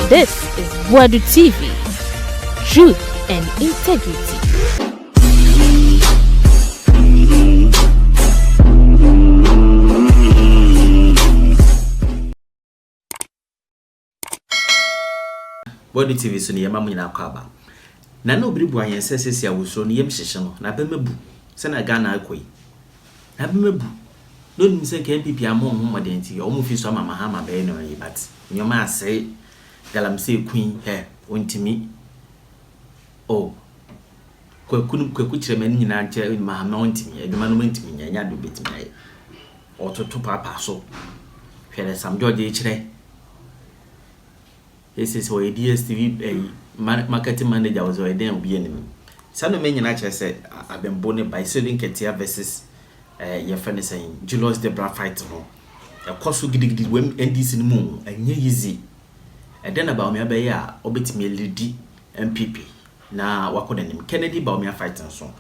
This is Boadu TV. Truth and integrity. Boadu TV so ne mamu nyina kwaba. Na na Obiri Boahen sesesi awuso ne yem hyehye no na bemabu se na Ghana akoi. Na bemabu no nim se KMPP amon modenti o mu fi so Mahama be no yi but nyoma ase galamse queen he Wontumi oh kwaku kire mani nyina nche Mahama Wontumi eduma no Wontumi nyanya do betimi aye ototo papa so hwere Sam George kire ese so DSTV marketing manager was already obi enim sano me nyina kire se abembo ne by selling ketia versus your friend is saying Julius the bra fight no e koso gidigidi wem NDC no mu anye easy and then about me abe ya obetimi lead MPP na wakoda nim Kennedy ba me fight so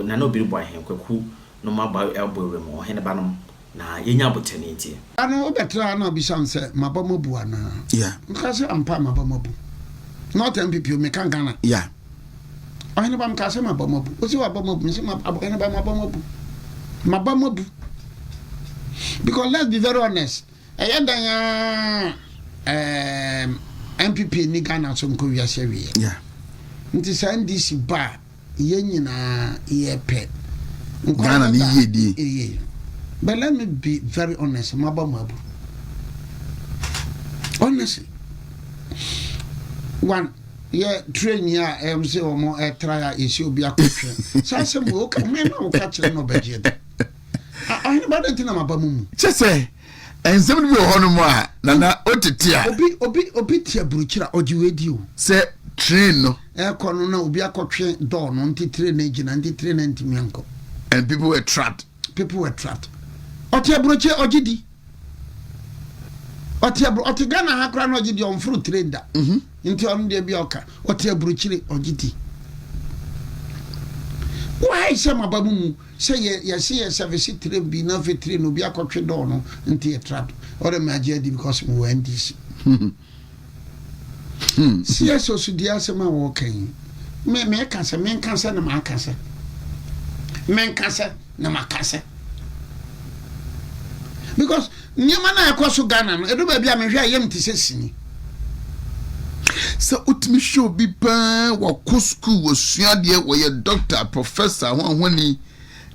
na no Obiri Boahen kwaku no ma ba elbow we mo he ne ba no na yenya abotani ntie ano obetra na obisam se mabamobu ana yeah nkase ampa mabamobu not MPP me kan Ghana yeah ahene ba mkase mabamobu osi wa mabamobu me se ahene ba mabamobu because let's be very honest ayanda MPP ni Ghana so nko wiase wie yeah nti sa NDC ba yenyina yepe Ghana ni yedi. But let me be very honest, mabamobu. Honestly. One, yeah, train ya MC or more try issue obi akotwe. So I say mo okay, me no catch no budget. I about it na mabamumu. Just say ensem bi ho mo a na otitia. Obi tia buruchira ojiwedi o. Say train no. Kono na obi akotwe door no nti train na gina nti train na ntimi anko. And people were trapped. Otia broche ogidi. Otia Ghana ha kra no ogidi on fruit trader. Nti on de bi oka. Otia brochire ogidi. Why some abamu say ye see a service train bi na fe train no bi akotwe do no nti e trap. Or the magia because we went this. See so dia se ma wo kan. Me kansa na ma kansa. Men kansa na ma kansa. Because nyama na ekoso Ghana no edo ba bia me hwe ayem ti sesini so utimi show bi pa wa ko school wo suade wo ye doctor professor hwani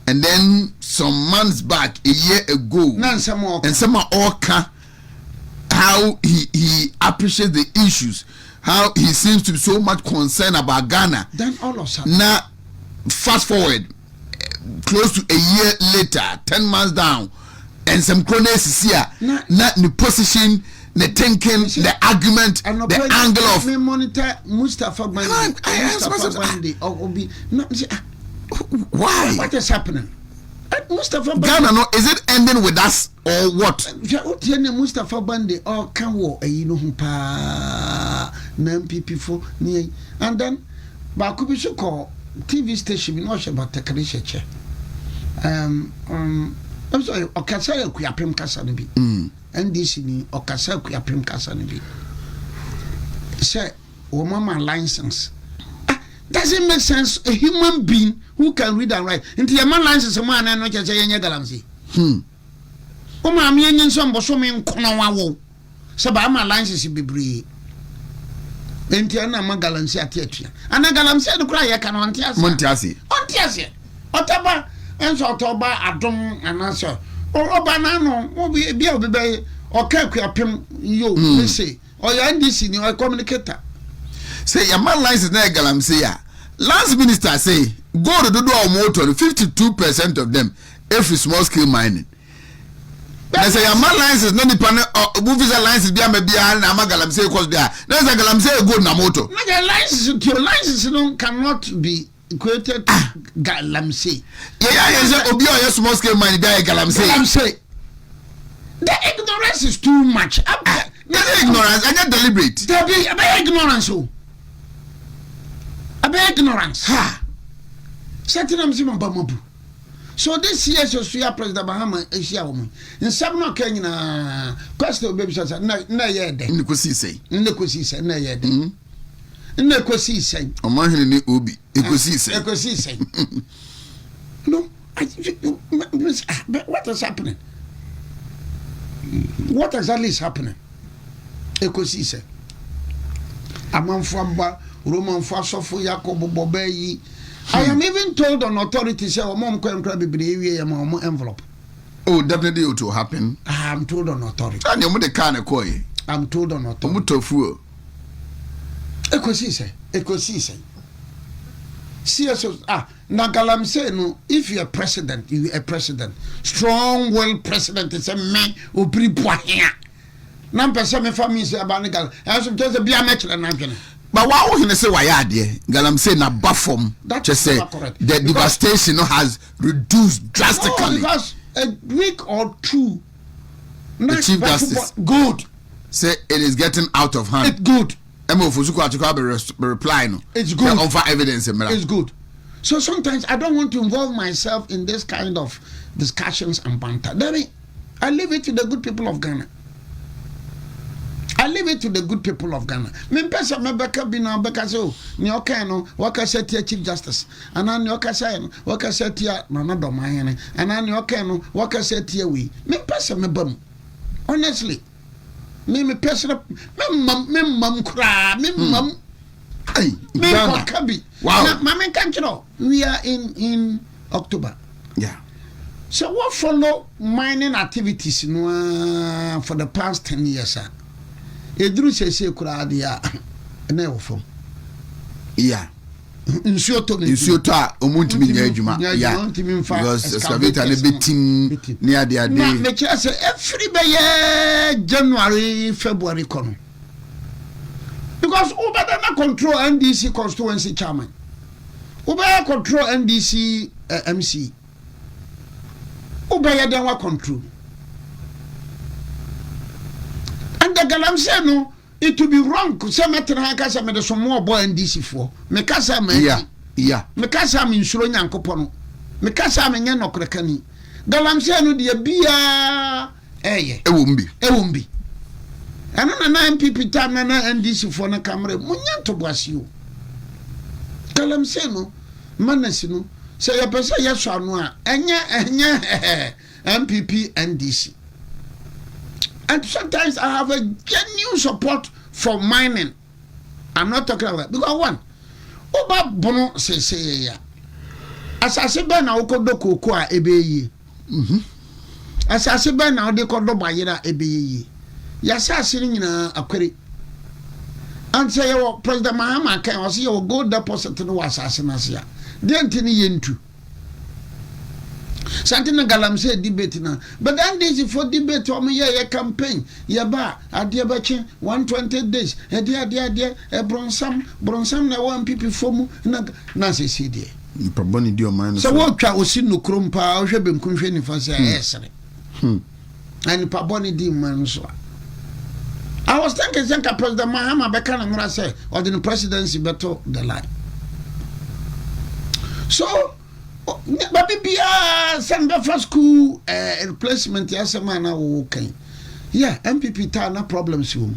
and then some months back a year ago and some all ka how he appreciates the issues, how he seems to be so much concerned about Ghana. Then all of a sudden now fast forward close to a year later 10 months down and some chrones here not the position, the thinking, the argument, the angle of me monitor Mustafa Bandi Obi why what is happening Mustafa Ghana no is it ending with us or what Mustafa Bandi or can wo you know pa na MPP for ni and then ba ko bi so call TV station no she ba technician I'm sorry, Okasa Kuyapim Kasanabi. NDC ni Okasa Kuyapim Kasanabi. Say, woman license. Doesn't make sense. A human being who can read and write. Into your man license, a man and not just a galamsi. Oma me and some bosomi konawa. Sabama license be bree. Into an amagalansi at theatre. And a galamsi to cry, I can Montiasi. Otaba. And so Toba Adom and answer. Or Banano, will be or Kakapim, you say, or your NDC, you are communicator. Say, your man license Negalam say, last minister say, go to the door motor, 52% of them, every small scale mining. I say, your man license, no dependent or movies license be a Amagalam say, because there, there's a galam say, good Namoto. Your license cannot be equated to galamsey. Yeah, Obi or small scale money by galamsey. The ignorance is too much. The ignorance, I get deliberate. There be a ignorance. A ignorance. Ha. Certain I'm Zimbabwe. So this year so President Mahama Asia woman. In some no Kenya question baby say na ye de. Nkosi say na ye de. Nkosi say. Omahene ni obi ekosi say. Ekosi say. No, what is happening? What exactly is happening? Ekosi say. Amanfo aba Romanfo asofo Jacob Bobayi. I am even told on authority say mom can grab a envelope. Oh, definitely it will happen. I am told on authority. And you the kind of koi. I'm told on authority. Mutofu. Ekosi say. Nagalam say no, if you're president, you a president. Strong will president is a man Obiri Boahen. Nam pesa me family say abanigal. I also just be a match and I'm but why would you say why Galam say na bafom just say the devastation has reduced drastically. No, because a week or two the Chief Justice good say it is getting out of hand. It's good. Emo Fuzuko Achiko be reply no. It's good. Offer evidence. It's good. So sometimes I don't want to involve myself in this kind of discussions and banter. I leave it to the good people of Ghana. I leave it to the good people of Ghana. Me pesa me beka bi na beka so ni okay no waka say Chief Justice ana ni okay say no waka say tia Nana Domahene ana ni okay no waka say tia we me pesa me bam honestly me pesa me mam kra me mam ay me kabi wow mama kan kiro we are in October. Yeah. So what follow mining activities no for the past 10 years Edru say kura dia na wo fom. Yeah. Nsuoto omuntimi nya adwuma. Yeah. Because excavator ne betim ne ade. Na me kira say every be January February kono. Because Obada na control NDC constituency chairman. Obada control NDC MC. Obada den wa control. And the Galam say no, it will be wrong. Some metre me the some more boy NDC for. Me kasa me. Yeah. Me kasa me insuro nyankopo no. Me kasa me nya nokrekani. Galam say no de bia eye. Ewumbi. Ano na MPP time na NDC for na camera. Munya to boasi o. Galam say no, manasi no. Say ya pesa ya so anu a enya MPP NDC. And sometimes I have a genuine support for mining. I'm not talking about that. Because one, Oba Bono say ya. Asase be na okodo koko a ebeye. Asase be na ode kodo bayira ebeye. Ya asase ni nyina akwere. And say your President Mahama kan o say your gold deposit no asase na sia. De ntini yentu. Santina Galam say debate na, but then this is for debate or me ye campaign. Ye ba adia bache 120 days. Dia bronsam na one people formu na se CD. Probably do mind. So what twa osi no krompa o hwe benkunhwe ni fa say esere. And paboni di man so. I was thinking President Mahama beka na ngura say or the presidency beto the line. So Baby Bia send the first school replacement yasemana okay. Yeah, MPP ta na problems you.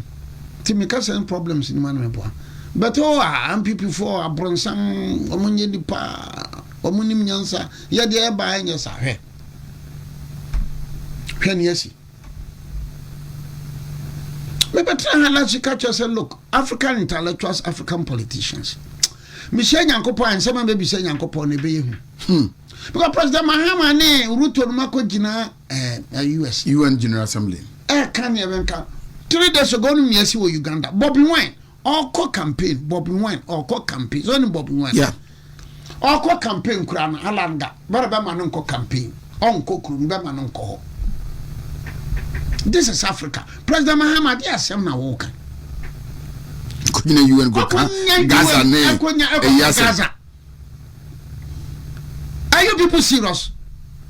Timika send problems in man meboa. But MPP for abronsan omunye dipa omunim nyansa ye de e ba anya sa hwe. Hwe yesi. Me betra hala chikacho say look, African intellectuals, African politicians. Michel Nyankopo and some baby say Nyankopo ne be hu. Because President Mahama ne Ruto Mako Gina US UN General Assembly. Can you even come 3 days ago no me see Uganda. Bobby Wine or co campaign, Bobby Wine or co campaign. So only Bobby Wine. Yeah. Or co campaign kran alanga. Bara man ko campaign. On ko krum ba man ko. This is Africa. President Mahama dey asem na wo kan. Kujina UN go Gaza ne Gaza. Are you people serious?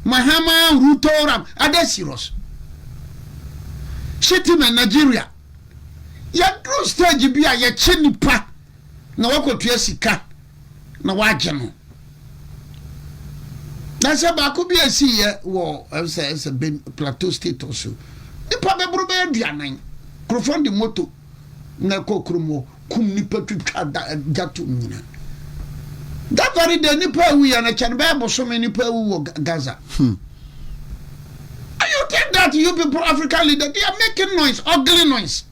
Mahama, Ruto, Ram, are they serious? Shetima Nigeria. Ya grow stage bia ya chenipa na wako tuya sika na wajeno. Nasa ba ko bi asi ye wo say Ben Plateau State also. Nipa be bro be aduanan. Krofon di moto na kokrumo kum nipa twitwa gato nyina. That very day nipa wu ya na chan be bosom nipa wu Gaza. And you think that you people African leaders, they are making noise, ugly noise.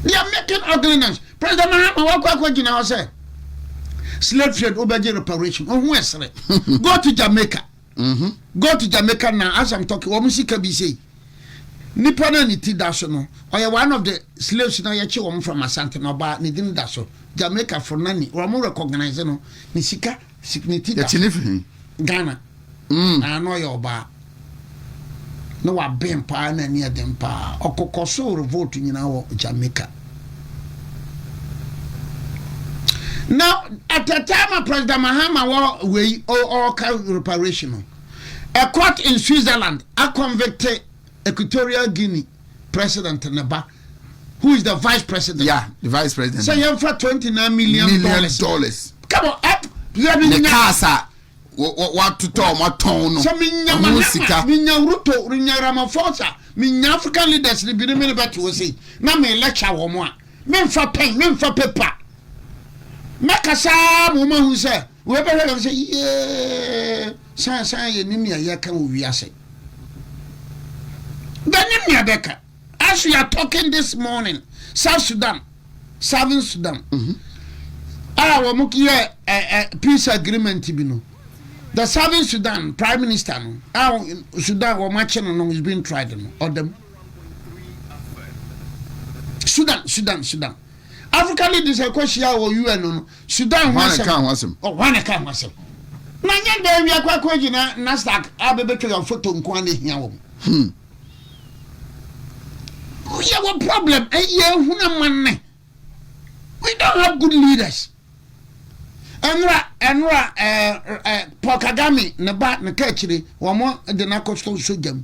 They are making ugly noise. President Mahama wakwa jina say slave trade obeje reparation. Who is it? Go to Jamaica. Go to Jamaica now as I'm talking. Wo musika bi say. Nipa na ni ti daso no. Oya one of the slaves na ye che wo from Asante no ba ni din daso. Jamaica for nani. Wo mo recognize no. Ni sika ni ti daso. Ghana. I know your ba. No wa ben pa na ni dem pa. Okokoso revolt nyina wo Jamaica. Now, at the time of President Mahama we all reparation. A court in Switzerland a convicted Equatorial Guinea President Neba, who is the vice president. Yeah, the vice president. So you for $29 million. Come on, up. The casa. What to talk? What tone? So minya ruto rinya Ramaphosa minya African leaders ni bi me ba to say na me lecture wo mo a me mfa pen me mfa paper. Makasa mama who say we better say yeah san ye nimia ya kan wi ase. The nimia beka as we are talking this morning South Sudan Southern Sudan wo mo kiye peace agreement bi no. The Southern Sudan Prime Minister no Sudan wo match no is being tried no or them Sudan African leaders are question or UN no Sudan one can wasem na nya da wi akwa gina Nasdaq abebeto your photo nkwa na hia wo we have a problem we don't have good leaders. Enra Pokagami na ba na kachiri wo mo de na kosto sojam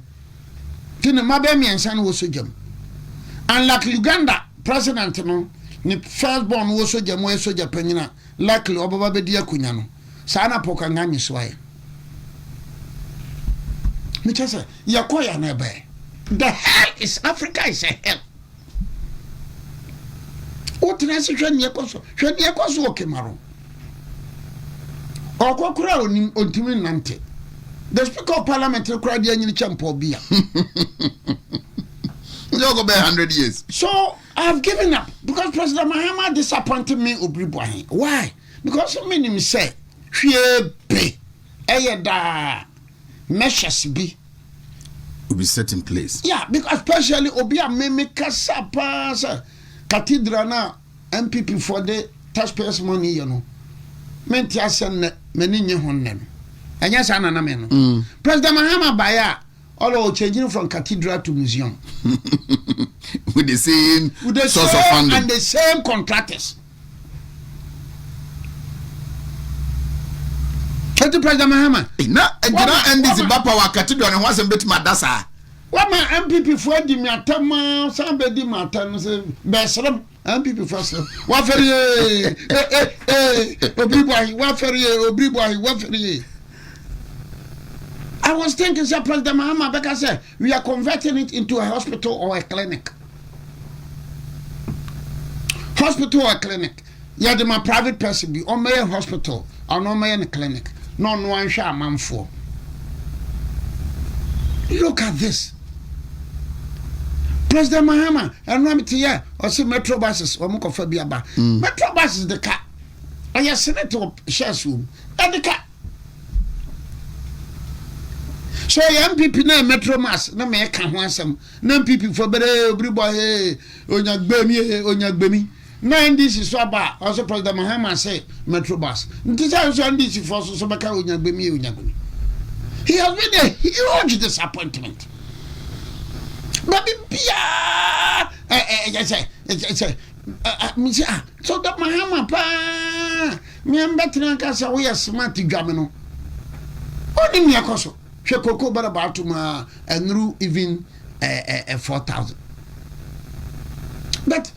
kini mabe miensa no sojam and like Uganda president no ni first born wo sojam wo soja panyina likely obaba be dia kunya no sana Pokagami swaye me chese yakoya na be the hell is Africa is a hell o tinasi hwani yakoso okemaro Okokura ontimi nante. The Speaker of Parliament required the any champo bia. You go back 100 years. So I have given up because President Mahama disappointed me Obiri Boahen. Why? Because so many say be da measures be will be set in place. Yeah, because especially Obia me kasa pass cathedral na MPP for the taxpayers money, you know. Menti asen meni nye honnem anya sa na me no President Mahama baya all changing from cathedral to museum with the same source of funding and the same contractors. What President Mahama na and this bapa wa cathedral and wasn't bit madasa what my MPP for di mi atama somebody matan say besram MPP first what for Obiri Boahen what for Obiri Boahen what for I was thinking sir President Mahama because say we are converting it into a hospital or a clinic. Hospital or a clinic. Yeah, the my private person be on my hospital or no my clinic. No one shall man for. Look at this. President Mahama, and Ramiti, yeah, or see metro buses or Mukofabia. Metro buses the car. I have senator shares room and the car. So, young people know metro mass, no me can want some, no people for better, Obiri Boahen, on your bemi. Nine this is so bad. Also, President Mahama say metro bus. This is on this for so back on your bemi. He has been a huge disappointment. But so that Mahama pa me am better kasa we are smart dwameno oni me akoso hwe koko bara batuma enru even 4,000 but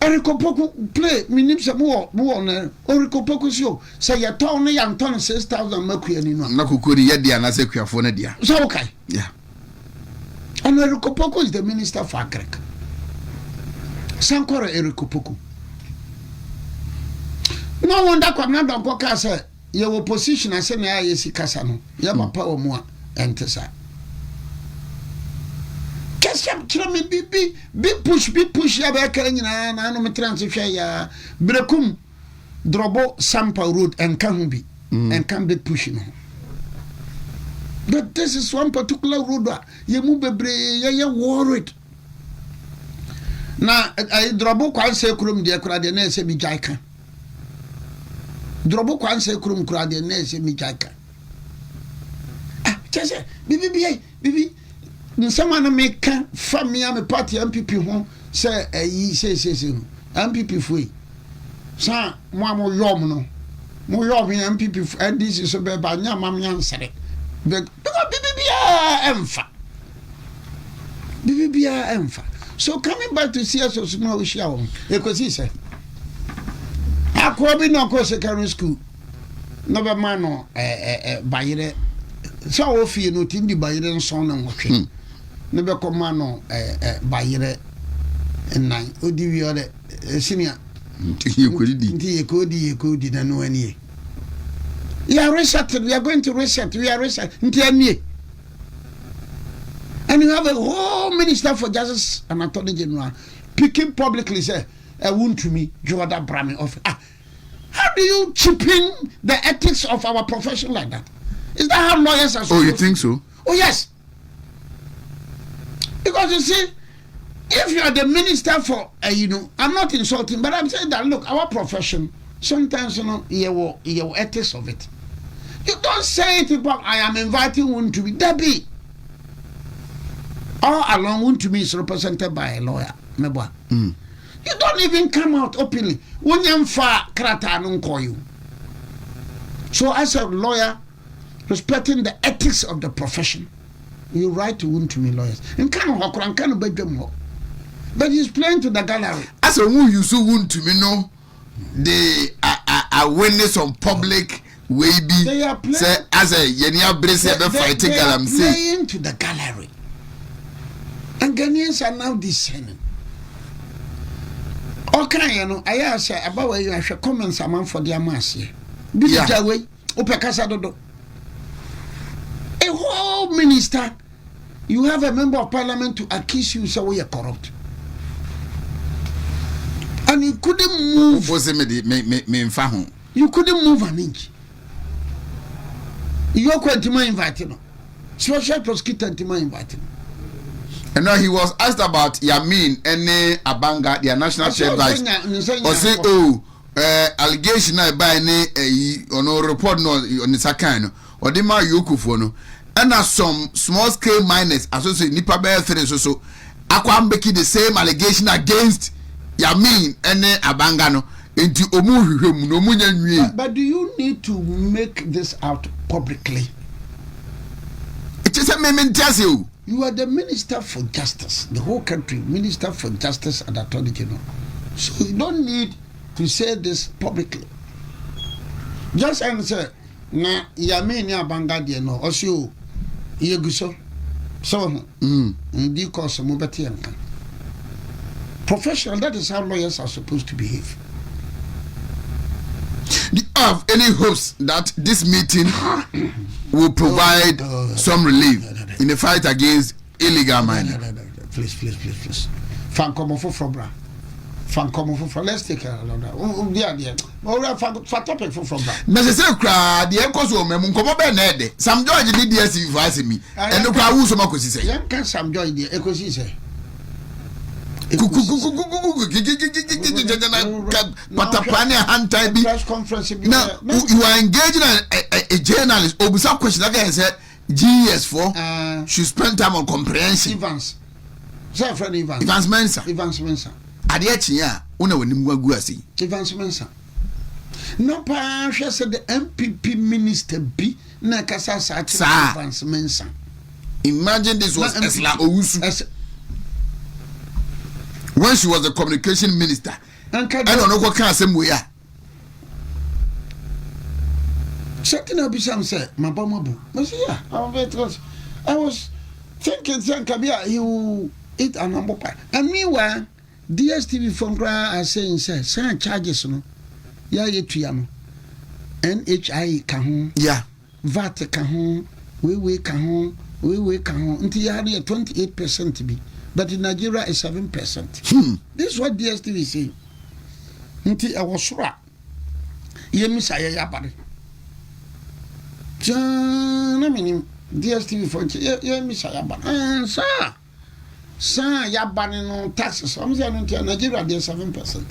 Erikopoku play minim se mo na Erikopoku so say ya ton na ya ton 6,000 makuya ni no na kokori ye dia na se kuafo na dia so okay yeah and Erikopoku is the minister for Agrek Sankore Erikopoku no wonder kwa na don koka say ye opposition ase na ya yesi kasa no ya papa wo mu a entesa Kesam tira me bi push ya ba kare nyina na no metrans hwe ya brekum drobo sampa road and can be and can be pushing no but this is one particular road ye mu bebre ye worried na I drobo kwan se krum de kura de na se mi jaika drobo kwan se krum kura de na se mi jaika chese bibi nsama na meka famia me party MPP ho say yi say MPP foi sa mo yom no mo yom MPP NDC so be ba nya mam nya nsere be bibia emfa so coming back to see us so small we share on ekosi say akwa bi no ko secondary school no be man no bayire so wo fie no tindi bayire nson na nwotwe ne be koma no bayire nnan odi wi ode senior nti ye kodi na no ani we are going to reset nti ani and you have a whole minister for justice and attorney general picking publicly say Wontumi Jordan Brahmi of how do you cheapen the ethics of our profession like that? Is that how lawyers are supposed? Oh, you think so? Oh, yes. Because you see, if you are the minister for, I'm not insulting, but I'm saying that, look, our profession, sometimes, your ethics of it. You don't say it about, I am inviting Wontumi. Debbie. All along, Wontumi is represented by a lawyer. You don't even come out openly. When you fa krata no call you. So as a lawyer, respecting the ethics of the profession, you write to Wontumi lawyers. But he's playing to the gallery. As a who you so Wontumi no, the awareness on public way be say as a yenya brese be fighting galam say playing to the gallery. And Ghanaians are now discerning. Okay, I say about where you have comments among for their mass here. Bija way, Opekasa dodo. A whole minister, you have a member of parliament to accuse you so you are corrupt. And you couldn't move. You couldn't move an inch. You are quite inviting. Special prosecutor inviting. And now he was asked about Yamin and Abanga, their national chief vice. Or say, allegation by any on report no on the Sakano or the Ma Yukufono. And as some small scale miners associate Nipa Bear so Akwambeki the same allegation against Yamin and Abangano into Omu no Munyan. But do you need to make this out publicly? It is a moment just you. You are the minister for justice, the whole country, minister for justice and attorney general. So you don't need to say this publicly. Just answer, na Yamin ya Bangadi no, also Yeguso. So, ndi cause mubati yanka. Professional, that is how lawyers are supposed to behave. Do you have any hopes that this meeting will provide some relief in the fight against illegal mining? Please. Fan come from bra. Fan come from. Let's take a look. Yeah. For topic from bra. Necessary crowd. The echoes of me. Munkomo be nede. Some joy did DSC for asking me. And the crowd who some akosi say. Yam can some joy the echoes say. Press conference. Now you are engaging a journalist. Obisa question again said GS4 should spend time on comprehension. Evans. Say friend Evans. Evans Mensa. Adiachia una wenimu aguasi. Evans Mensa. No pa said the MPP minister B na kasa sa Evans Mensa. Imagine this was Esla Owusu. when she was the communication minister. And I don't know what kind of same way. Certain of some said, my Bomabu. I was thinking, Kabia, you eat an humble pie. And meanwhile, DSTV from Gra are saying, sir, certain charges, no. Ya Yetiano. NHI Kahon. Yeah. VAT Kahon. We Kahon. We Kahon. Until you had 28% to be. But in Nigeria, it's 7%. This is what DSTV is saying. Until I was sure. Yemisaya Yabari. I mean, DSTV for Yemisaya Yabari. Sir, Yabani no taxes. I'm saying Nigeria, there's 7%.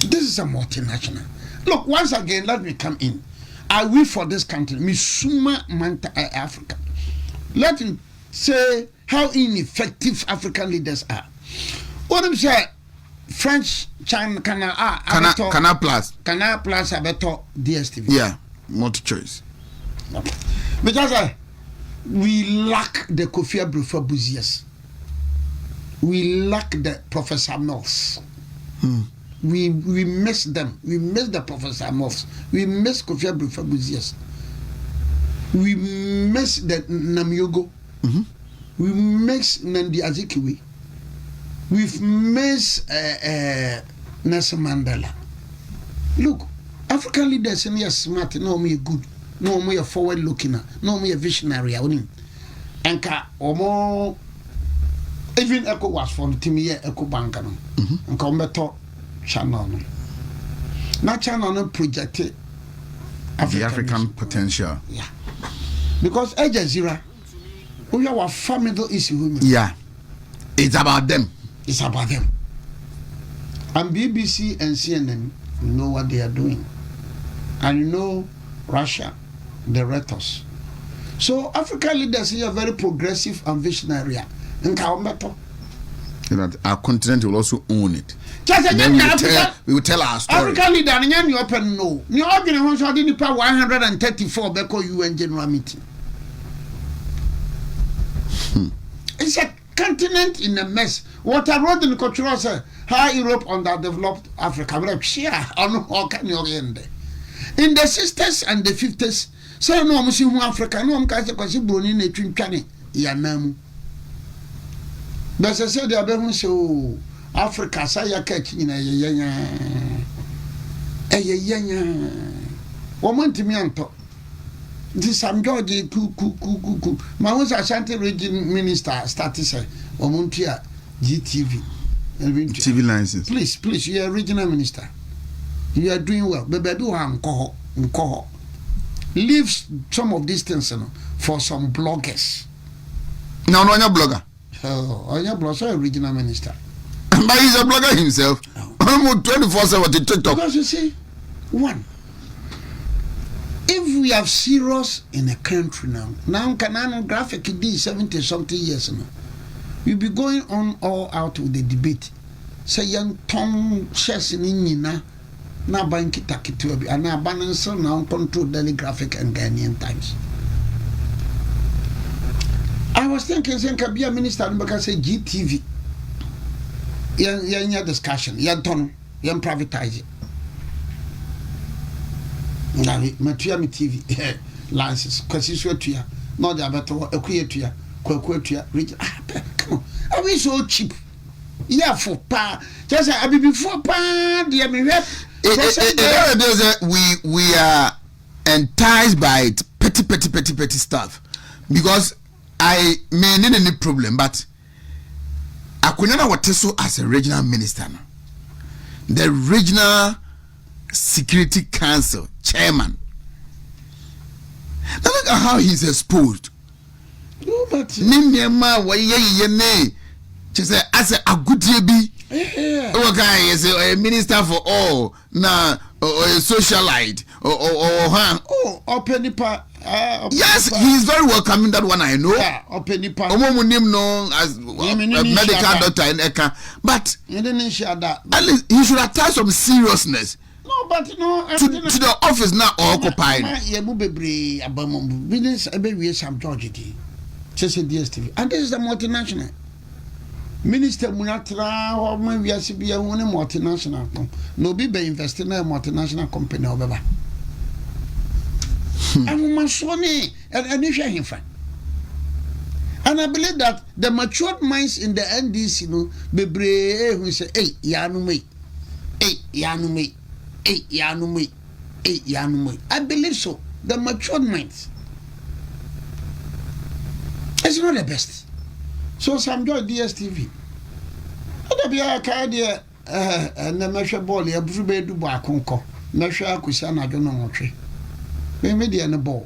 This is a multinational. Look, once again, let me come in. I will for this country, Misuma Manta Africa. Let me say how ineffective African leaders are. What I'm saying, French, China, Canal Plus, Abeto, DSTV. Yeah, multi-choice. Because we lack the Kofi Abufo Buzias. We lack the Professor Mills. We miss them. We miss the Professor Mills. We miss Kofi Abufo Buzias. We miss the Namyogo. We miss Nandi Azikiwe. We've missed Nelson Mandela. Look, African leaders are smart, no me good, no me forward looking, no me visionary. And omo even Echo was from Timmy Echo Bank and come better channel. Now channel projected the African potential. Yeah. Because Al Jazeera, we are our Middle East women. Yeah. It's about them. It's about them. And BBC and CNN know what they are doing. And you know Russia, the rhetoric. So African leaders here are very progressive and visionary. Our continent will also own it. Then we will tell our story. African leader, you open no. You organize 134 Beko UN General Meeting. It's a continent in a mess. What I wrote in the cultural say, how Europe underdeveloped Africa. In the 60s and the 50s, say no, I'm Africa, no, I'm Bruni, Netwin, Yanamu. But I said, they are very so Africa, say, catching Wontumi anto. This Sam George ku. My was Ashanti region minister started say Omuntia GTV. TV license. Please, you are regional minister. You are doing well. But do nkoho. Leave some of these things for some bloggers. No, you're blogger. Oh, you're blogger, regional minister. But he's a blogger himself. Almost 24/7 to TikTok. Because you see, one. If we have serious in a country now can graphic D 70 something years now, we'll be going on all out with the debate. Say young Tom Chessin in na bank takitu and now balance now control Daily Graphic and Ghanaian Times. I was thinking saying can be a minister because say GTV. Yan discussion, yan privatize it. Matua me TV license kwasi so atua no dey abeto akuyetua kwakuatua region come on are we so cheap yeah for pa just say before pa dey me we are enticed by petty stuff because I may need any problem but akunana what so as a regional minister no the regional Security Council chairman. Now look at how he's exposed. No, but just as a good be okay, is a minister for all now or a socialite or open the yes, he is very welcoming. That one I know. Yeah, open the known as a medical doctor in Eka, but at least he should attach some seriousness. No, but no. To the office now occupied. Business Sam George DSTV, and this is the multinational. Minister Munatra or my VSB one multinational no be invest in a multinational company or baba. And my sonny and you share him friend. And I believe that the matured minds in the NDC, you know, be brave who say, hey, Yanumi, hey, Yanumi, hey, Yanumi, hey, Yanumi. I believe so. The matured minds. It's not the best. So some joy DSTV. I don't be a card here and the measure ball here, Brube Duba Conco, measure Kusana, I don't know what. Maybe the ball.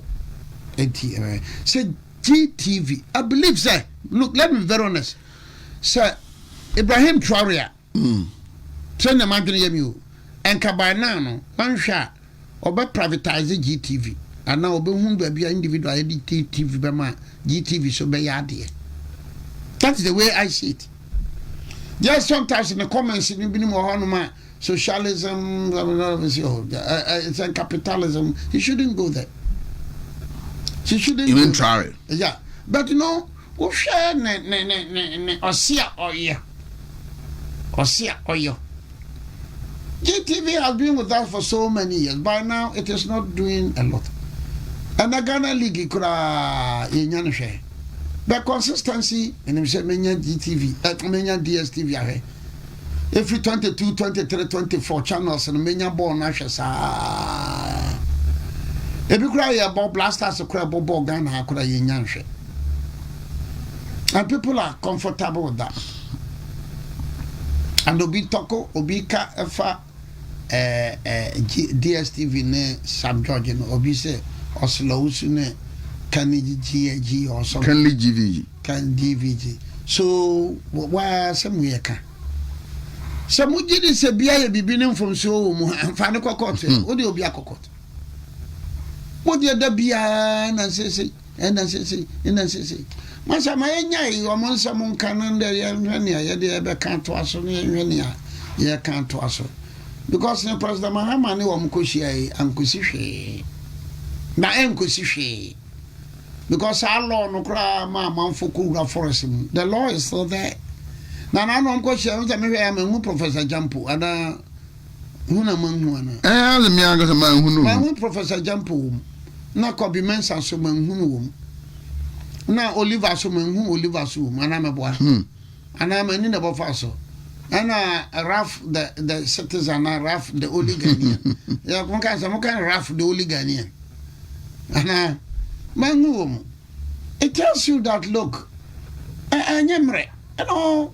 Say GTV. I believe, sir. Look, let me be very honest. Sir, Ibrahim Traore. Send the man to you. And Cabanano, one shot, or by privatizing GTV. And now, be whom be individual TV by my GTV so be idea. That's the way I see it. Just sometimes in the comments, in the more socialism, it's a capitalism. He shouldn't go there. She shouldn't even try it. Yeah. But you know, we share Osia Oya. Osia Oyo. GTV has been with us for so many years. By now, it is not doing a lot. And the Ghana League could share. But consistency, and we say, many GTV, many DSTV. Every 22, 23, 24 channels, and many born ashes. If you cry about blasters, cry about Ghana, could I and people are comfortable with that. And Obi Toko, Obika, Efa, DSTV, ne, Sam George, and Obi say, Oslo, ne, Candy GAG or something. Candy GVG. Can DVG. So, why some we can? Some would get this a beer be from so and find a cocotte. What do you be a cocotte? What the other beer and say, and then say, and then say, Massa Mayanya, you are Monsa Moncanon, the ever can't to us on ye can't to us. Because the President Mahama knew Mkushi and Kusishi. Na Mkusishi. Because our law no cry, my mount for Kura Forest. The law is still there. Now, I don't question, maybe I'm a Professor Jampu, and Hunamang. The man got a man who knew Professor Jampu. Now, copy Mensa Suman whom. Now, Oliver Suman who Oliver Sum, and I'm a boy. And I'm an Inaba Faso. And Raf the citizen, Raf the Oli Ghanaian. Yeah, one kind of Raf the Oli Ghanaian. And Mangum. It tells you that look, and you know,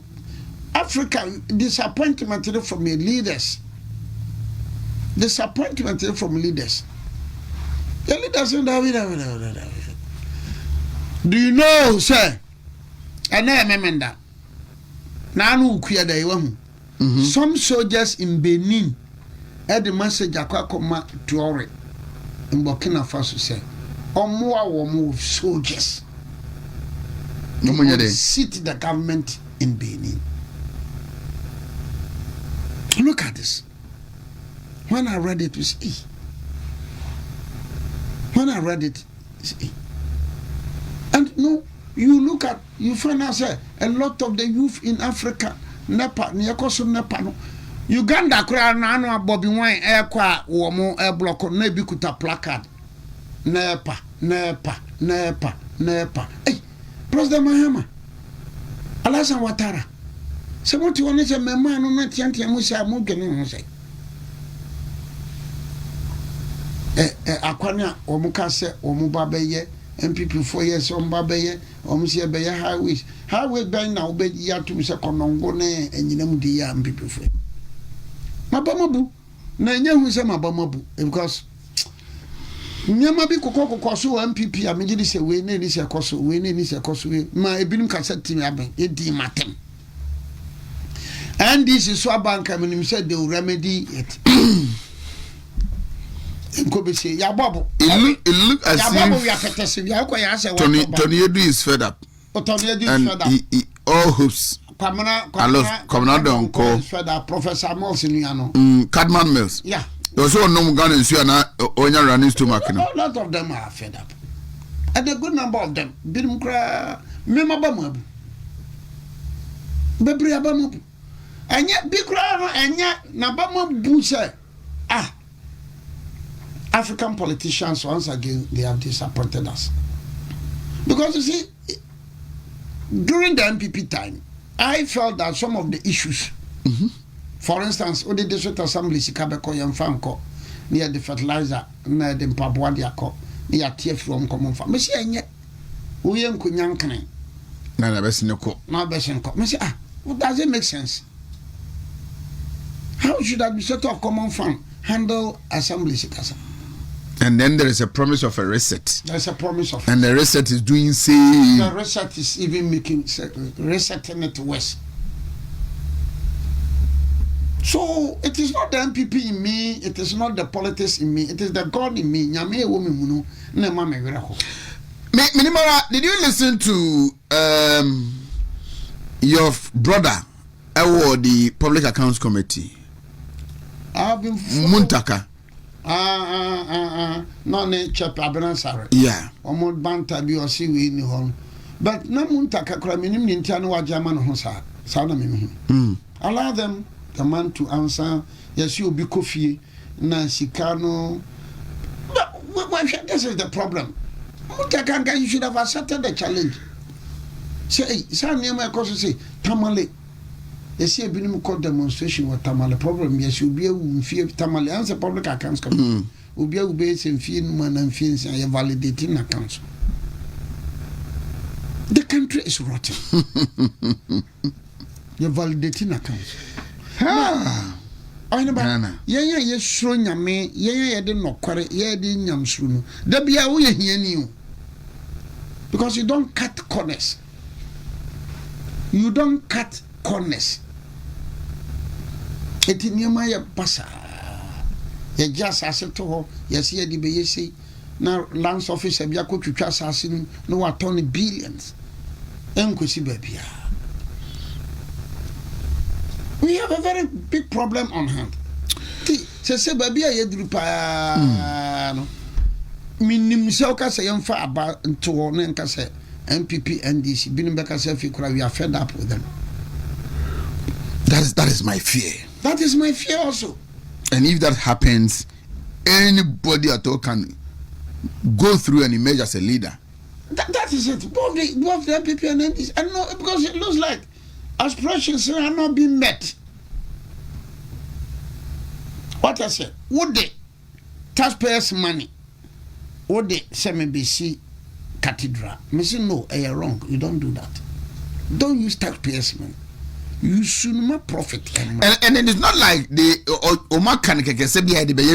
Africa disappointment from your leaders. Disappointment from leaders. The leaders do you know, sir? And I remember that. Now, some soldiers in Benin had the message Aquacoma to Ore in Burkina Faso say, or more soldiers. Sit the government in Benin. Look at this. When I read it, see. When I read it, see. And no, you look at, you find out a lot of the youth in Africa, Nepa, Niakoso Nepa, no. Uganda, Nano, Bobby Wine, Airqua, Womo, Air Block, Nebikuta placard. Nepa, Nepa, Nepa, Nepa. Hey, President Mahama, Alasan Ouattara. So what you want to say, my man, not Yanti Musa Mugan, say. Aquana, or Mukase, or Mubabe, MPP 4 years on Babaye, or Monsieur Bayer Highways. Highway by now, bed ya to Mr. Conongone, and you know, the MPP 4. Mabamabu, Nanya who say Mabamabu, because Nyamabi Coco Cosso MPP, I mean, this away, this a cosso, winning this a cosso, my bin cassette team, it matem. And this is Swabank, I mean, said they will remedy it. It look as if Tony Edu is fed up. And he all hopes. I lost Commander Uncle Professor Mills. Cadman Mills. Yeah. There was no Ghana or running stomach. A lot of them are fed up. And a good number of them. Bidum cry, Memabamu. Bebre abamu. Anya bikra anya na bama bu say African politicians once again they have disappointed us. Because you see, during the MPP time, I felt that some of the issues, for instance, the district assembly Sikabeko Yamfanko, near the fertilizer, near the Mpabuadiako, near TF from Common Farm. Messi, we am Kunyankane. Nana Bessinoko. Now Bessinko. Messi, what does it make sense? How should that be sort of common farm handle assembly Sikasa? And then there is a promise of a reset. There's a promise of. And the reset is doing same. The reset is even making resetting it worse. So it is not the MPP in me. It is not the politics in me. It is the God in me. Minimara, did you listen to your brother or the Public Accounts Committee? I've been Muntaka. No ne chap abenasare. Yeah. Omo banta bi o si we ni ho. But na Muntaka kra minim ni ntia na waja ma no ho sa. Sa na me hu. Allow them the man to answer. Yes, you be coffee na sikano. But this is the problem. Muntaka, you should have accepted the challenge. Say, sa name ko say tamale. Yes, you been called demonstration with Tamale problem. Yes, you'll be able to fear Tamale answer public accounts committee. Will be able to base and fear man and fears and validating accounts. The country is rotten. You're validating accounts. I know. Yeah, showing ya me. Yeah, didn't know quarry. Yeah, didn't yam shunu. There be a way here new. Because you don't cut corners. You don't cut corners. Eti niema ya pasa ya just aseto ho ya se di be yesi na lands officer bia ko twitwa asase no waton billions enkosi babia. We have a very big problem on hand. Se babia ye duru pa no minim se o ka se yemfa aba nto no nka se MPP NDC binu be ka se fi kura we are fed up with them. That is my fear. That is my fear also. And if that happens, anybody at all can go through and emerge as a leader. That is it. Both the MPP and NDC. I know, because it looks like aspirations are not being met. What I said, would the taxpayers' money, would the SMBC cathedral? I say, no, you're wrong. You don't do that. Don't use taxpayers' money. You should not profit. And it is not like the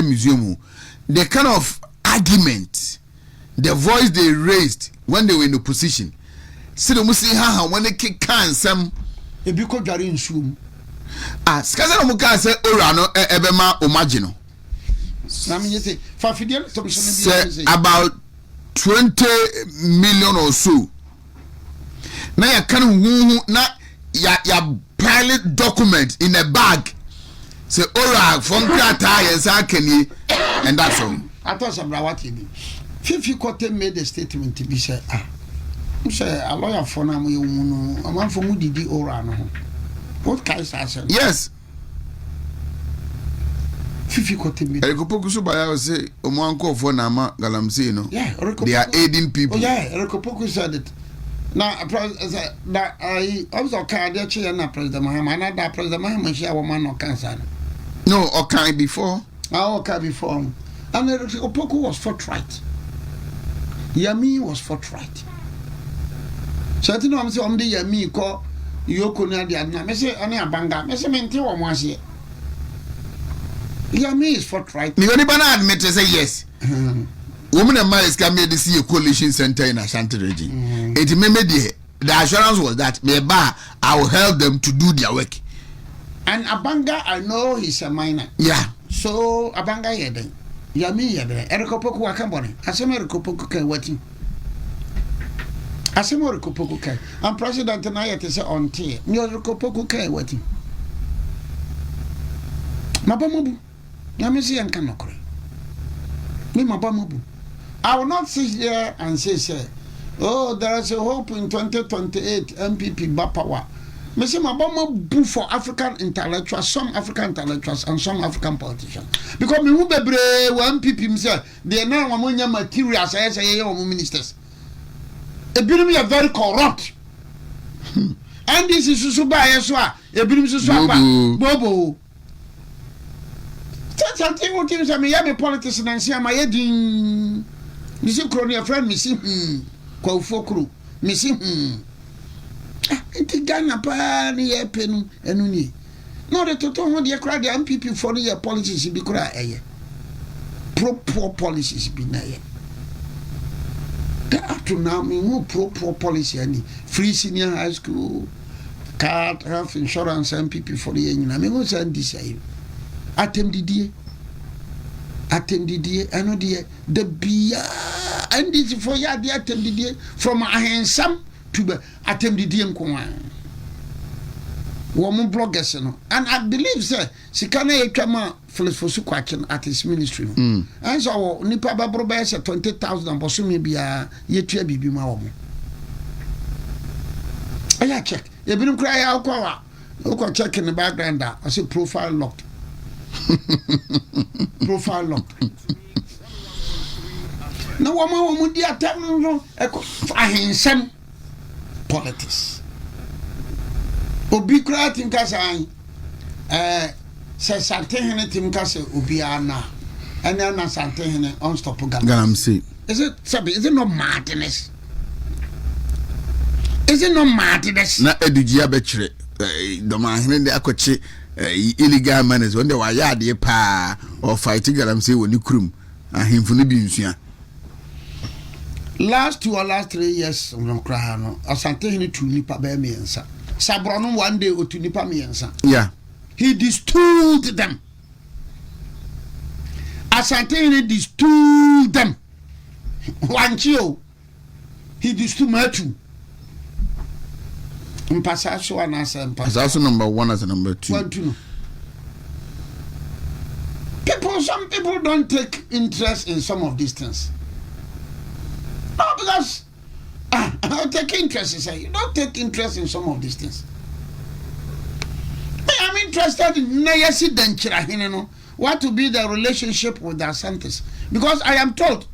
museum. The kind of argument, the voice they raised when they were in the position. See the Musi ha when they kick can some a biko jari insum. Skaza muka say orano ebema omagino. Na me say fa fidel to say about 20 million or so. Na ya kan na ya pilot document in a bag. Say ora from Krata yes and that's all. I thought some rawati bi. Fifi Kote made a statement to be said say a lawyer for na mo no a man for mu didi ora no. What can I say? Yes. Fifi Kote made. Erikopoku so baya say omo anko for na ma galamsey no. Yeah, they are aiding people. Oh yeah, Erikopoku said it. Now, I also can't get na President Mahama. And that President Mahama, she our man or cancer. No, okay before. Okay before. And Opoku was forthright. Yami was forthright. So I think I'm saying the Yami call Yoko Nadia. I say, Ania Banga. I say, Menti or Mwasi. Yami is forthright. You only admit to say yes. Women and man is coming to see a coalition center in Ashanti region. It made the assurance was that I will help them to do their work. And Abanga, I know he's a minor. Yeah. So Abanga yede. Yami yede. Erikopoku wakamboni. Asema Erikopoku ke wati. Asema Erikopoku ke. And President na yete se onti. Mi Erikopoku ke wati. Mabamobu. Yami si yanka nokore. Mi mabamobu. I will not sit here and say, oh, there is a hope in 2028 MPP Bapawa. me say my bomb boo for African intellectuals, some African intellectuals and some African politicians. Because me who bebre one people say they now ammonia materials as ministers. A bit are very corrupt. And this is so by as well. A bit so Bobo. That's something what you say me have a politician and say my heading. You see, crony a friend, missing quo focru, missing Inti Ghana pa ni ye penu enu ni. No the toto ho de kra de MPP for the policies bi kra eye. Pro policies bi na ye. Up to now me who pro policy ani. Free senior high school, card, health insurance MPP for the nyina. Me go send this aye. Atem didie eno de the bia and this for ya de atem didie from ahensam to be attempted in Kwan. Woman bloggers, and I believe, sir, she can a kama for Suquakin at his ministry. And so Nipa Babroba said 20,000 and Bosumi be a yet be my woman. I check. You been cry out, look, check in the background. I said profile locked. Profile locked. No woman would be a time. I him politics. Obi kra tim kasa se sante hene tim kasa obi ana ena na sante hene unstoppable Galamsey. Is it not madness? Is it not madness? Na edugia be kire do ma hene de akoche illegal manners when they were yade pa or fight Galamsey woni kurum ahemfu no bi nsua. Last 2 or last 3 years, no cry no. Asante hini tu nipa be miensa. Sabrono one day otu nipa miensa. Yeah. He distooled them. Asante hini distooled them. Wanchio. He distooled Matu. Mpasaso anasa mpasa. That's number 1 as number 2. 1 2. Some people don't take interest in some of these things. No, because I take interest in say you don't take interest in some of these things. I'm interested in Nayasi Denchira Hineno. What to be the relationship with the Asantes? Because I am told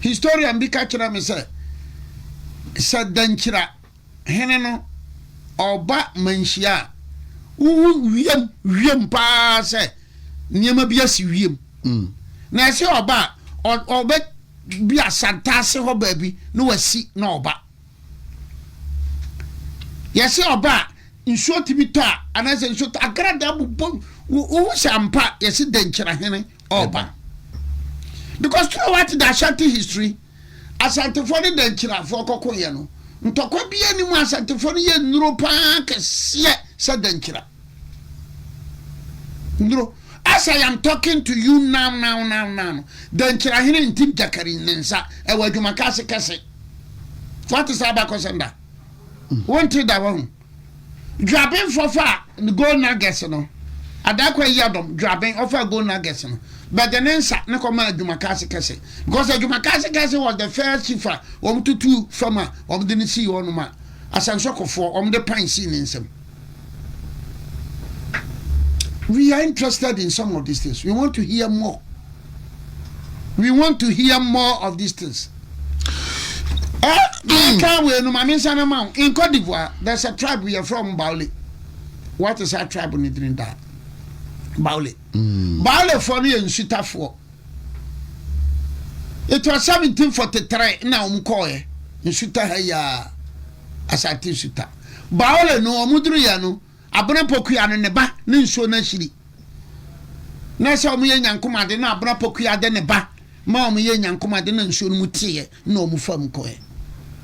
historian Bikachira me say said Denchira Hineno Oba Manshia Wiem pa say Niema biasi wiem. Na say Oba Oba be a santase ho baby no wasi no oba yesi oba nsuo tibita anase nsuo agrada bu wo sampa yesi denkyira hene oba because throughout the Ashanti history Asante for the denkyira for kokoye no ntokwa bia ni mu Asante for ye nuro pa kese se denkyira nuro. As I am talking to you now. Then Chirahine in Tim Jakari Nensa, a Wajumakasi Kase. What is Abacosanda? Won't you that one? Dropping for far, the gold nuggets, no. Adakwa Yadom, dropping off a gold nuggets, no. But the Nensa, Nakoma Jumakasi Kase. Because the Jumakasi Kase was the first chifa, to 2 from didn't see on ma. As I'm so for the pine scene in some. We are interested in some of these things. We want to hear more. We want to hear more of these things. In Cote d'Ivoire, there's a tribe we are from, Baule. What is our tribe in that? Baule. Baule for me in Sutafo. It was 1743 now Mkoye in Sutahaya Asati Suta. Baule no Mudriano. Abra pokuya ne ba ne nsuo na hiri na se omo ye nyankomade na abra pokuya de ne ba ma omo ye nyankomade na nsuo no mutiye na omo fam koe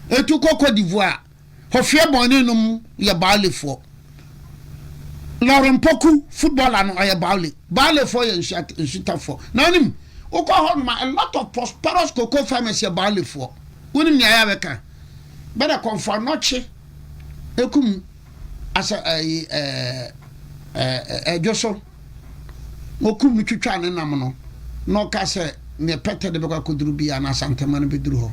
etu Cote d'Ivoire hofie bone no ye baalefo Lauren Poku footballer no ye baalefo ye nsutafo na nim ukọ ho ma a lot of prosperous cocoa farmers ye baalefo wonim nya ya beka better confirm noche ekum as a Joso Mokum Twitwa ne nam no no ka se ne pete de beka koduru bia na Asante man beduru ho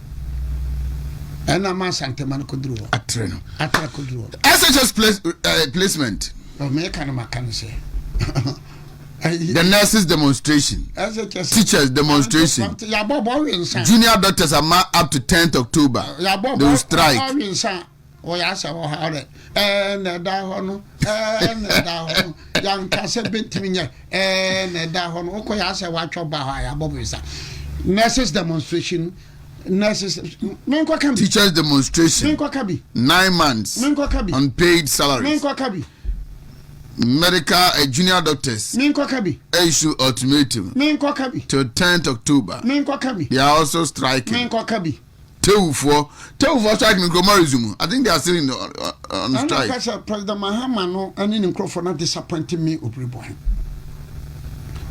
And I'm a Santa Man Kudru. Atreno. Atra Kudru. SHS placement. American can say. The nurses demonstration. Teachers demonstration. Junior doctors are up to 10th October. They will strike. Oh, yes, I will have it. And the Dahon, and the Dahon, young Castle Bintiminia, and the Dahon, Okoyasa, watch your Bahaya, Bobisa. Nurses demonstration, nurses, teachers demonstration, 9 months, unpaid salaries, medical junior doctors, issue ultimatum, till 10th October. They are also striking. Teufor striking Gomarism. I think they are still on strike. President Mahama no, and in Crawford not disappointing me, Obiri Boahen.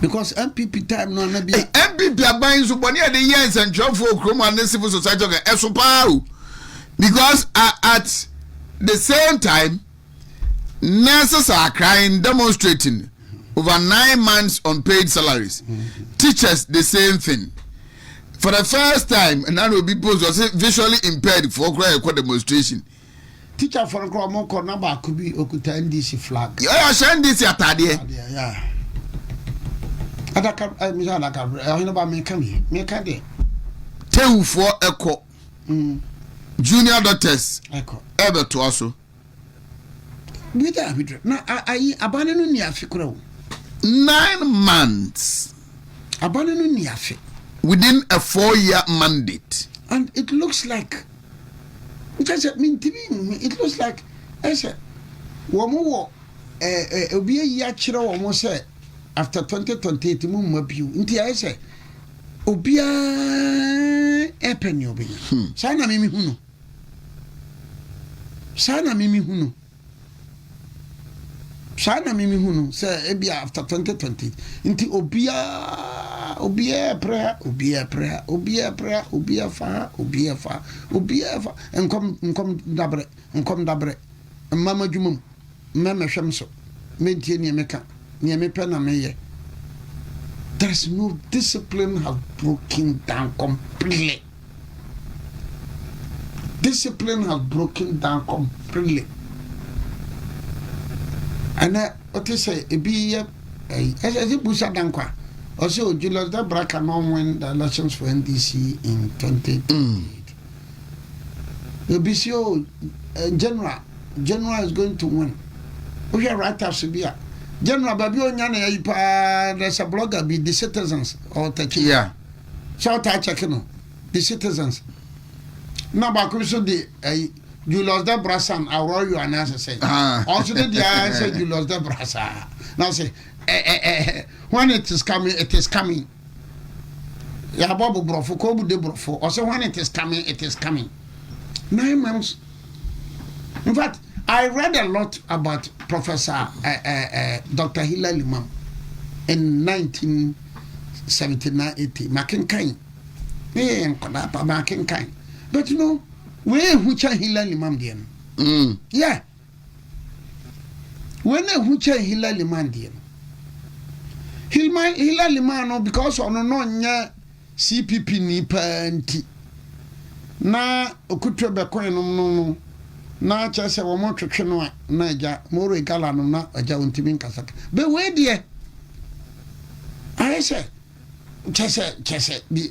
Because MPP time no be MPP are buying so many of the years and job for Chroma and civil society because at the same time nurses are crying, demonstrating over 9 months unpaid salaries. Teachers the same thing. For the first time, and now will be visually impaired for a demonstration. Teacher for a Cromon number could be Okuta NDC flag. Yeah, send this at Tadia. Yeah. I know about me coming. Make a day. Tell for echo. Junior doctors. Echo. Ever to also. With that, now I abandoned Niafikro. 9 months. Abandoned Niafi. Within a 4-year mandate. And it looks like, it looks like, I said, Womo, be a yachiro almost said, after 2028, Mumabu, I say, Obia Epenyo, Sana Mimi Huno. Sana Mimi Huno. Sana Mimi Huno, sir, Ebia after 2020, into Obia prayer, and come dabre, and Mama Jumum, Mama Shamso, Menti near Mecca, near me pen me. There's no discipline have broken down completely. Discipline have broken down completely. And what they say, it be a Busa Dankwa. Also, Julius Debra cannot win the elections for NDC in 2028. The BCO General is going to win. We are right after Subia. General Babio Nyana, there's a blogger, be the citizens or the yeah. Shout out checking the citizens. Now, Bakuso, the Julius Debra son, I'll roll you an answer. Say, also, the answer Julius Debra. Now say, when it is coming, it is coming. Ya Bobo Brofo, Kobu de Brofo. Also, when it is coming, it is coming. 9 months. In fact, I read a lot about Professor Dr. Hilal Imam in 1979-80. Makinkai. Makinkai. But you know, where Hucha Hilal Imam dien? Yeah. When a Hucha Hilal Imam dien? Hilal Imam, because on no CPP ni panti. Na okutre bekoe no na chese wo mo twetwe no na aja mo regala no na aja Wontumi nkasaka be we de I say chese bi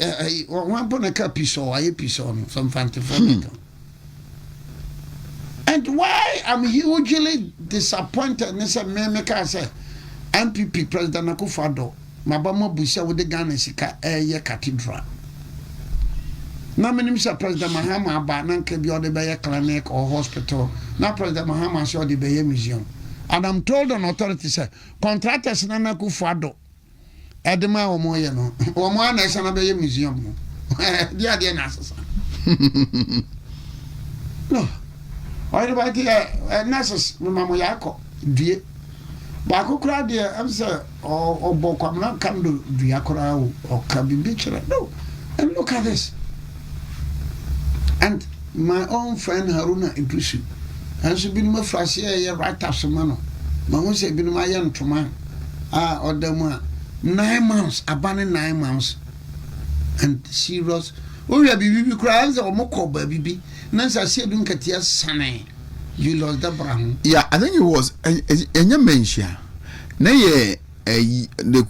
one bona ka piso aye piso no some fantasy. And why I'm hugely disappointed nese me ka say MPP President Akufo-Addo mabama busia wo de Ghana sika ye cathedral. Na menim say President Mahama aba na nka bi o de be clinic or hospital. Na President Mahama say o de be museum. And I'm told an authority say contractors na Akufo-Addo edema o mo ye no. O mo na say na be museum no. Dia na asasa. No. Why do I hear nurses mama yako die ba kokura de am say o bokwam na kan do dua kora o ka bibi kire. No. And look at this. And my own friend Haruna Idrisu, and she been my fresh year right after Mano. Mamma said, been my young Toma, or the 9 months, abandoned 9 months, and serious. we are bibi crowns or moko baby. Nansa said, don't get your son. You lost the brown. Yeah, I think it was a mention. Nay,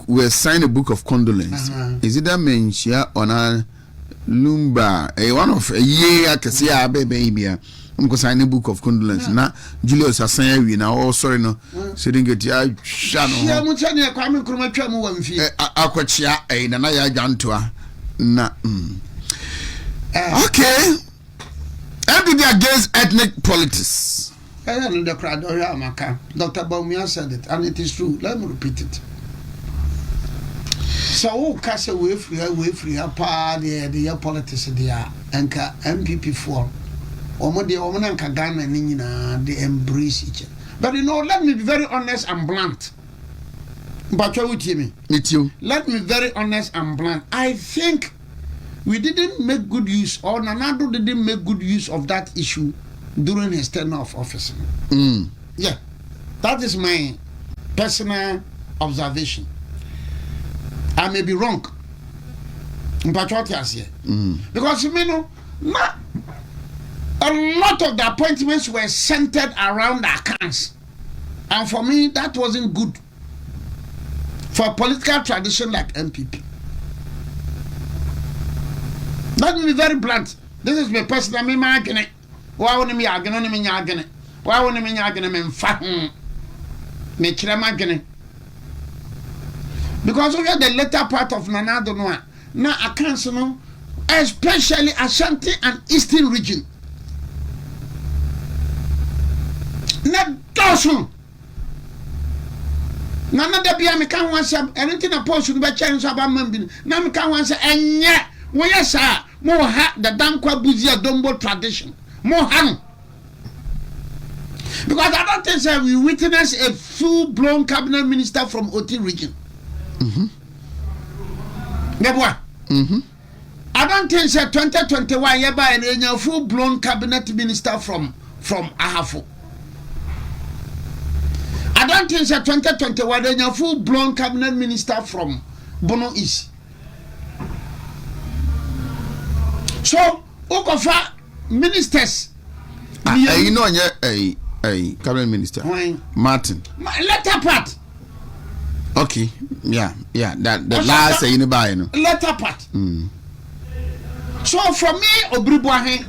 we signed a book of condolence. Is it a mention on a lumba? A one of a year, I can see a baby. I'm sign a book of condolence. Now, Julius has saying we now all sorry no. So didn't get ya shadow. Yeah, Mutania coming from a tremor one fee. Aquachia, a Nanaya Jantua. Na. Okay. Everybody against ethnic politics. I don't know the crowd or Yamaka. Dr. Baumia said it, and it is true. Let me repeat it. So, cast away free, party, the politics, the anchor MPP for. Or the woman and Ghana and Nina, they embrace each other. But you know, let me be very honest and blunt. But what with me? With you. Let me be very honest and blunt. I think we didn't make good use, or Nanado didn't make good use of that issue during his tenure of office. Yeah, that is my personal observation. I may be wrong, but what I say, because you know, a lot of the appointments were centered around accounts, and for me, that wasn't good for a political tradition like MPP. Let me be very blunt. This is my personal argument. Why wouldn't me argument? Why wouldn't me argument? Me chira because we are the later part of Nanado Noa. Now I can't know, especially Ashanti and Eastern region. Not dozen. Nana de bia me can want some anything a post should be changed about membing. Now me can want and yet when yes sir more ha the Dankwa Buzia Dombo tradition. More han. Because I don't think that we witness a full-blown cabinet minister from Oti region. I don't think that 2021 you buy a full-blown cabinet minister from Ahafo. I don't think that 2021 a full-blown cabinet minister from Bono East. So, Okofa ministers. You know, a cabinet minister. Martin. Letter part. Okay. Yeah. That the last say in the letter part. So for me, Obiri Boahen,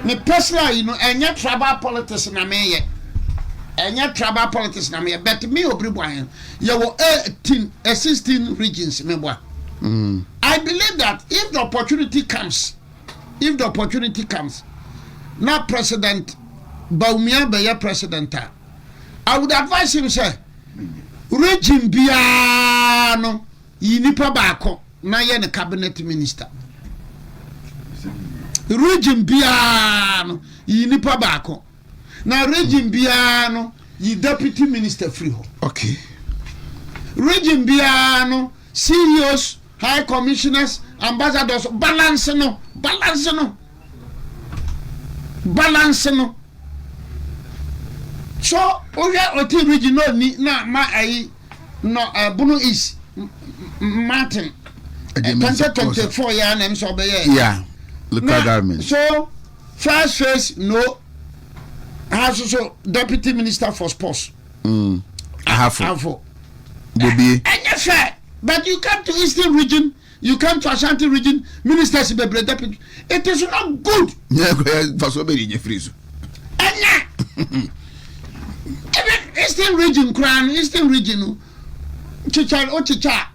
me personally, you know, any tribal politics na me any tribal politics na me. But me, Obiri Boahen, you were 16 regions, me boy. I believe that if the opportunity comes, now President Baumia be president, I would advise him say, region biano, yinipa bako, na ye ne cabinet minister. Region biano, yinipa bako, na region biano, yi deputy minister free. Okay. Region biano, serious high commissioners, ambassadors, balance no. So, we are Oti regional ni na ma ai no Bono East Martin 2024 year name so be yeah local government. So first phase no has also deputy minister for sports. Ahafo. Bobi. And but you come to Eastern region, you come to Ashanti region, ministers be deputy. It is not good. Yeah, for so many freeze. Eastern region, Chicha,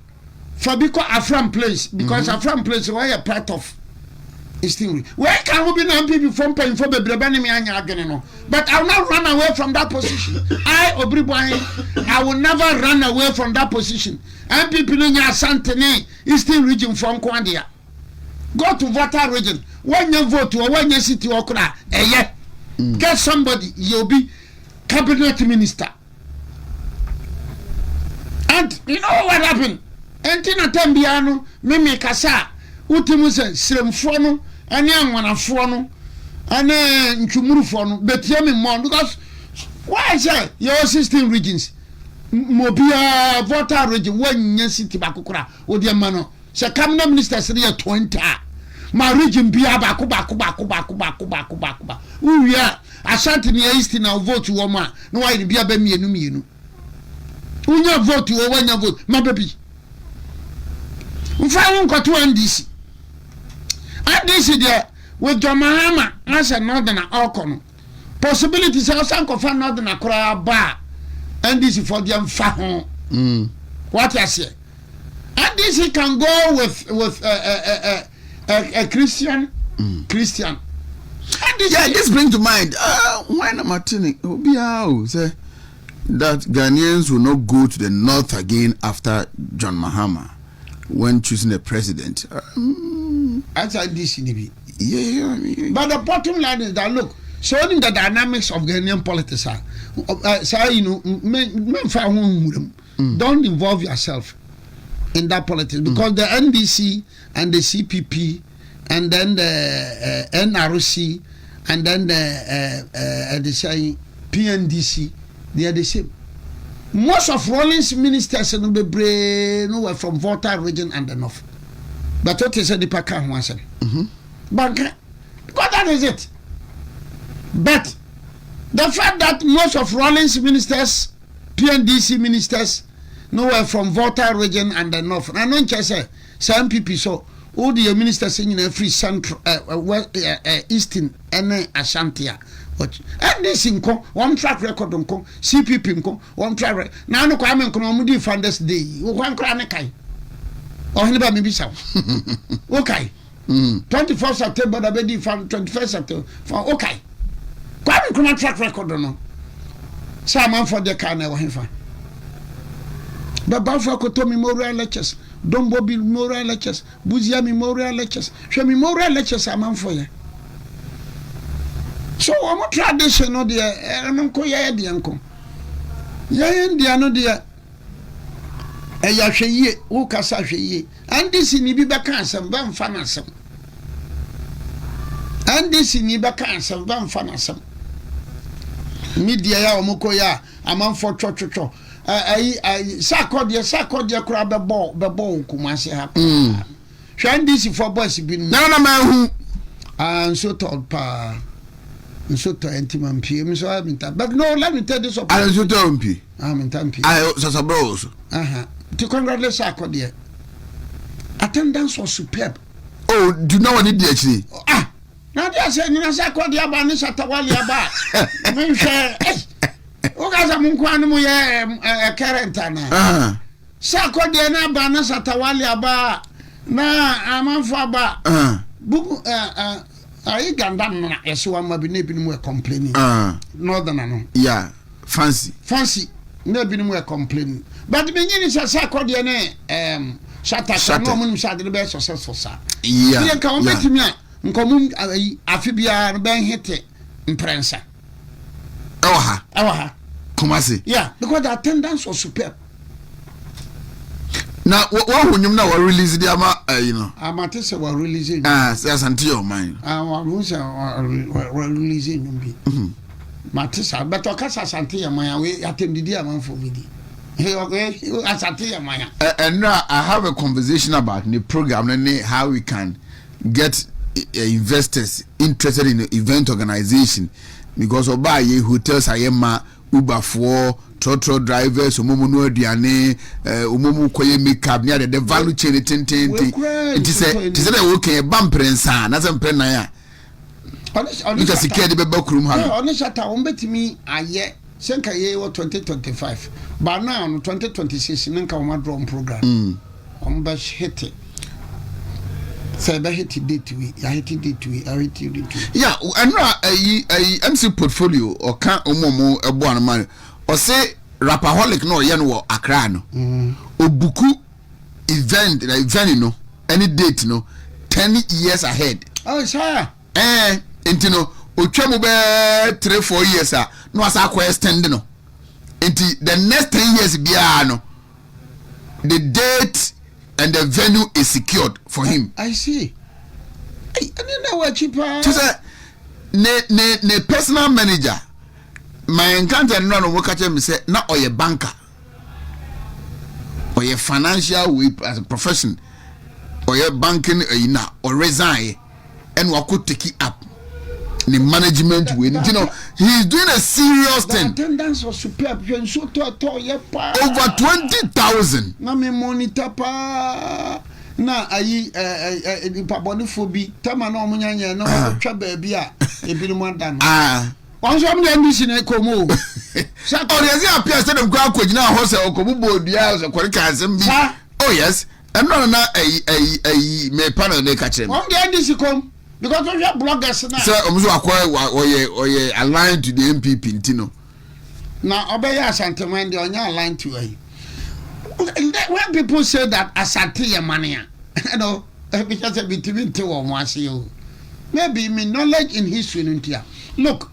Fabico Afram place, because Afram place were a part of Eastern region. Where can we be non-people from paying for the Brebanimi and but I will not run away from that position. I, Obiri Boahen, I will never run away from that position. And people in Asante, Eastern region from Kwandia. Go to Volta region. When you vote or when you sit to Okra, get somebody, you'll be cabinet minister. And you know what happened? Entina Tembiano, Mimi Kasa, Utimuse, Sremfono, and young one of Fono, and then Chumurufono, but Yemi Mon, because why is that your 16 regions? Mobia Volta region, when you sit to Bakukura, or the Mano, so cabinet minister said 20. ma region bia ba ko we are Ashanti ni East na vote wo ma na why bia ba mienu unya vote wo wanya vote ma baby mfa won kwato NDC there with John Mahama as a northern alcohol possibility say osan kofa northern akora ba NDC for them fa ho what I say NDC can go with a Christian yeah, this brings to mind why na Martini obiao say that Ghanaians will not go to the north again after John Mahama when choosing a president. That's NDC nibi. Yeah. But the bottom line is that look, showing the dynamics of Ghanaian politics are don't involve yourself in that politics because the NDC and the CPP and then the NRC and then the PNDC, they are the same. Most of Rawlings ministers were from Volta region and the north. But what is the Pakan once? But because that is it. But the fact that most of Rawlings ministers, PNDC ministers, were from Volta region and the north. And I don't just say some people so all the ministers in free central eastern and Ashantia. And this inco one track record unco CPP inco one track record. Now no kwame nko mo di founders day. One kra ne kai. O hene ba me bi saw. Okay. 24th September da be di 21st September. Okay. Kwame nko track record no. Sa man for the car na wo hefa. Baba for ko to memorial lectures. Dombo bi memorial lectures. Buzia memorial lectures. Hwe memorial lectures am for ye. So our tradition no there enko ye de enko ye ndia no there ya hweye wo kasa hweye and this ni bi be kan asem ba mfa na asem and this ni be kan asem ba mfa na asem media ya omko ya amanfo twotwotwo sakodie kura be bo kumase ha hwan this for boys bi na ma hu and so told pa so to anti-mampie so I mean but no let me tell this up I so to mp I so bros to congratulate Akode attendance was superb. Oh, do you know what it actually now they say ni na Akode aba ni Shatawali aba me share o ga za mun kwa no ye current na Akode na aba na Shatawali aba na amanfo aba buku I Ganda na yeso wa mabine bi mu complaining northern no yeah fancy na bi mu complaining but me nyini sa Akode ne shata no mun sha de be successful sa yeah ye ka o betimi a nkomu afi bia no ben hete imprensa ewa Kumasi yeah because the attendance was superb. Now, what when now release the ama you know? Amate say we releasing. That's until your mind. We say we releasing numbi. Matisa, but okasa asante ya maya we atendidi amanfo bidi. Hey, asante ya maya. And now I have a conversation about the program and how we can get investors interested in the event organization because oba ye hotels ayema Uber for trotro drivers omomu no aduane omomu koye makeup near the value chain it is a okay bamprensa na sempren na ya honestly secure the beba krum ha honestly ta ombetimi aye senka ye 2025 but now 2026 nka o draw program omba hit say be hit date we ya hit date we yeah and MC portfolio or kan omomo ebo anama o say rapaholic no ye no Accra no obuku event no any date no 10 years ahead. Oh sir enti no otwam be 3-4 years no asa ko extend no enti the next 10 years bia no the date and the venue is secured for him. I see. I didn't know what cheaper. Just ne personal manager. My encounter no work at me say na or a banker or a financial way as a profession. or banking or resign and we could take it up. The management way, you know, he's doing a serious thing. Attendance was superb. Over 20,000. Na me monitor pa. Na ayi pabonophobia. Tama na omunyanya na twa baabi a ebi no dan. Onso am dem dis na komo. Sa ko dey say appear say dem go akogina ho say okobu Boadu so kwori kansem bi. Oh yes. And no na me panel na ka kire. On dey dis kom. Because of your bloggers now. Sir, omuzo akwa oye aligned to the MPP ntino. Now obey Asante when they are aligned to you. When people say that Asante your money, you know, because between two or one you. Maybe me knowledge in history in India. Look,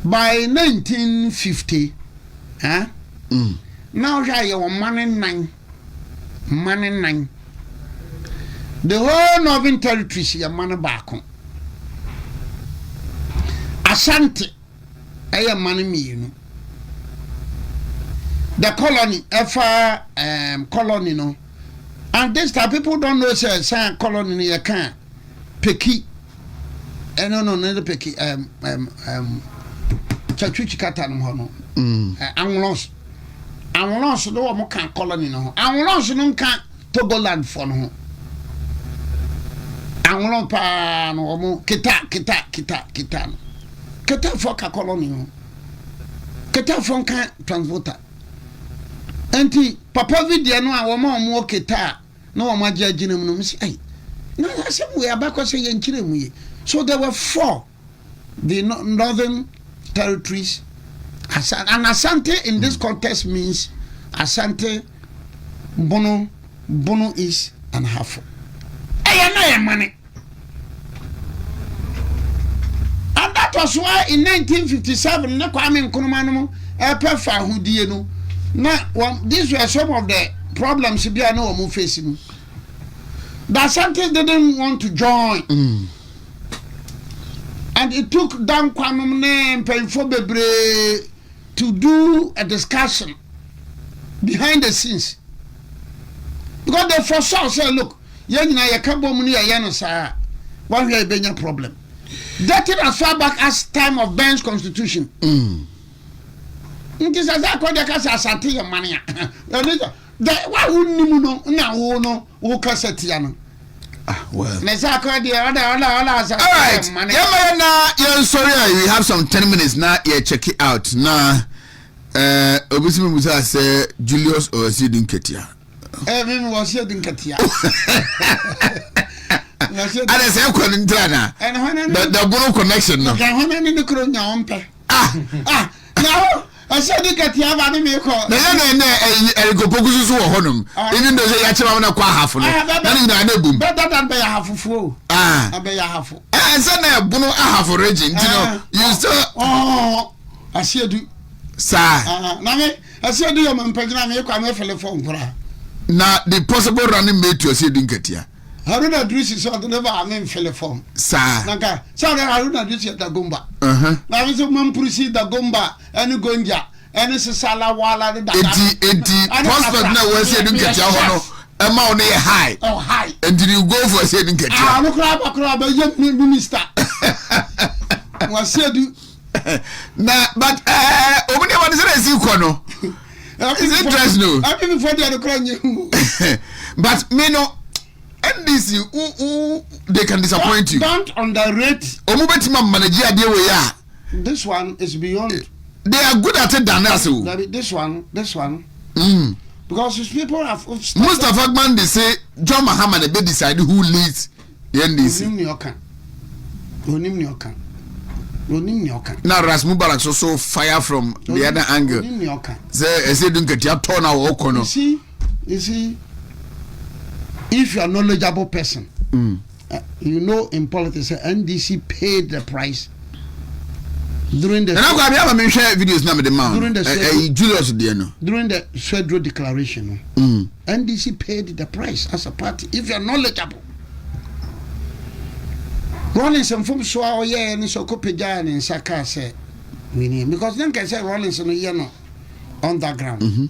by 1950, now you are money 9. The whole Northern Territory is a man back home. Asante, I am money me, you know. The colony, colony, no. And this time people don't know say colony you can Peki. No, the Peki. Chachuchi kata no. Anglons. Anglons no mo kan colony no. Anglons no kan Togoland for no. Anglon pa no mo kita for ka colony no. Kita for kan transporter. Enti papa video no a wo ma mo kita na wo ma agina mu no mi say na asem we abakọ say ye nkire mu ye. So there were 4 the northern territories. And Asante in this context means Asante, Bono East and Hafo. I money. And that was why in 1957, na Kwame Nkrumah no epefa hudie no. Now, these were some of the problems we are now facing. That Asante didn't want to join. And it took Dan Kwame name Penfo Bebre to do a discussion behind the scenes. Because they foresaw, say, look, you can't money a one way a problem. Dated as far back as time of Ben's constitution. It is as I call the case as I tell your money. Why wouldn't you know now? Who can say Tiano? Well, all right. Sorry, we have some 10 minutes now. Yeah, check it out now. Obisimi Musa say Julius or Sidin Ketia. Maybe was here in Ketia. And I say, and the Bono connection. No, now I said, Ketia, I didn't make call. Go Pogus or Honum, even though they actually want to quite half of it. Better than by half of four. I be half. And then Bono half of region, you know, you still. Oh, I see you. Sir, I said, you man, make a telephone. Now, the possible running mate to see Dinketia. I don't address it, so I never have a telephone. Sir, Naka, so I don't address it the Gumba. Now is a man proceed the Gumba and Gonja and it's a Salawala. Prospect now was saying Dinketia. Amount high. Oh, high. And did you go for saying Dinketia? I'm a crab, a young minister. Was said you. Nah, but only one is you kono. Is interest no? I'm even for the other crown. But me no, NDC who they can disappoint you. Don't underrate. Omubetima manager dey we ya. This one is beyond. They are good at it than us. This one. Because these people have. Mustafa Agman they say John Mahama they decide who leads the NDC. Now Rasmu Barak so fire from the other angle. Say don't get your turn our corner. You see, if you are a knowledgeable person, you know in politics, NDC paid the price during the. And I have share videos now with the man. During the Julius during the Federal Declaration, NDC paid the price as a party. If you are knowledgeable. Rollins and from so yeah and so copejan and Saka say we need because then can say Rollins no underground.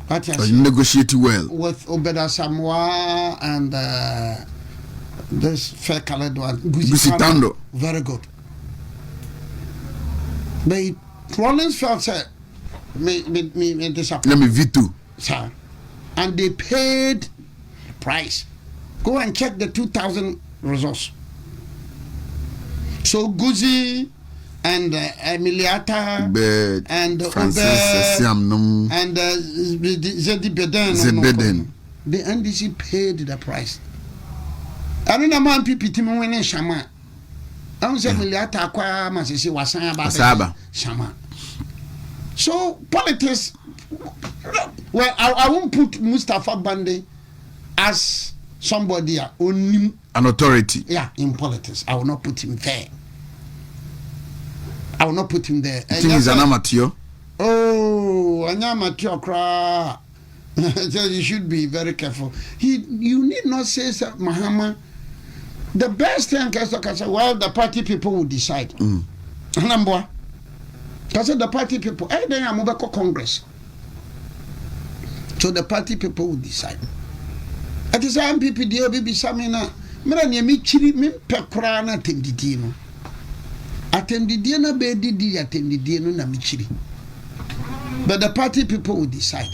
But you negotiate well with Obeda Samoa and this fair colored one, Gusitando. Very good. But Rollins felt said me disappointed. Let me veto. Sir. And they paid the price. Go and check the 2000 results. So Guzi and Emiliata and Francis Siamnum and Zedi Beden. The NDC paid the price. I don't know man people to win Shama. I don't say Emiliata Aqua Masisi Wasaba Shama. So politics. Well, I won't put Mustafa Bande as somebody an authority. Yeah, in politics. I will not put him there. I will not put him there. I think he's an amateur. Oh, an amateur cry. So you should be very careful. You need not say Mahama. The best thing Kasa, well, the party people will decide. Number because the party people, then I'm over Congress. So the party people will decide. At the same people, there will be some in a Mirania Michiri, Pecrana, Tendidino. Attendidina Bedi, Attendidino, Namichiri. But the party people will decide.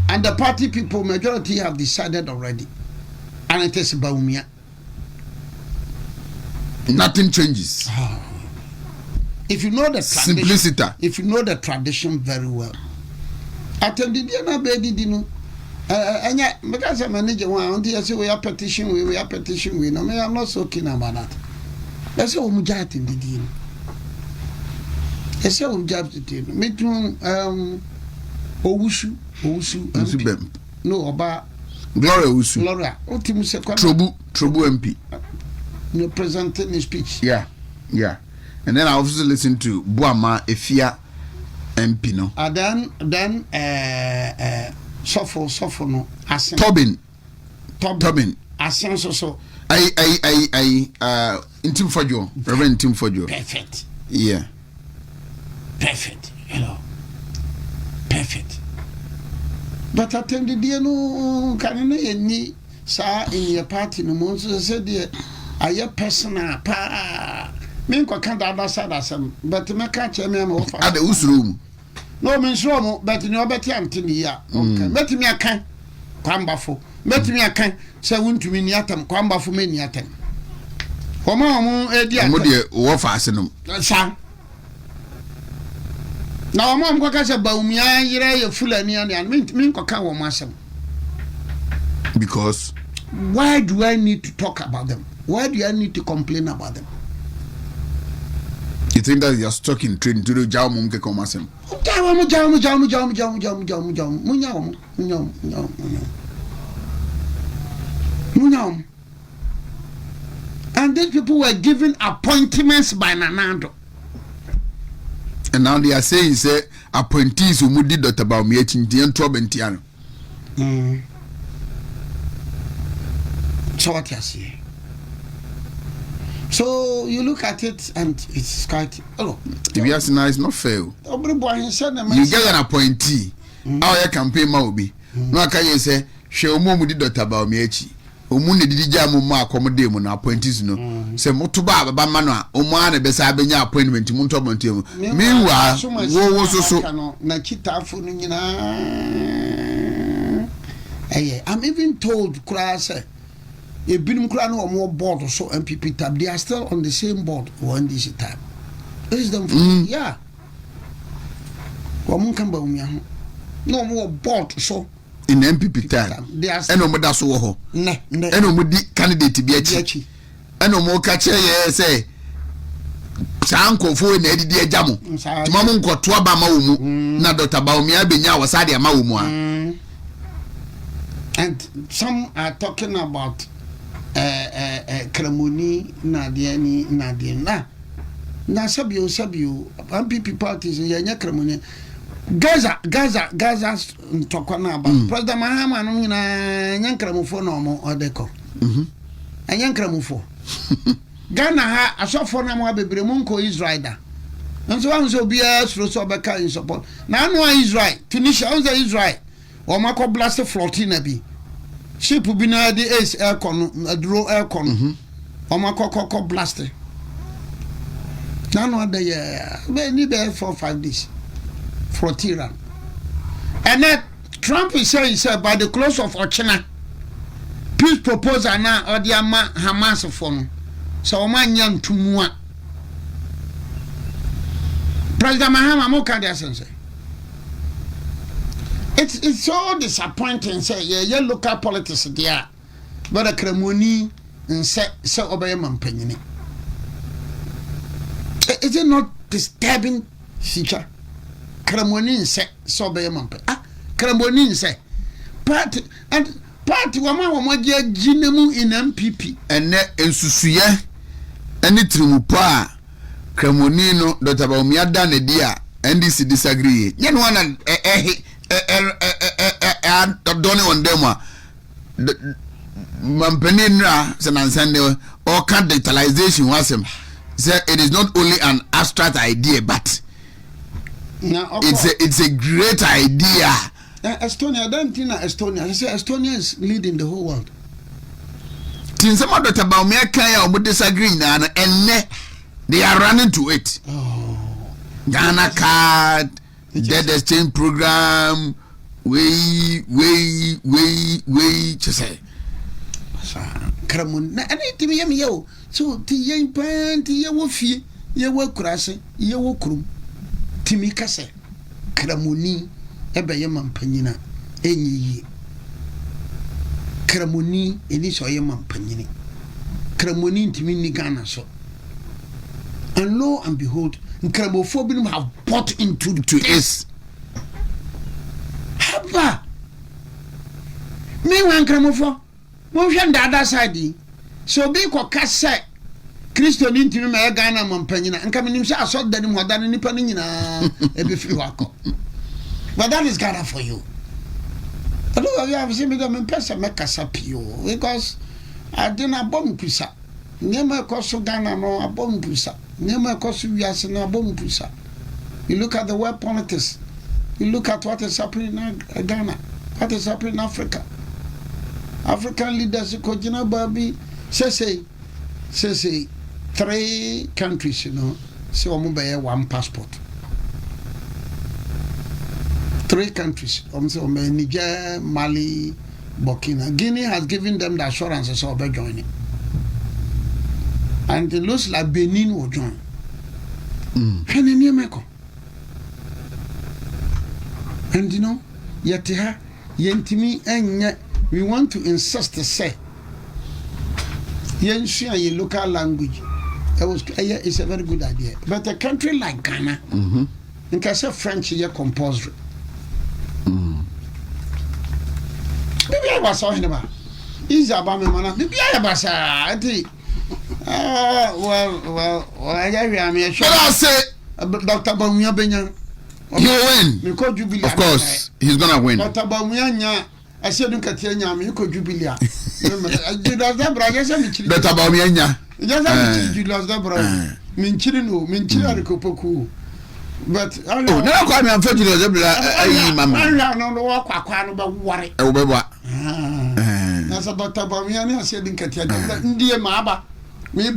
And the party people, majority have decided already. And it is Baumia. Nothing changes. If you know the tradition, simplicity. If you know the tradition very well. Attendidina Bedi Dino. And yet, because I'm manager, one, we are petition, we are petition, we know. I'm not so keen about that. That's how we got in the deal. That's how we got in the deal. Me too, Owusu, no, about Gloria Owusu. Gloria, Ultimus, Trobu MP. No, presenting his speech. Yeah. And then I also listen to Buama Efia MP, no. Then, Suffer no. Tobin. Asen so. I Intim Fojo. Reverend Intim Fojo. Perfect. Yeah. Perfect. You know. Perfect. But attend the dear no can any sa in your party no more so said dear I personal pa me ko kan da side asem but me can che me offer at the usroom no me sure but no beti antini ya okay beti me akan kwambafo beti me akan se wontumi ni atam kwambafo me ni atam omo edi atam mo de wo fa asenum sa na omo ko ka se baumia yire ye fulani an me ko kan wo masem because why do I need to talk about them? Why do I need to complain about them? You think that you're stuck in train to do Jaumum Kekomasem? And these people were given appointments by Nanando. And now they are saying, say, appointees who did that about me, and Trobentiano. So what you see? So you look at it and it's quite if you ask now, it's not fair. Obiri Boahen said you get an appointee. How your campaign maubi? No, can you say she omo did that about me? Omu ne didi jamu ma accommodate mu na appointees no. Say motoba baba manu a omo ane besa abenya appointment mu ntobonte mu. Meanwhile, wo so na chitafu no nyina. I'm even told kura say a binum kura no more board so MPP tab they are still on the same board one this time. Is them yeah. Wamun kan ba umia ho. No more board so in MPP time. They are eno mo da so wo ho. Ne. Eno mo di candidate bi achi. Eno mo ka che ye say sankofo na edidi agya mo. Tuma mo nkoto aba ma wo mu na Dr. Baumia benya wasade ama wo mu a. And some are talking about Kramuni Nadiani Nadina. Na sabio MPP parties yanya Kramuni. Gaza tokwana about President Mahama no na nyankramufo no mo odeko. Anyankramufo. Ghana ha asofo na mo abebre mu nko Israel da. Nso wan so bia suro so beka in support. Na no Israel, Tunisia on Israel. Omako blast flotina bi. Ship bi na di ace aircon adro aircon. Omako blast. None other year. We need there for 5 days. Flotilla. And then Trump is saying by the close of Ochina, peace proposal now or the Hamas phone. So man young to mua. President Mahama Mokadi say. It's so disappointing. Say yeah, local politics there, but the Kremoni and say obey man penny. Is it not disturbing feature? Kremoni say so obey man penny. Kremoni say party wama jinemu in MPP and ensusuye any trimupa Kremoni no Dr. Baumia dane dia NDC disagree. Yen one Donny on demo Mampenina Sanansande or can digitalization was him. Said it is not only an abstract idea, but it's a great idea. Estonia, I don't think Estonia. I say Estonia is leading the whole world. Since some of the Baumia Kaya would disagree now, and they are running to it. Oh. Ghana card, debt exchange program, we just say. Kramun, and it me yo. So Tia Pan, Tia Wofi, Yawo Krase, Yawo Krum, Timikase, Kramuni, Ebayaman Panina, Eni Kramuni, Enis Oyaman Panini, Kramuni, Timini Ghana so. And lo and behold, Kramophobia have bought into this. Haba! Me one Kramopho. Motion the other side. So be ko kase Christo ntimi ma Ghana mampanyina nka menim sha asod dani mo dani nipa ni nyina e be free wako. But that is Ghana for you. I don't have seen me them person make kasa pio because I didn't bomb pisa. Nyema koso Ghana no abom pisa. Nyema koso wiase no abom pisa. You look at the world politics. You look at what is happening in Ghana. What is happening in Africa. African leaders Kojina Babi say 3 countries, you know, so one passport. 3 countries, Niger, Mali, Burkina. Guinea has given them the assurance so they're joining. And it looks like Benin will join. And you know, yetiha yentimi enye. We want to insist to say, your local language. It's a very good idea. But a country like Ghana, you can say French here compulsory. Maybe I was talking about. Is about me, man. Maybe I was well, I say, Dr. Baumia Benya. You win. Of course, he's gonna win. Dr. Baumia. I said, look at you could jubilee. Julius Debra, yes, I'm Better about me, yes, I'm Julius Debra. Minchino, Kupoku. But I don't know. I'm Julius Debra. Mamma, I don't know what worry. That's about Tabamian. I said, look at you, dear Maba. Maybe,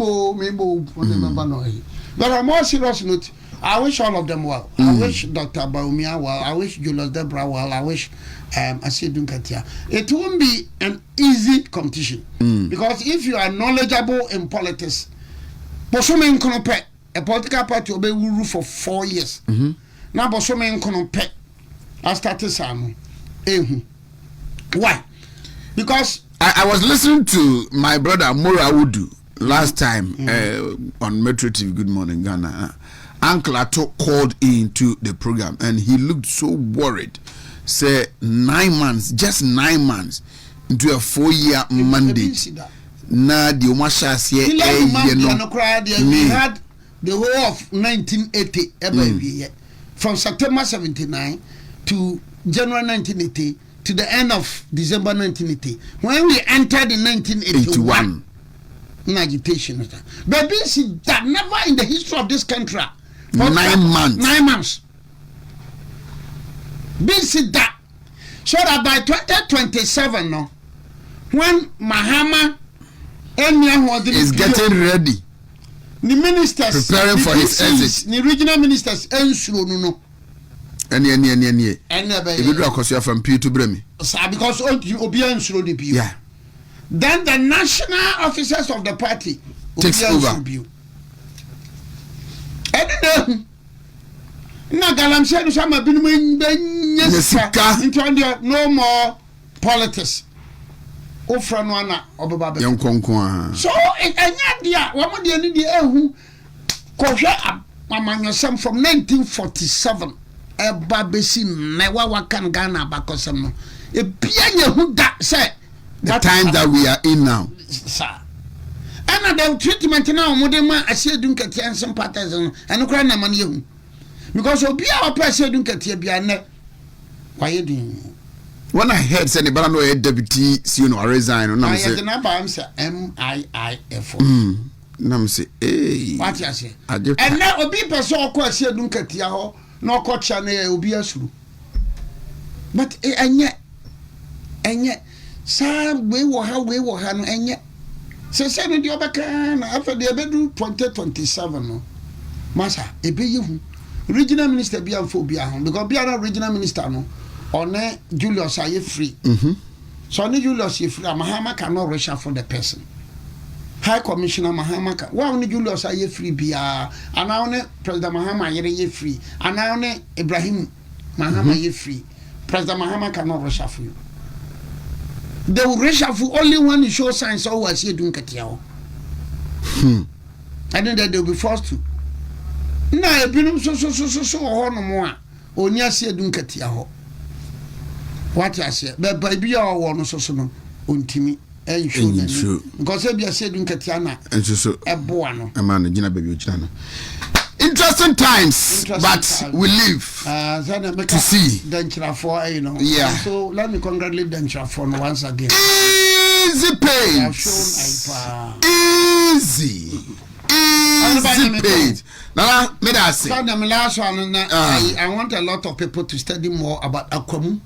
but I'm more serious note. I wish all of them well. I wish Dr. Baumia well. I wish Julius Debra well. I wish Dunkatia. It won't be an easy competition because if you are knowledgeable in politics, a political party will be ruled for 4 years. Now, I started some. Why? Because I was listening to my brother Woadu last time on Metro TV. Good Morning Ghana. Uncle Ato called into the program and he looked so worried. Say 9 months, just 9 months into a 4-year mandate. Na the Omashas here, we had the whole of 1980 from September 79 to January 1980 to the end of December 1980. When we entered in 1981, agitation. But this is that never in the history of this country. 9 months. 9 months. This is that. So that by 2027 no, when Mahama is getting ready, the ministers preparing for his exit, the regional ministers no. And if you do from P to Bremi, because Obi yeah. Then the national officers of the party takes over. And na galamse no sama binum nyesika into no more politics. Ofra no ana obeba be. So enya dia wo mo de ni de ehu kohwe amanyosem from 1947 eba besi newa wakan Ghana bakosem no e bia nyehu da say the time that we are in now, sir. And the treatment now mo de ma asiedun katia sympathize and kra na man yehu because obi a opese katia bia ne waye din. When I heard say anybody know a deputy resign, no I say na ba am say MIIF. Nam say eh what you say and now obi person okọ asiedun katia ho na okọ cha na obi asuru but enye sa we wo ha no enye se no de obeka na afa de bedu 2027 no masa ebeyehu regional minister bia mfo bia ho because bia na regional minister no one Julius aye free so ne Julius ye free Mahama cannot reshuffle the person. High Commissioner Mahama ka wa ne Julius aye free bia ana one President Mahama ye free ana one Ibrahim Mahama ye free. President Mahama cannot reshuffle you. They will reshuffle only when you show signs of what you're doing. And then they will be forced to. Now, I've been so no more. Only I see a Dunkatiaho. What I say, but by be our one so no, Wontumi, and you because I said Dunkatiana, and so a boano, a man, Gina baby channel. Interesting times, but we live to see. For you know, yeah. So let me congratulate Dentra for once again. Easy page. Easy page. Now, may I say? Last one, I want a lot of people to study more about Akwemu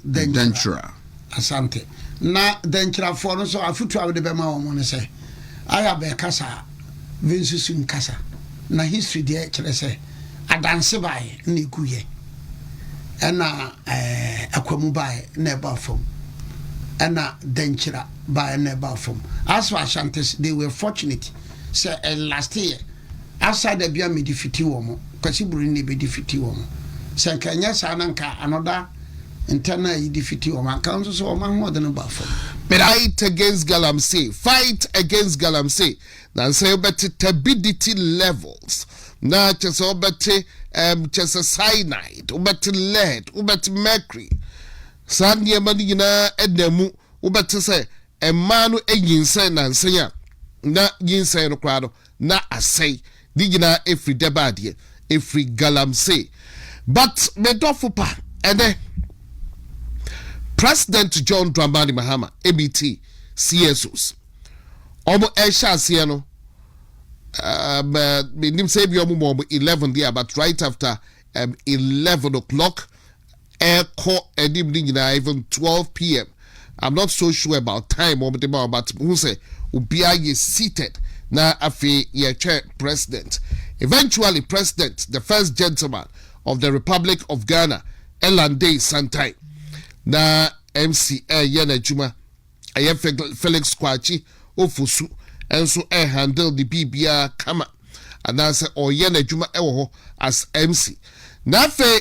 Dentra. Asante. Na Dentra for so I feel to the Bema woman say. I have a casa, Vinci in casa. Na history there chere say adanse bae na ekuye ena Akwemu bae na eba fom ena Denchira bae na eba fom. As for Ashantes, they were fortunate say last year outside the bia me defeat womo kwasi buru ni be defeat womo say kanya sa na nka another internal defeat womo kan so womo ho de no ba fom. Fight against Galamsey. Now say better turbidity levels. Now just better just cyanide, better lead, better mercury. Sandia manina edemu, better say a man yinsen and say na yinsen no crowd na asay digina every debadie every Galamsey. But me dofupa and then President John Dramani Mahama, ABT, CSOs. Omo Esha Siano, say 11 there, but right after 11 o'clock, air call even 12 p.m. I'm not so sure about time, but who say, Ubia is seated na afi ye chair president. Eventually, President, the first gentleman of the Republic of Ghana, Elande Santai. Na MC Yana Juma Felix Kwachi Ofusu enso handle the BBR kama and answer or Yana Juma as MC. Na fe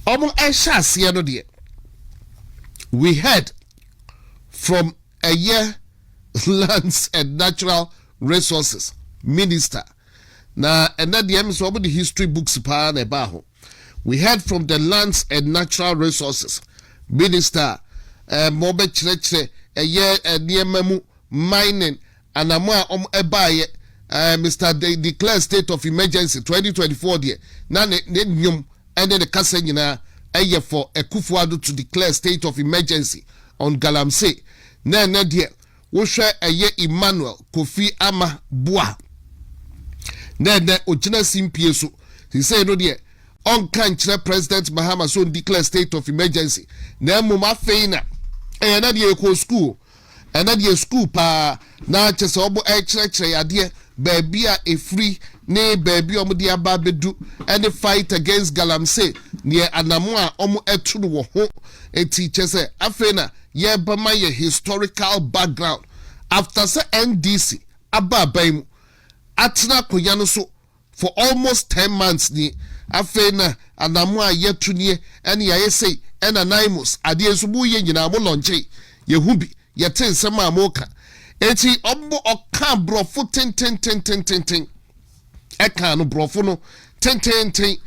omo siano de we heard from a year lands and natural resources minister na and that the MC the history books pa na ba. We heard from the Lands and Natural Resources Minister Mobe Chreche a year near Memu mining and ebaye Mr. Declare state of emergency 2024 dear. None and then the Kasenina a year for a Kufuado to declare state of emergency on Galamsey. Na dear, we share a year Emmanuel Kofi Ama Boa. Na Ojina Simpieso. He said no dear. on kanchre President Mahama so declare state of emergency na muma feina na de ko school na de school pa na chese obo chire ade baabi a efri ne baabi omo de aba bedu any fight against galamsey ne anamo a omo eturu wo ho eti chese afena ye ba ma ye historical background after say NDC aba baimu atna koya no so for almost 10 months ni afena anamo a yetunie ene ye say ena naimus ade ensubu ye nyina mo lonche ye hubi ye ten sema amoka eti obo oka brofo ten eka no brofo no ten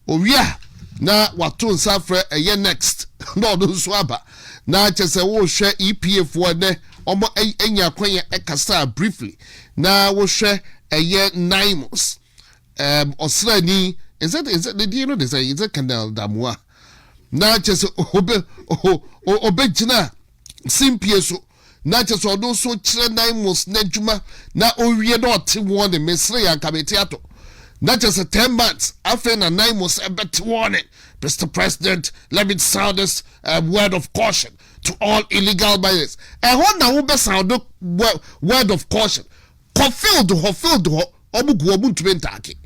owia na wato nsafre eye next no do so aba na chese wo hwe EPF one omo enya kwen ekasa briefly na wo hwe eye naimus osrani is it do you know this is a canal damwa na chese obe jina simpie so na chese odo so kire naimus na djuma na owie na ote won de mesre ya kabeti ato na chese 10 months after na naimus ebet warning Mr. President, let me sound this word of caution to all illegal miners. And what now be sound word of caution? Fulfilled obu Wontumi ntaki.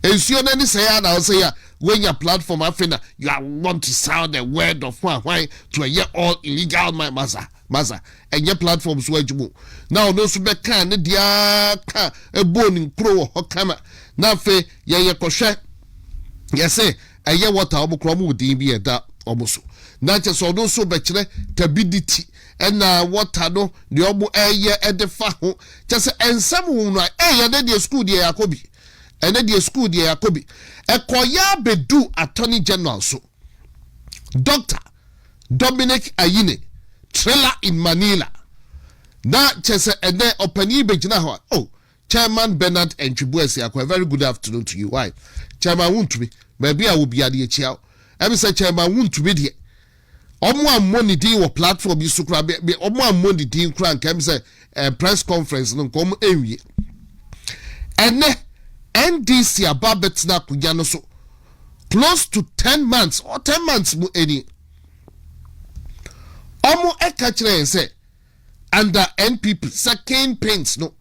And you only say now say when your platform afina you want to sound a word of why to a all illegal masa and your platforms where you now no so be kan dia ka e bone pro hokama na fe ye koshe ye say eye water obukro mu din bi eda omuso na che so no so be kire tabidity na water no de obu eye edefa ho che se ensem wu no eye na de school de yakobi ene de school de yakobi ekoya bedu attorney general so Dr. Dominic Ayine trailer in Manila na che se ene opani begina ho oh Chairman Bernard Enchibuesi akwa very good afternoon to you why Chairman Wontumi maybe I will be at the HL. I say Chairman Wontumi de omo amoni din wo platform yi sukra be omo amoni din kran kam say press conference no kom enwie ene NDC ababet na kunya no so close to 10 months or 10 months mu eni omo eka kire say under NPP second paints no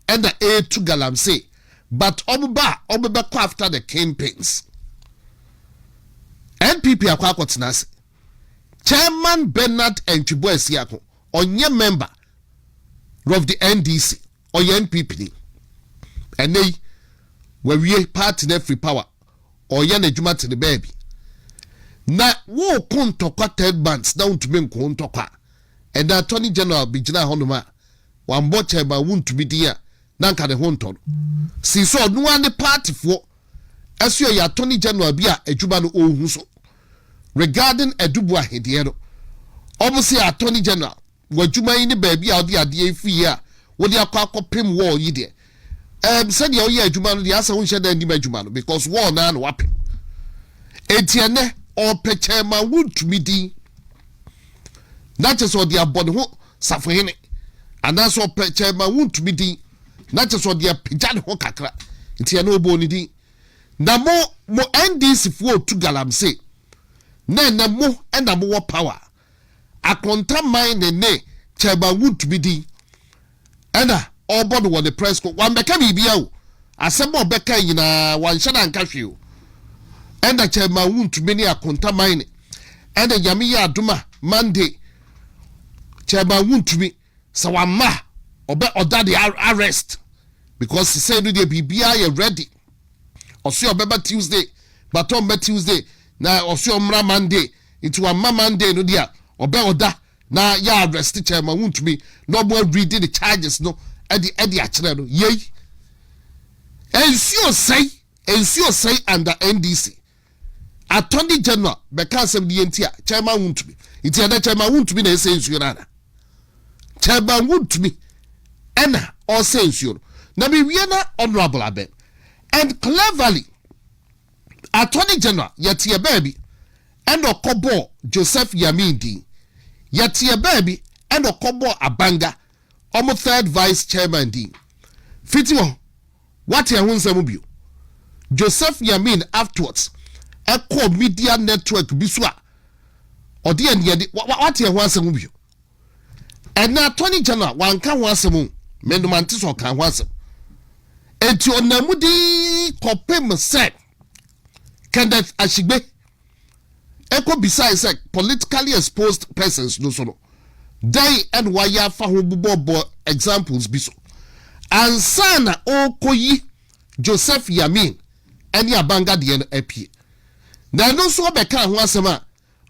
under A2 galamsey but omo ba after the campaigns NPP akwakotinase Chairman Bernard Enchibuesi ako onye member of the NDC or NPP ni enei we party na free power or ye na djuma te baby na wo kontokwa 10 months na Wontumi nkontokwa and the Attorney General bigina honoma wambo Chairman Wontumi dia na nka de honton si so no ane party for asio ya Attorney General bia adwuma no ohun so regarding Obiri Boahen no obviously Attorney General wadwuma yi ne baabi a odi ade afi a wodi akopem wall yi de said ya oye adwuma no de asa ho hye da ndim adwuma no because wall na na wapem etiene ope Chairman Wontumi din na cheso de abone ho safohene ana so ope Chairman Wontumi din na cheso de pejade ho kakra etiene obo ni din na mo NDC fo tu galamsey na mo ena mo power akonta mine ne Chairman Wontumi din ena obodo wo the press co wan beka bibia o asemo beka nyina wan hye na nka hwe o ena Chairman Wontumi ne akonta mine ena yame ya adoma Monday Chairman Wontumi sa wamma obe oda the arrest because he said the bibia ye ready oso obeba Tuesday but on Tuesday na oso mra Monday into a Monday no dia obe oda na ya arrest Chairman Wontumi no more reading the charges no edi akere no yei ensure say under NDC Attorney General beka asem die ntia Chairman Wontumi ntia da Chairman Wontumi na ese ensure na Chairman Wontumi ena o say ensure na be wie na honorable abe and cleverly Attorney General yatie baby and okobo Joseph Yamindi yatie baby and okobo Abanga omo third vice chairman din fiti wo what ya hunsam bio Joseph Yamin afterwards echo media network bi so a odi ene de what ye ho asem bi and na Attorney General wanka ho asem mendumante so kan ho asem enti onamudi kopem se Kenneth Ashigbe echo besides politically exposed persons no so no they and wire fa ho bubo examples bi so ansana okoyi Joseph Yamin any abanga de no apie na no so be kan ho asema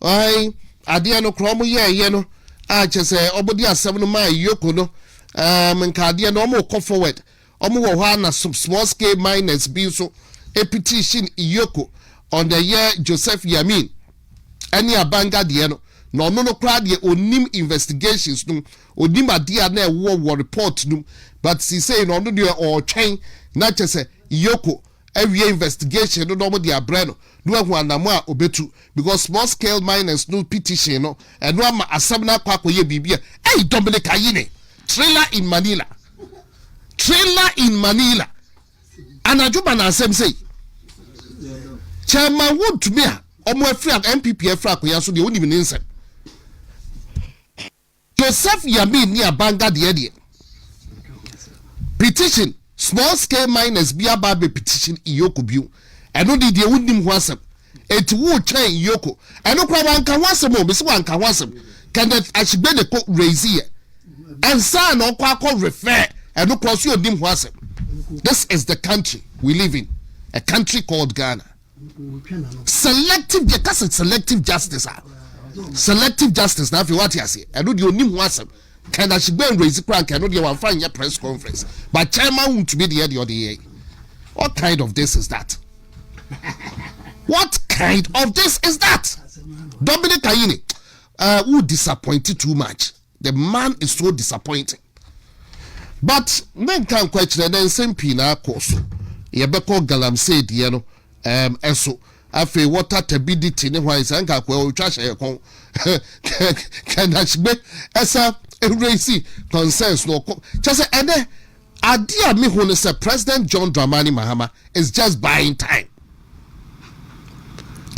ai ade no krom ye no a chese obodi asem no ma yoko no nka ade no mo go forward omo wo ha na small scale miners bi so a petition yoko on the year Joseph Yamin any abanga de no no kra de onim investigations no onim ade na wo report no but she say no no de or twen na chese yoko every investigation no mo de abrano no hu anamo a obetu because small scale miners no petition no and no ama asem na kwakoye bibia hey Dominic Ayine trailer in Manila anajuba na asem say chairman Wontumi a omo afri MPP afri akoya so de oni mi nsem Joseph Yamin ni abanga de petition small scale miners be about the petition iyoko biu eno de wonim ho asem eti wo twen iyoko eno kwa wanka ho asem o bese wanka ho asem Kenneth Ashigbe de ko raise here and san o kwa refer eno kwa so odim ho asem. This is the country we live in, a country called Ghana. Selective justice selective justice na fi what you say eno de onim ho asem can I should go and raise crank and no one find your press conference. But chairman won't be the other. What kind of this is that? What kind of this is that? Dominic Ayine, who disappointed too much. The man is so disappointing. But men can question then same pina course. Yebeko galam said yeno eso afe water turbidity ne why sanka kwa trash kon can Ashigbe esa raise concerns no just and idea me who say President John Dramani Mahama is just buying time.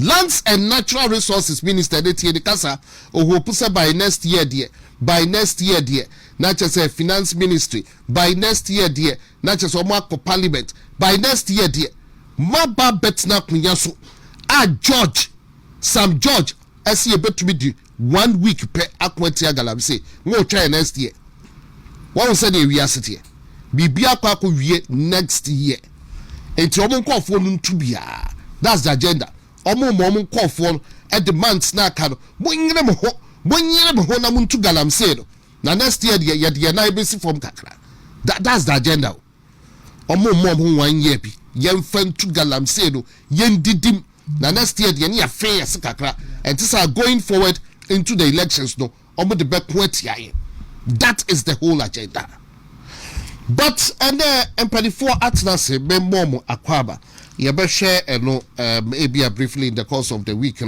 Lands and Natural Resources Minister de Kasa who put by next year dear not just a finance ministry by next year dear not just a parliament by next year dear maba betna kunyaso George Sam George as he bet to be 1 week per akwati agalam say no try next year one said we are sitting bibia kwa wie next year enti omo nkofo no ntubia that's the agenda omo nkofo at the months na ka no bonyere mo ho na muntu galam say no na next year ye na ebesi from kakra that's the agenda omo ho 1 year bi yemfa ntu galam say no yendidim na next year ye na afey kakra and this are going forward into the elections no omo the back that is the whole agenda. But and empathy atnase be momo akwaba ye be share no maybe briefly in the course of the week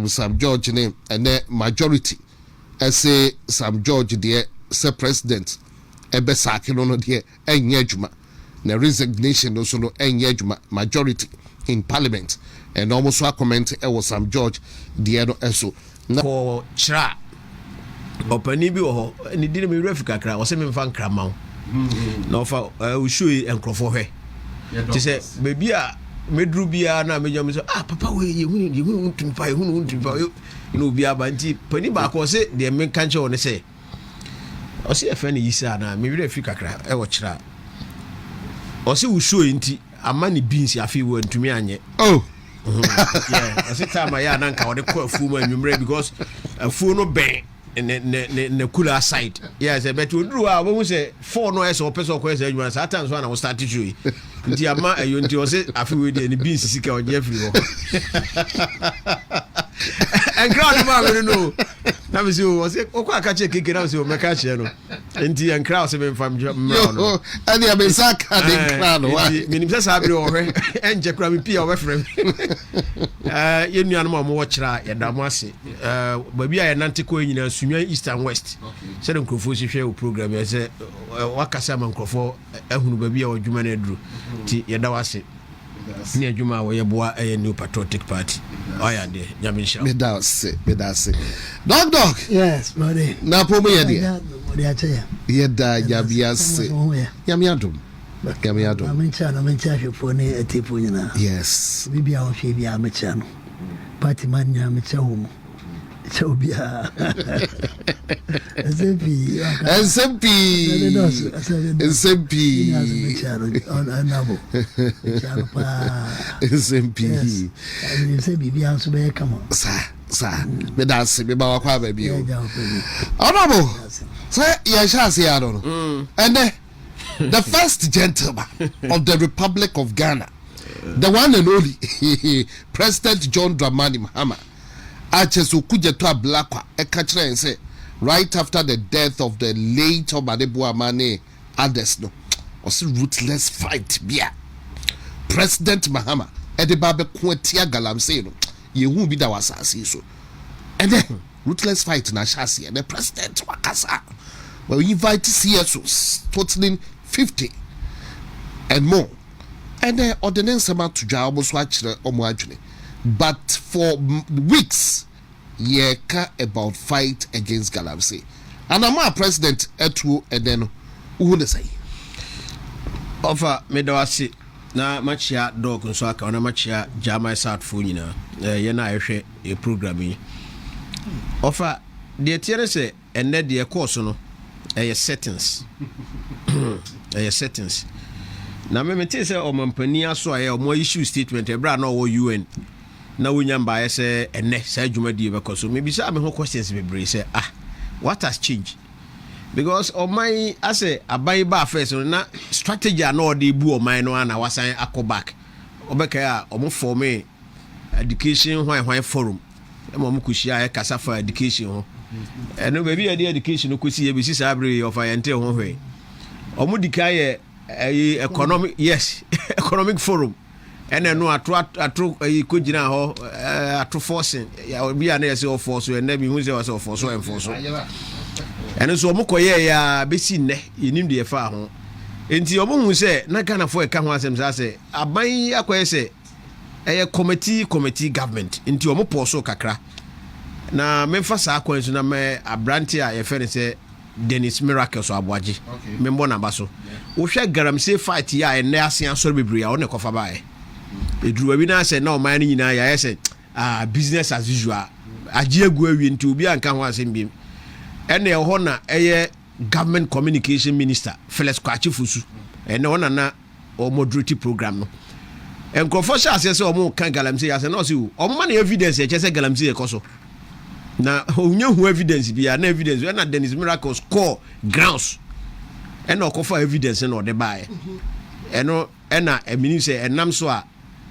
Sam George name and majority say Sam George there say president ebe sake no there enye adwuma na resignation no so no enye adwuma majority in parliament and almost a comment was Sam George there no eso ko chra opani bi wo ni di me refika kra wo se me mfa nkrama no fa ushui enkrofo hwe ti se bebi a medru bia na meja me so papa we ye hunu ntumpa ye hunu ntumpa no bia ba nti pani ba ko se de me kanche wo ne se o se efe ne yisa na me refika kra wo chra o se ushui nti amani beans afi wo ntumi anye yeah I said time ya na nka wo de ko afu ma anwumre because afu no ben ne cooler side yes I bet oduru a wo say 4 no eso person ko esa adwuma sa tan so na wo start to you nti ama ayo nti wo say afi we de ne beans sika o je free ho and crowd ma we no na me say wo say o kwa ka che keke na say o meka che no nti and crowd say me fam no and ya be saka de crowd wa minim say sa bi o hwe enje kra me pia o be frem ye nuanu ma mo wo kira ye da mo ase ba bia ye nante ko nyina sunwa east and west say den krofo si hwe o program ye say wakasa man krofo ehunu ba bia o dwuma na duru ti ye da wase ne adwuma wo ye boa New Patriotic Party oya de nyamisha me da se dog yes buddy na po me ye de body acha ye da yabia se yamiadum amencha hwefo ne atipo nyina yes bibia wo hwe bia amecha no party man nya amecha wo mu Chobia. SMP. Sir. Me dance me ba kwa baby. Honorable. Say ya sha say I don't know. And the first gentleman of the Republic of Ghana, the one and only President John Dramani Mahama. Aches ukuja to Ablakwa ekachira and say right after the death of the late Obiri Boahen others no was ruthless fight bia President Mahama edibabe kwetia galamsey no yehu bi da wasase so and then ruthless fight na shase and the president wakasa well invite CSOs totaling 50 and more and then ordinance amount to dwa almost actually omo adwene. But for weeks, yeka about fight against Galamsey. And I'm a president etu and then who say? Offer medawasi na machia dog nso aka na machia jama south fo nyina ye na ahwe e programming. Offer de tiere se enne de course no settings. Settings. Na me mete se o mampani aso aye o mo issue statement e bra na o UN. Na wunyamba ye say enne say dwumadi be koso me bisa me ho questions be bre say what has changed because oman ase abai ba first na strategy na o de bu oman no na wasan akoback obeka ya omo form education hwan forum e mo kushia e kasa for education ho eno be bi education no kosi e be si sabre of ayente ho hwe omo dikaye economic economic forum ene no atro kojina ho atro forcing ya obi ana yesi o force ene bi hu se o force o enforce ene so omo koye ya besi nne yinim de fa ho enti omo hu se na Ghana fo e ka ho asem sa se aban akoye se committee government enti omo poso kakra na memfa sa akwan so na me abranti a ye fe ne se Dennis Miracle so aboaje membo na baso wo hwe garamse fight ya ene ase asoro bebre ya one kofa bae edruwa bi na se na o man nyina ya se business as usual agie egu awie nti obi anka ho asem biem ene e ho na eye government communication minister Felix Kwachifusu ene ho na o moderate program no enkrofo sha ase se o mo kan galamse ya se na o se o mo na evidence e che se galamse e koso na onyehu evidence bia na evidence na Dennis Miracle score grounds ena okofa evidence na ode bae eno ena emini se enam so a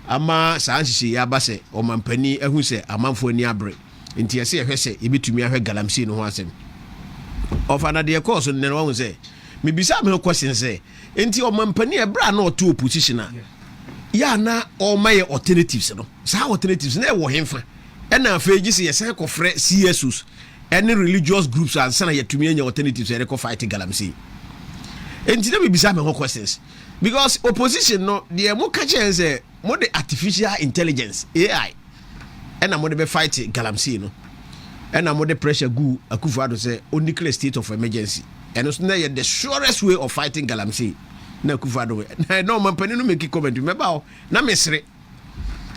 ama saanhihye ya base o mampani ehu se amanfo ani abre nti ese ehwe se ebetumi ahwe galamsey no ho asem ofana de course ne no hu se me bisa me question se nti o mampani e bra na oto opposition a ya na o maye alternatives no sa alternatives na e wo hemfa ena afeji se yesen kofre CSOs any religious groups and sana yetumi anya alternatives e ko fight galamsey enti na me bisa me questions because opposition no the mo ka chense mo the artificial intelligence AI ena mo de be fight galamsey no ena mo de pressure gu Akufo-Addo say only clear state of emergency and so na the surest way of fighting galamsey na Akufo-Addo na no mampani no make comment remember na mesre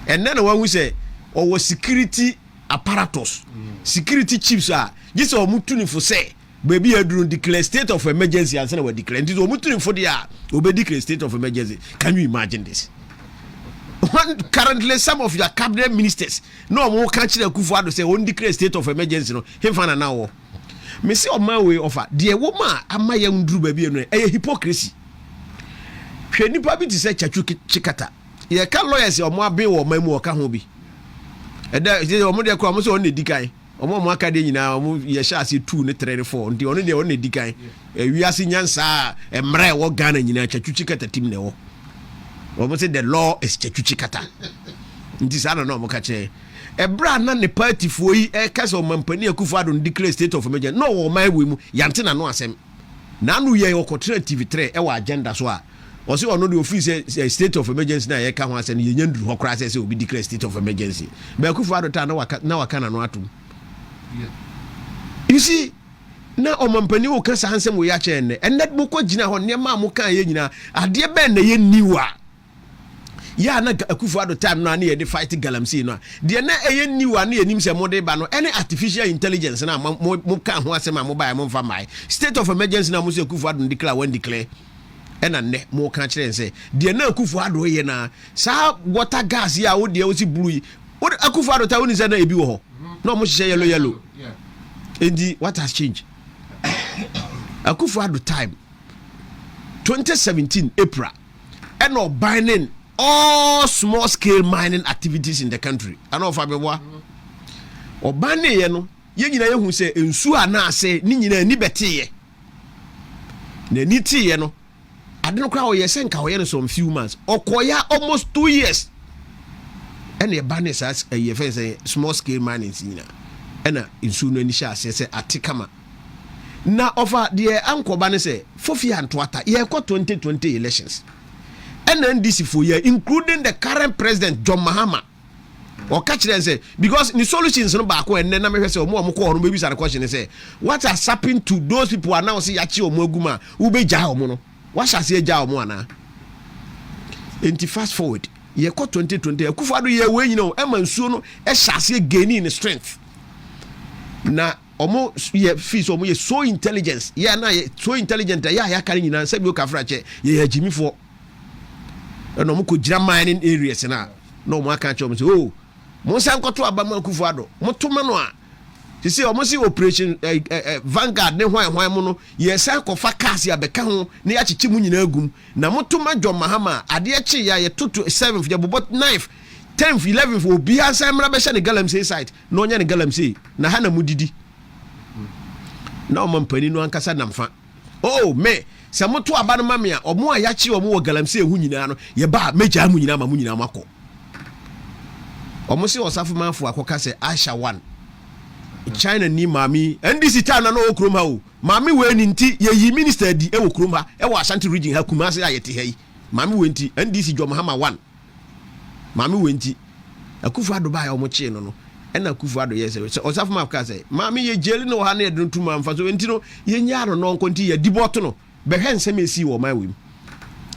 and then one who say or security apparatus security chiefs are this or mutuni for say baby aduru declare state of emergency and say we declare this or mutuni for dia obe declare state of emergency. Can you imagine this? Currently some of your cabinet ministers no more catch the Akufo-Addo say on declare state of emergency no him fan now me say on my way offer the woman amaya nduru baby no e hypocrisy hwe nipa bi ti say chachu chikata ye ka lawyers o mo aben wo mamu o ka ho bi eda je o mo de ko mo so on edikan o mo aka de nyina o mo ye sha ase 2 ne 3 ne 4 nti on de on edikan wi ase nyansa emre wo Ghana nyina chachu chikata tim ne wo o mo say the law is chachu chikata nti sa no mo ka che ebra na ne party fo yi e ka so mampani Akufo-Addo declare state of emergency no wo mai we mu yante na no asem na no ye okotra TV3 e wa agenda so a ɔsɛ ɔno de office state of emergency na yɛka ho asɛ no yɛnya nduru hɔ koraa sɛ obi declare state of emergency but Akufo-Addo ta na waka na no atom you see na ɔmampani wo ka saa nsɛm wo yɛ akyɛn nnɛ ɛnnɛ mokɔ gyina hɔ nneɛma a moka yɛ nyinaa adeɛ bɛn na yɛ niw a yɛ na Akufo-Addo time no a ne yɛde fight galamsey no a deɛ na ɛyɛ niw a ne yɛnim sɛ mode ba no ɛne artificial intelligence na moka ho asɛm a mobaeɛ momfa mmae state of emergency na mo sɛ Akufo-Addo declare one declare ɛna nnɛ mo ka kyerɛ sɛ deɛ na Akufo-Addo yɛ na saa water gas yi a wo deɛ wo si blue yi Akufo-Addo ta woni sɛ na ebi wɔ hɔ na mo hyehyɛ yellow and what has changed Akufo-Addo time 2017 April and no banning all small scale mining activities in the country and of abeboa or banning ye no ye nyina ye hu se ensu ana ase ni nyina ni beteye na ni ti ye no ade no kwa o ye se nka o ye no some few months okoya almost 2 years and ye banning as ye fe say small scale mining nyina ena ensu no ni sha ase se atikama na offer the ankoba ne say fofi antoata ye kwa 2020 elections NNDC for year including the current president John Mahama or catch them say because the solutions no back when na me say omo ko maybe say the question say what has happened to those people are now say yachi omo aguma wo be ja omo no what shall say ja omo ana enti fast forward ye kwa 2020 Akufo-Addo ye we nyina o e mansuo no e shase gaining strength na omo ye fees omo ye so intelligence ye na ye so intelligent ya kare nyina se bi o kafra che ye hajimi for no mo ko gira mining areas na no mo aka che omo se oh mo san koto abama Akufo-Addo mo to ma no a se omo si operation Vanguard ne hwan mo no ye san ko fa cars ya beka ho ne ya chichi mu nyina agum na mo to ma John Mahama ade chi ya ye toto 7th ya bobot 9th 10th 11th obi ansan mra be hye ne galamsey site na onya ne galamsey na ha na mudidi na o mampani no ankasa namfa oh me se moto aba no mame a omo a yachi omo wo galamsey hu nyina no ye ba meja mu nyina ma mu nyina makọ omo se osafo manfo akoka se Aisha 1 China ni mami NDC ta na no okrom ha o mami we ni nti ye yi minister di e wo krom ha e wo Ashanti region ha Kumasi ayete ha yi mami we nti NDC John Mahama 1 mami we nti Akufo-Addo ba ya omo chi no ena Akufo-Addo yes osafo ma ka say mami ye jeli no ha na edun tuma mfa so enti no ye nyaaro no nko nti ye diboto no be hwen se mesi wo man wim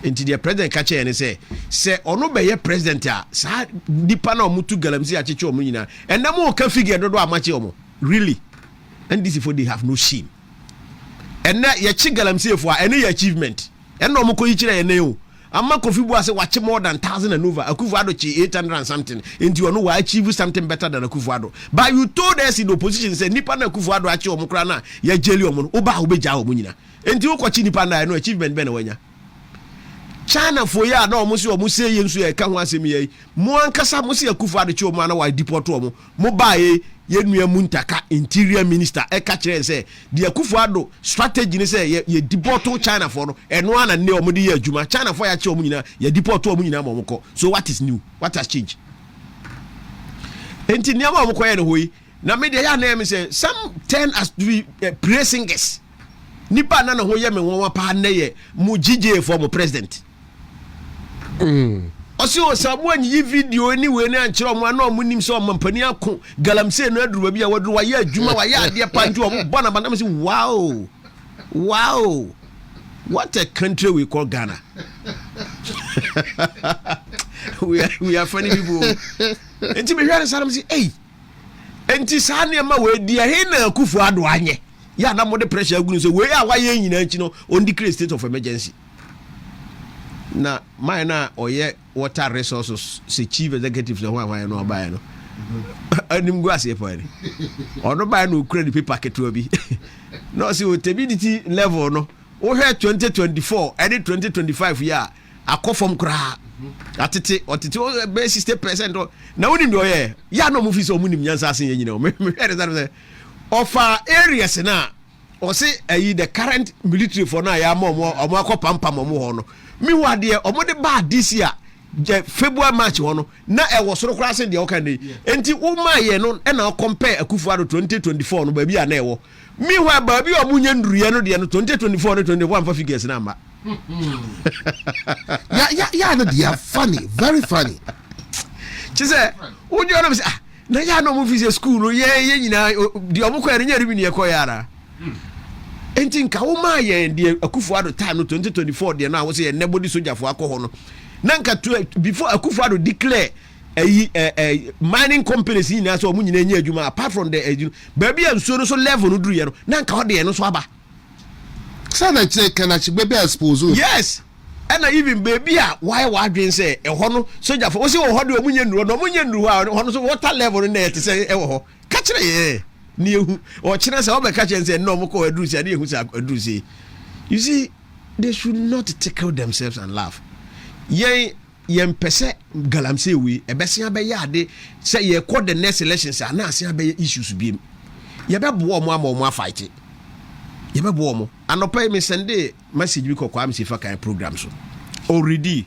enti the president ka che ne say se ono be ye president a sa dipa na omutu galamsey a cheche omo nyina ena mo ka figure dodo amache omo really and this for they have no shame ena ye chi galamsey for ena ye achievement ena omo ko yi kire ena o amma Kofi Boa say watch more than 1,000 and over Akufo-Addo chi 800 and something into you know why achieve something better than Akufo-Addo but you told us in opposition say nipa na Akufo-Addo achi omo kra na ye jeli omo oba obeja omo nyina enti wo kwachi nipa na no achievement be na wanya China for ya na omo se yensu e ka ho asem ye mo ankasa mo se Akufo-Addo chi omo na wa deport omo mo bae ye nua muntaka interior minister e ka kire say the Akufo-Addo strategy ni say ye deport China for no eno ana ne omo de ye adwuma China for ya chi omo nyina ye deport omo nyina mo ko so what is new what has changed enti ne omo ko ye no hoyi na me de ya na me say some turn as to be praising us nipa na ho ye me won pa na ye mu GJ for mo president osi o samu anyi video ni we na ankyere omo na omo nim so omo mpani ako galamsey no aduru ba bia waduru wa ye adwuma wa ye ade pa nti omo bona ba na me say wow what a country we call Ghana we are funny people enti me hware saram say hey enti sa na ma we dia he na Akufo-Addo anye ya na mo de pressure agunu so we a wa ye nyina nchi no on declare state of emergency na my na oye water resources se chief executive so why no buy no anim go ase for any ono buy no credit paper keto bi no see stability level no o he 2024 and 2025 year akofom kra atete be 60% na woni ndo ye ya no mu fi so mu nim nyansa asen ye nyina o me hear that offer areas na o say the current military for na ya mo akopam mo ho no mi wade omo de ba this year February March ho no na e wo soro kra sen de o kan dey enti wo ma ye no e na compare Akufo-Addo 2024 no ba bi a na e wo mi wa ba bi o mu nya nduru ye no de no 2024 no 21 fa figures na ma Yeah, no, they are funny, very funny. She said, "Would you know?" Na ya no movie say school no ye nyina di omukọ ya nya remi ne ekoyara enti nka wo ma ye de Akufo-Addo time no 2024 de na wo say nebody sojafo akọ no na nka before Akufo-Addo declare mining companies nyina so omu nyina nya adwuma apart from the adwuma baby ansuo no so level no duru ye no na nka ho de no so aba sana che kana che baby expose. Yes. And even baby, why wadwin say a hono soldier for say ho de omunye nuru no omunye nuru ha hono so water level in there to say e ho catch ye ni ehu o kire say o be catch say no mo ko adu say ehu say adu say. You see, they should not tickle themselves and laugh. Ye pese galamsey we e be sia be ya ade say ye call the next elections na sia be issues bi ye be bo mo ama mo fight. Yebebo mo anopa me sende message bi kokwa me sifa kan program so already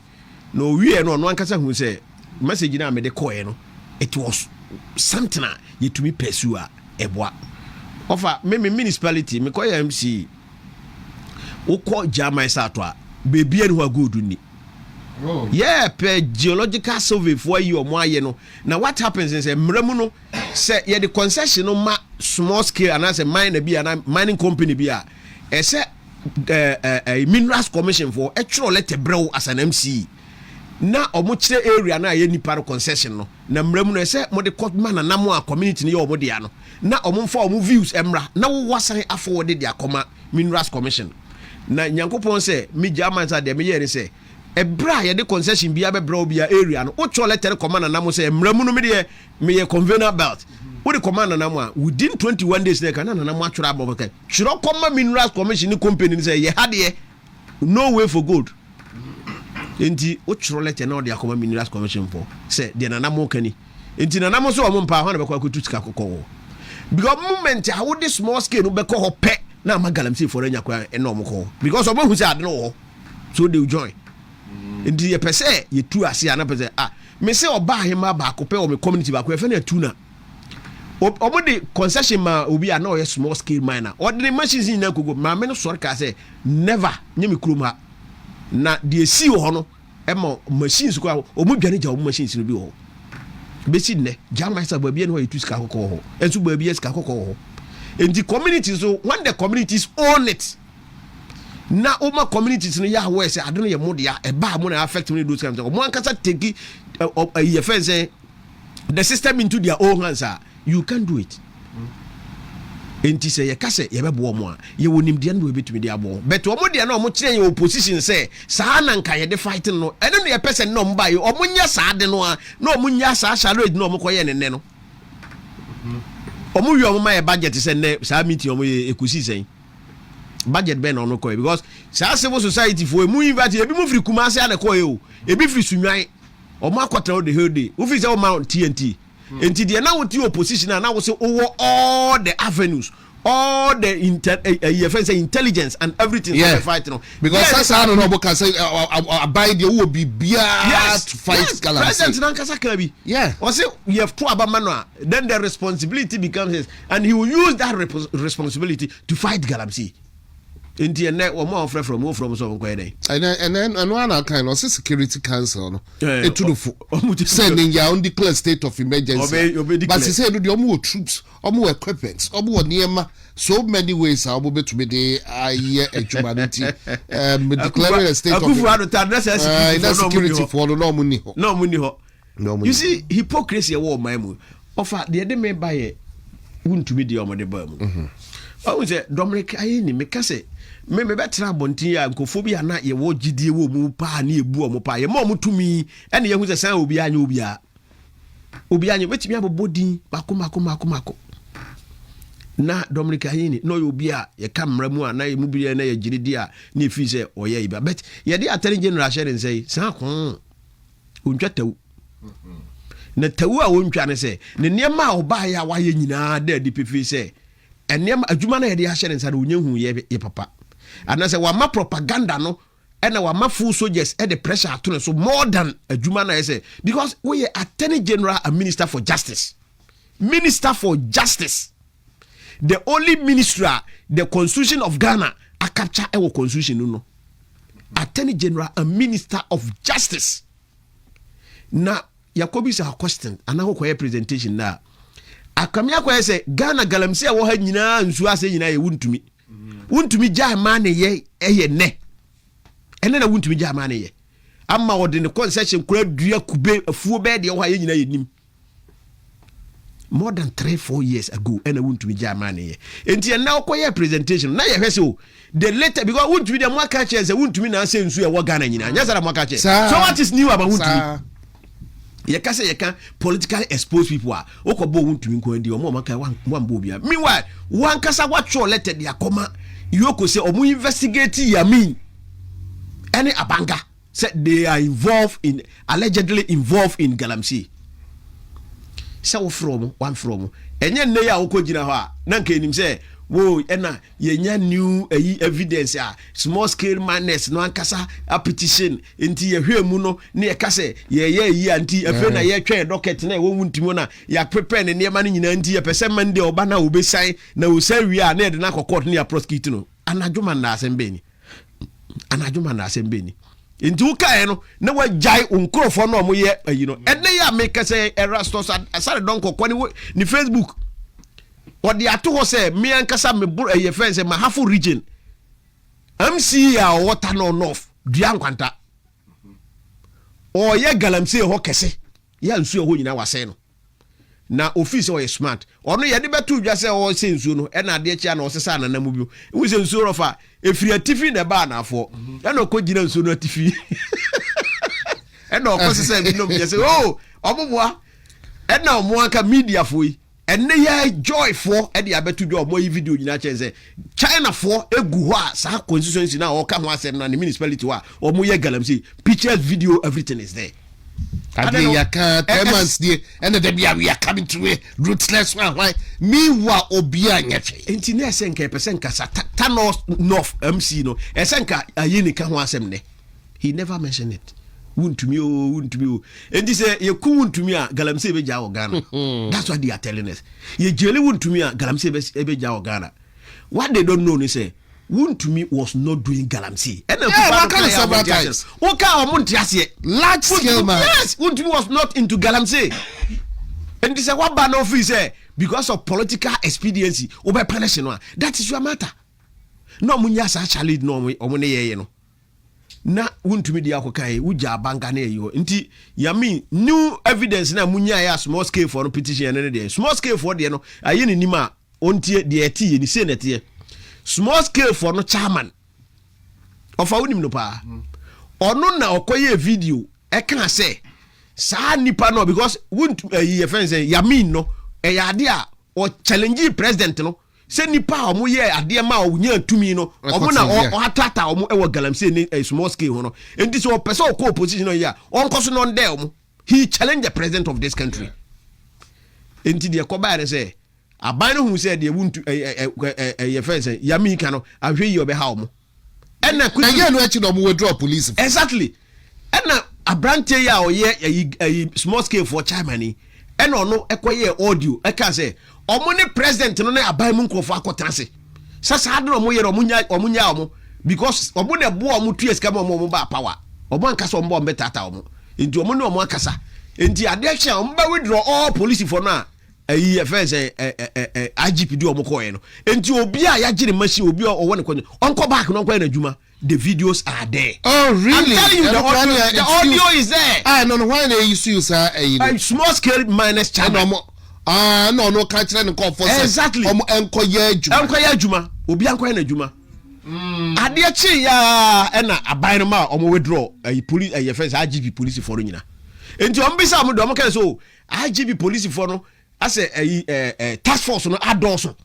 no we no ankasa hu say message na me de call no it was something yet to me pursue eboa offer me municipality me call MC ukọ jama isato a beebia ne ho agodu ni. Oh yeah, per geological survey for you or more no. Now what happens is mremu no say ye the concession no ma small scale and as a mining company be a say minerals commission for actual let brew as an MC. Na omo kire area na ye nipa concession no. Na mremu no say mo de court man na mo a community ne ye omo de ano. Na omo fa omo views emra na wo wasan afford de akoma minerals commission. Na nyankopon say me German say de me ye say ebra ye de concession bia be bra bia area no ocho letter command na mo say mramu no me ye conveyor belt wo de command na mo within 21 days na kana na mo atwura abobaka chiro comma minerals commission company say ye hade no way for good enti ocho letter na de akoma minerals commission for say de na mo kani enti na mo so o mo mpa ho na be kwa kotu sika kokko because moment how would this small scale no be ko ho pe na magalamsey for anya kwa eno mo ko because obo hu say ade no so they will join. Ndi ye pese ye tu ase ana pese me se oba ahema ba ko pe o me community ba ko e fe na tuna omo de concession ma obi ana o ye small scale miner ordinary machines ni na kogo ma me no sori ka say never nyemi kroma na de esi ho no e ma machines ko o mu dwane ja o machines no bi ho be si ne jama isa ba bi no ye tu ska kokko ho ensu ba bi ska kokko ho enti community so when the communities own it na oma communities no ya we say ade no ye modia e ba mo na affect me those kind of mo ankasa take ye fence the system into their own hands you can do it enti say ye kase ye bebo mo a ye wonim de no betumi de abo but o mo de na o mo kire ye opposition say saa na nka ye de fighting no ene no ye person no mba ye o mo nya saa de no a na o mo nya saa charade no o mo koye ne no o mo wi o mo ma ye budget say ne saa meeting o mo ye ekusi sen budget ben on ko because say civil society for mu invite ebi mu free Kumasi ade ko e o ebi free Sunwan o ma kwatra o the whole day o fi say o ma TNT enti de na wo ti opposition na wo say all the avenues all the intelligence and everything for the fight no because that's how no can say abide the wo bibia to fight galamsey president nan kasa kabi o say you have to abama no then the responsibility becomes his and he will use that responsibility to fight galamsey. India net or more from some quay. And then one kind of security council no it to sending your own declare state of emergency. But he said the more troops, or more equipment, or more near so many ways are able to be the year humanity declaring a state of security for no money. No money. You see hypocrisy war my moon. Offer the other may buy it Wontumi the omode bam. I say Dominic ayini me kase me betra bontin ya nkofobia na ye wo gidie wo mu pa na ebu omo pa ye mo mutumi ene ye hu se san obi anya obi anya betimi abobodin mako na Dominic ayini no obi a ye kamra mu a na ye mu bi na ye giridi a na efi se oye iba but ye de atari general sharing say san kon ontwa tawu na tawu a wontwa ne se ne niam a oba ya wa ye nyina da di pefi se enem adwuma na ye de ahye nsa na onyehu ye papa anase wa ma propaganda no ena wa ma full soldiers e the pressure ato so more than adwuma na ye say because we attorney general and minister for justice the only minister the constitution of Ghana a capture our constitution no Attorney General and Minister of Justice. Now, Yakobi say a question, and I will presentation now. Akamia kwa say Ghana galamsey a wo ha nyina nsu ase nyina ye Wontumi. Wontumi gya ma ne ye ne. Ene na Wontumi gya ma ne ye. Amma wo de ne concession kura dua kube afuo be de wo ha ye nyina ye nim. More than 3-4 years ago, ene Wontumi gya ma ne ye. Enti na wo presentation na ye hwese o. The later because Wontumi de mo aka che say Wontumi na ase nsu e wo Ghana nyina. Nya sara mo aka che. So what is new about Wontumi? You can politically expose people. Okobo Wontumi nko ndi omo maka wan bobia. Meanwhile, one kasa what your letter dia koma you ko say omo investigate Yamin. Any abanga said they are allegedly involved in galamsey. So from one from enye ne ya okogina ho a na nka enim say wo ena yenya new evidence small scale madness no ankasa a petition enti ye hwemu no na ye kase ye anti afi na ye twen docket na wo Wontumi na ya prepare ne niam na nyina anti ye pese mande oba na obesan na osan wi a na ye de na court na ya prosecute no anadwuma na asembeni enti wo kae no na wajai onkrofo no mo ye no ene ya make say erastos asare don kokko ni Facebook. What the ato say me ankasa me ye friend say Mahafo region MC ya water no north dua nkwanta o ye galamsey ho kese ya nsu ho nyina wase no na office o ye smart ono ye de betu dwa say o se nsu no e na de chia na o sesa na namu bio wu se nsu rofa efiri atifi na ba na afo e na ko gina nsu no atifi e na o ko sesa bi no me say oh oboboa e na o mo aka media fo yi ene ya joy for e de abetu do omo yi video nyina chen say China for egu ho a sa constituency na o ka ho asem na the municipality wa omo ye galamsey pictures video everything is there. Ade ya ka 10 months dey and the bia we are coming to a ruthless one why me wa obia nyefe enti na esenka percent kasa ta north MC no esenka ayini ka ho asem ne he never mentioned it. Wontumi o enti say ye ku Wontumi a galamsey be gya o Ghana. That's what they are telling us. Ye jeli Wontumi a galamsey be gya o Ghana. What they don't know is say Wontumi was not doing galamsey. And what kind of sabotage? What kind of montiase? Large scale man. Yes, Wontumi was not into galamsey. And this is what ban office say because of political expediency over punishment. That is your matter. No munya sa challenge no omone ye no. Na Wontumi dia kokai uja banga na yo nti Yamin new evidence na munya ya small scale for no petition na dey small scale for dey no aye ni nima ontie dey eti ni senate small scale for no chairman of awunim no pa ono na okoye video e kan say sa nipa no because Wontumi friends Yamin no e ya ade a o challenge president no se nipa omo ye ade ma o nya tumi no omo na o atata omo e wo galamsey ni small scale ho no enti so person o ko opposition no ya onko so no nde omo he challenged the president of this country enti de ko ba re say aban no hu say de ye friends Yamin ka no ahwe yi obe ha omo ena kuye no achi no omo withdraw police exactly ena abrante ya o ye small scale for chairman ena ono ekoye audio e ka say omo ne president no na aban mu nkofo akotase sasa ade omo ye omunya omo because omo ne bo omo tu esika omo ba power omo ankasa omo be tata omo enti omo ne omo akasa enti ade ahia omo ba withdraw all police for na first IGP do omo ko no enti obi a ya gire machine obi o won ko onko back no ko na adwuma the videos are there. Oh really? I'm telling you the audio is there. No why they use small scale minus channel. No catch them call for exactly enkoye adwuma obi ankoye na adwuma ade achi ya na aban ma omo withdraw police first IGP police for nyina enti ombisa mo do mo kan so IGP police for no ase task force no adoso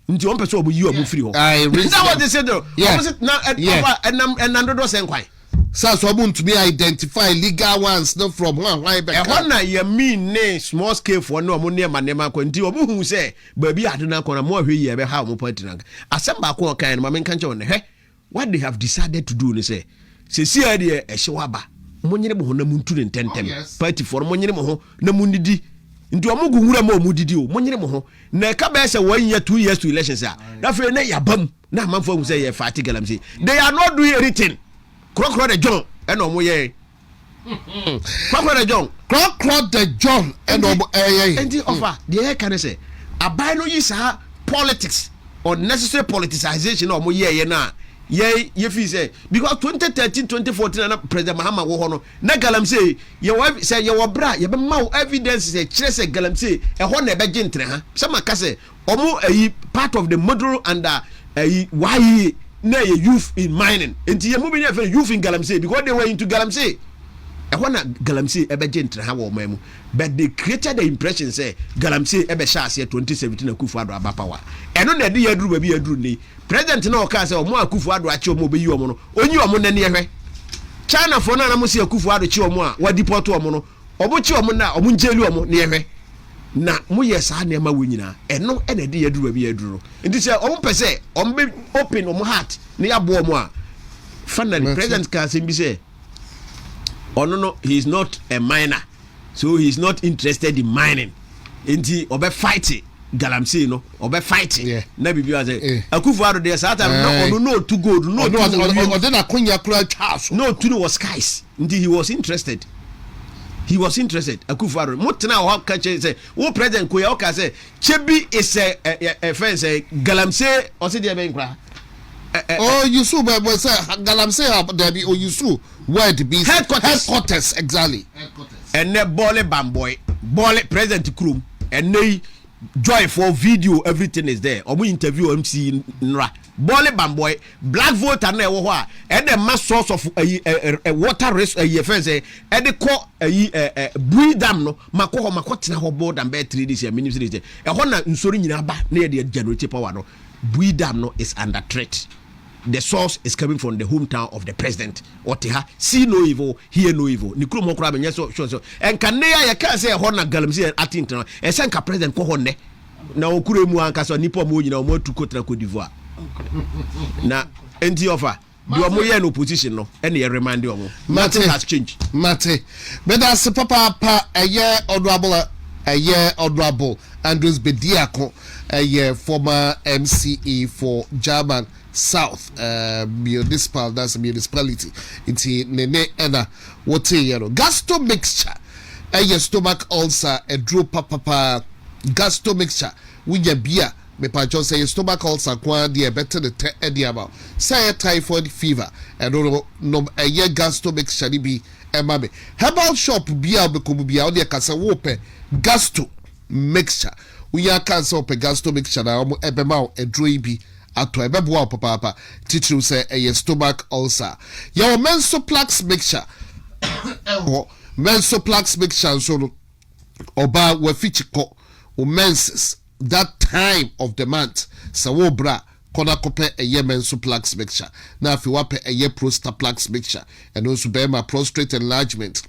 nti on person omo yi omo free ho is that what they said though and nandodo senkwai so Wontumi identify legal ones no from one why be na Yamin ne small scale for no omo ne manema ko nti omo hu say baabi adena ko na mo ahwe yi be ha omo party na asem ko kan no ma men kan che won he what they have decided to do ni say see here de ehyewa ba mo nyire mo na muntu ne tentem party for mo nyire mo ho na munidi nti omo guhura ma omo didi o mo nyire mo ho na ka be say 1 year 2 years to elections na fe na yabam na manfo hu say ye fight galamsey they are not doing anything Crocro the John and Omoye. Crocro the John. Crocro the John and and the offer the air can I say a by no use politics or necessary politicization or Moye na. Ye say because 2013-2014 President Mahama wo hono na galamsey ye wife say ye wobra ye be ma evidence say kire say galamsey e ho na be gentre ha some aka say omo part of the model under why na ye youth in mining enti ye mu be na youth in galamsey because they were into galamsey e ho na galamsey e be gentre ha wo mamu but they created the impression say galamsey e be sha ase 2017 Akufo-Addo aba power eno na de yaduru ba bi yaduru ni president na oka say omo Akufo-Addo achi omo be yi omo no onyi omo na ne ehwe China for na mo say Akufo-Addo chi omo a wa deport omo no obo chi omo na omo njeli omo ne ehwe na mo yes ha na ma wo nyina eno na de yaduru ba bi yaduru ndi say omo pese omo be open omo heart na ya bo omo a finally president ka say bi say ono no he is not a miner. So he's not interested in mining. Inti obe fighting galamsey no obe fighting. Na bibi wa say Akufo-Addo there that time no too good no then akonya kura chaso. No to was skies. Inti he was interested. Akufo-Addo mutena ho ka say wo president ko ya o ka say Chebi is a fence galamsey o se dey be nkra. Oh, you saw but say galamsey there be you saw where the be headquarters exactly. And ne bole bamboy bole president krum and ne joy for video everything is there omo interview MC nra bole bamboy black voter na ewo ho a and the mass source of water race fence e de ko Bui dam no makọ tena ho board and be 3 days ministry e ho na nsori nyina ba na ye generate power no Bui dam no is under threat. The source is coming from the hometown of the president. Oteha, see no evil, hear no evil. Nikuru mo kura benye so. And kaneya ya ka say ho na galamsey atinto no. E sen ka president ko honne. Na okure mu anka so nipa mo nyina mo tu kotra Cote d'Ivoire. Na enti offer. Do mo ye no opposition no. E na ye remind omo. Nothing has changed. Mate. But as papa a year honorable Andrews Bediako, a year former MCE for German South municipal, that's a municipality. It's nene ena wote yero gasto mixture a stomach ulcer a draw papa gasto mixture with your beer me pa just say stomach ulcer kwa dia better the ediaba say typhoid fever and no a year gasto mixture be emabe herbal shop bia be komu bia o de kasa wo pe gasto mixture we are cancel pe gasto mixture na omo ebema e draw bi ato ebeboa papa teacher say a stomach ulcer your mensoplax mixture mensoplax mixture so oba we fichiko o menses that time of the month sawo bra kona kope a mensoplax mixture na afi wape a prostaplax mixture and also be my prostate enlargement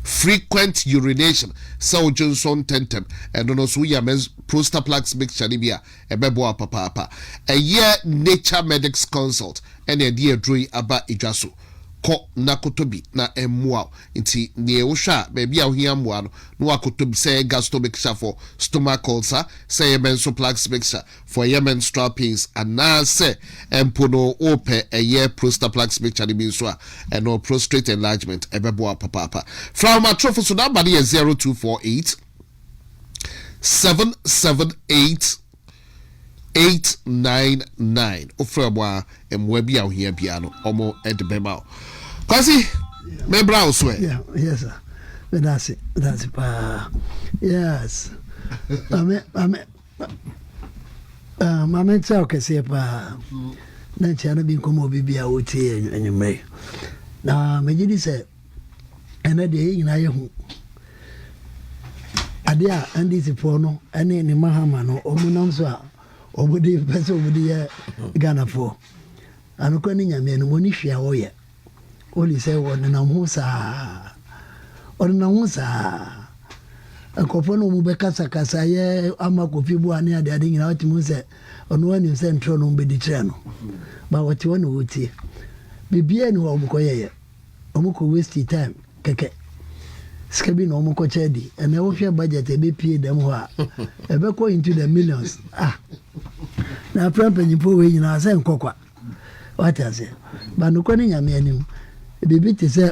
frequent urination so Johnson tentem and also we prostaplax mixture libya ebebo papa a year nature medics consult and a dear droy aba ijaso ko nakotobi na emua nti ne ehwa baby ahia moa no akotobi say gasto mixture for stomach ulcer say mensoplax mixture for menstrual pains and na say empono ope a year prostaplax mixture ni so and no prostate enlargement ebebo papa from atrofo so number is 0248 778 899 ofrabwa emwabi ahia bia no omo edbema kwasi me brown swear yeah yes sir that's it yes mame tsa okese pa na chana bi nkomo bibia wotie enyume na megidi se ena de nyina ye hu ade a andisi po no ene ni Mahama no omunam so a obudi pese obudi ye Ghana fo anoko ni nyame no moni hwia wo ye oli say won na hu sa akofo no mu bekasa ye amakofi bu ane ade ade nyina watimu se ono ani se ntro no mbedi kire no ba wati wona wotie bibia ni wo mkoye omko waste time keke skabi no omko chedi ene wo hwe budget ebe pie dem ho a ebe ko into the millions na prampa nyipo we nyina se nkokwa what I say but no kwani nyame anim bibi te say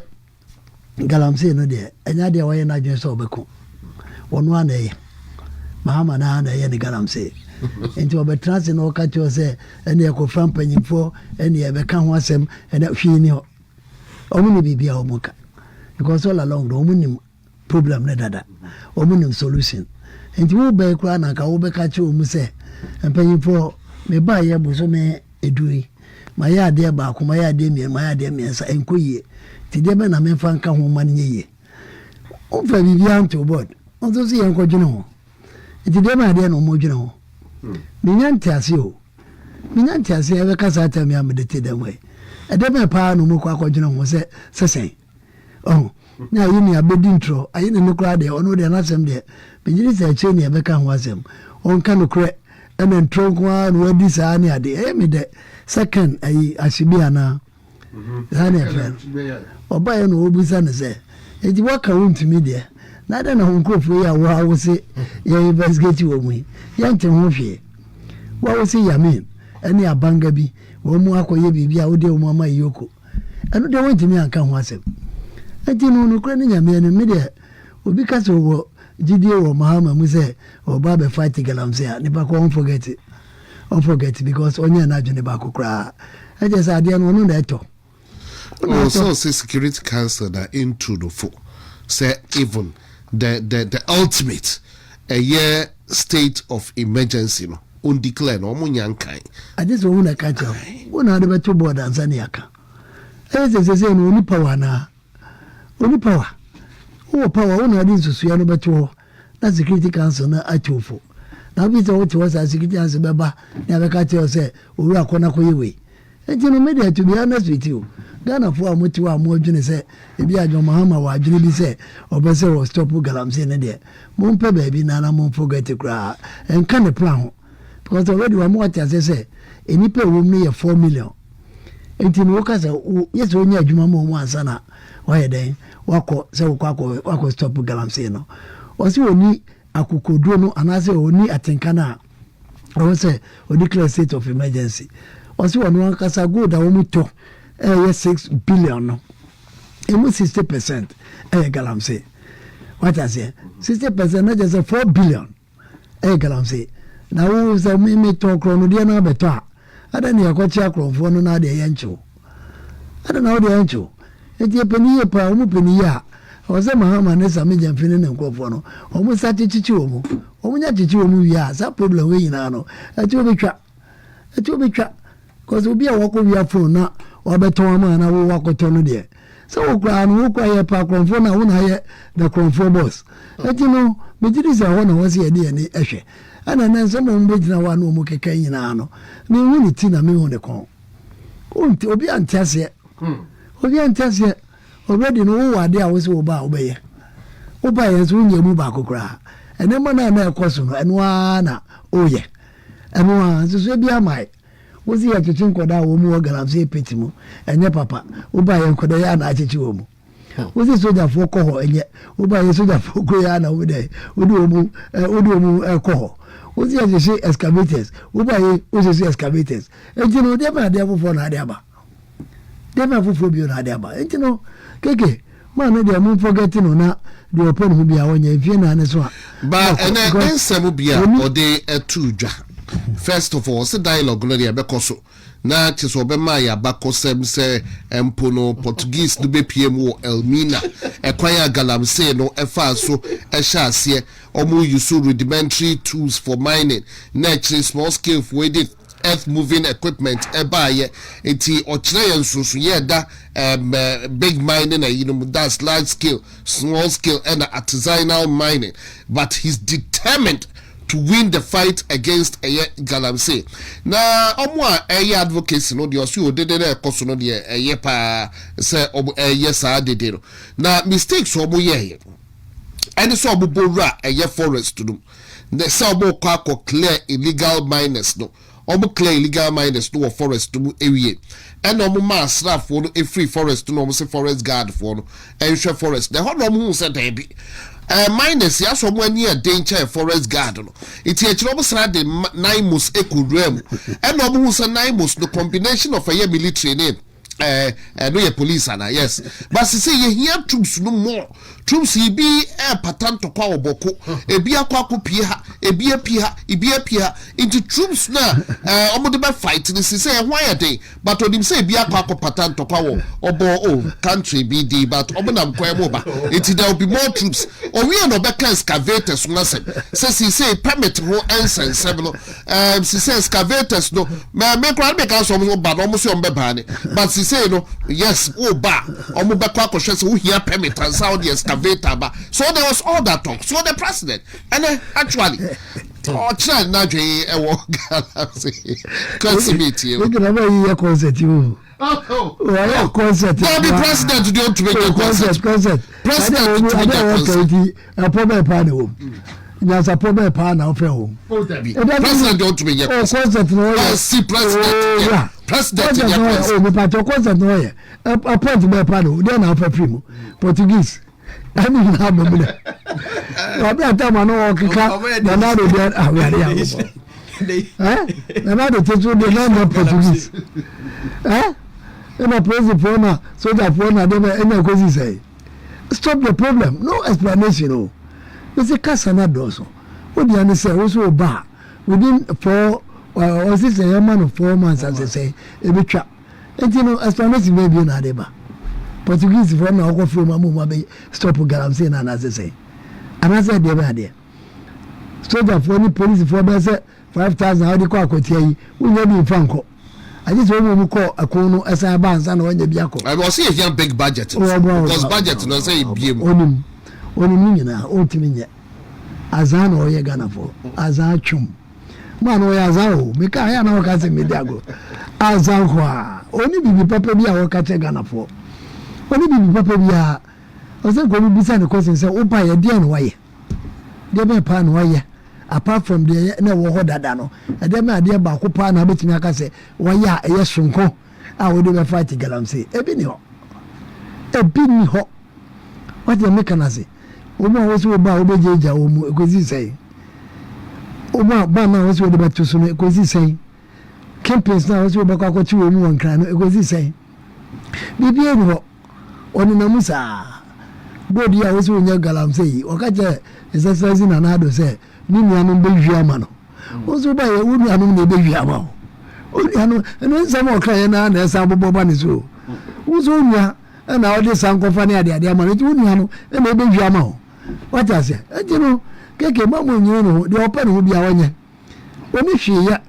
galamsey no de enya de waye na dwen so obeko wono anaye Mahama na anaye ni galamsey enti obetrans no ka cho say ene ekofra mpanyimfo ene ebeka ho asem ene hwi ni ho omuni bibia omuka because all along the omuni problem na dada omuni solution enti wo be kura na ka wo be ka che omu say mpanyimfo me ba ye buso me edui ma ya de ba ko ma ya de mi sa enkoyie ti de be na me fa nka ho ma ne ye o fa bibia nto board on so si enko dwene ho ti de ma de no mo dwene ho minyanti ase e be ka sa ta mi amedete dem we e de me pa no mo kwa ko dwene ho se sesen oh na yi ni abedi ntro ayi ne kura de ono de na sem de bigiri se che ni e be ka ho asem on ka no kure and then Tronkwa and what this any ade me the second ashibia na zane friend oba no obusa ne say eji waka wontumi de na da na honkofo ya wa wo se ya investigate wo mu ya nte ho hwe wa wo se yamin ene abanga bi wo mu akoye bibia wo de wo mama yoko eno de wontumi anka ho asem enti no kura ne nyame ne me de obi ka se wo Jidie wo Mahama mu say oba be fight galamsey ni ba ko forget because onye na dwene ba kokra e je say ade no no na eto so say Security Council that into the four say even the ultimate a year state of emergency no on declare no mo nyankan ade so una ka cha una de beto board ansa ne aka e say no ni power na oni power o power una di susu ya no beto na Security Council na atofo na bi so what was Security Council beba na be ka tell say owu akona koyewe enti no media to be honest with you Ghana for amoti wa mo dwene say ebi ajo Mahama wa dwene bi say obese wo stop galamsey ne de mo mpe ba bi na mo forget kra enka ne plan ho because already wa mo ati say enipa wo mu ye 4 million enti no ka say yes onye adwuma mo ansa na wa ye den wako say wako stop galamsey no wasi oni akokoduro no anase oni atenkana o say o declare state of emergency wasi wonu akasa go da wo muto 6 billion no emu 60% galamsey what I say 60% na just 4 billion galamsey na wo say me to kro no de na beto ada ne yakochi akrofo no na de yencho ada na o de yencho eti epeni ye pa omu peni ya Ose Mahama ne sami jamfini ne nkofo no omu sa chichichi omu nya chichi omu wi sa problem we yina no ati obetwa cause obi a wako wi phone na obeton ama na wo wakoto no de so wo kra no wo kwa ye pa konfo na wo na ye the konfo boss ati no mejiri za ho na wo se ye de ne ehwe ana na nso mo mbejina wa no omu keka yina no me hu ni ti na me hu ne kon obi antiase already no wo ade a wo se wo ba obeye wo ba ye so nya mu ba kokora ene mo na ekoso no eno na oye eno so bi amai wo si ya chichi nkoda wo mu galamsey petimu enye papa wo ba ye nkoda ya na chichi wo mu wo si soja fo ko ho enye wo ba ye soja fo ko ya na wo de wo mu ko ho wo si ya chichi excavators wo ba ye wo si excavators enti no de ba de fo na de aba dem fufu bi na de aba enti no keke man no dey mun forgetting no na the open hu bia wonya efie na ne so ba ene ensem bia o dey etudwa first of all say dialogue no dey bekoso na chiso be ma ya bakosem se empono Portuguese do be pm wo Elmina ekwanya galamsey no efa so ehya ase omu use rudimentary tools for mining natural small scale for it earth moving equipment ebaye enti ochire yensusu ye da big mining and that's large scale small scale and artisanal mining, but he's determined to win the fight against galamsey na omwa advocacy no de osu odede na ekoso no de pa se sa dede no na mistakes omo ye and so obobora forest no the so obo kwa clear illegal miners no omo clear illegal miners no forest to area and omo ma staff for no free forest no omo say forest guard for no enhwe forest the hono omo say dey be miners ya so mo ani a danger forest guard no it e kire omo sra de 9 months ekurem and omo say 9 months the combination of a year military name no ye police ana yes but say ye here troops no more troops he be pattern to kwa oboko ebi akwa kopie ha ebi apia into troops na omo de be fight ni say why dey but odim say ebi akwa pattern to kwa obo country be dey but omo na mkwa mo ba it there will be more troops o we no be can excavators no say permit ho ensign seven say excavators no me kwa be can so ba no mo so be ba ni but say no yes ba omo be kwa ko hwe say we here permit and sound the excavator ba so there was all that talk so the president and actually China na dwe e wo Ghana say consummate we can have a concert you oh concert the president don't to make a concert president to make a concert a problem pan home there's a problem pan now for home president don't to make a concert no see president president oh me part concert no here a point me pan then now for primo Portuguese I mean how me obi atama no okika na do there aware ya na do tetu de na Portuguese na president for na soldier for na dem na go say stop the problem no explanation no it's a case na do so what do you say also ba within 4 or 6 man of 4 months as say e be twa no explanation may be na dey ba Portuguese for na go from mama be stop galamsey na na say anase dey ba dey soldier for ni police for be say 5,000 how dey call akotia yi unya bi fanko I just want to call a corner as I bounce and when the Biaco. I was see a big budget because budget no say BM only na ultimate azan or ye Ghana for azan chum man o azan me ka ya na o ka se me diago azan kwa oni bibi papa bi a o ka che Ghana for oni bibi papa bi a o se ko bi sa ne question say o pa ye dia no waye dia be pa no waye apart from the na wo ho dada no e dem ade ba ko pa na betimi aka se waye a ye sonko a wo de be fight galamsey e bi ni ho what you make na say o mo wo so ba o be jeja o mu ekozi sei o ba na wo so de ba tusu no ekozi sei campus na wo so ba kwa chi o mu wankra no ekozi sei bibi e ho oni na musa bodi ya wo so nya galamsey o ka je exercise na na do say ni nuanu be hwiama no wo so ba ye wo nuanu na be hwiama o nuanu eno nsam o kra na na esa bobo ba ni so wo so nua na o de sankofa ne ade ama no wo nuanu na be hwiama o what I say no keke mamu nyi no de opa no bia wonye oni hwe ya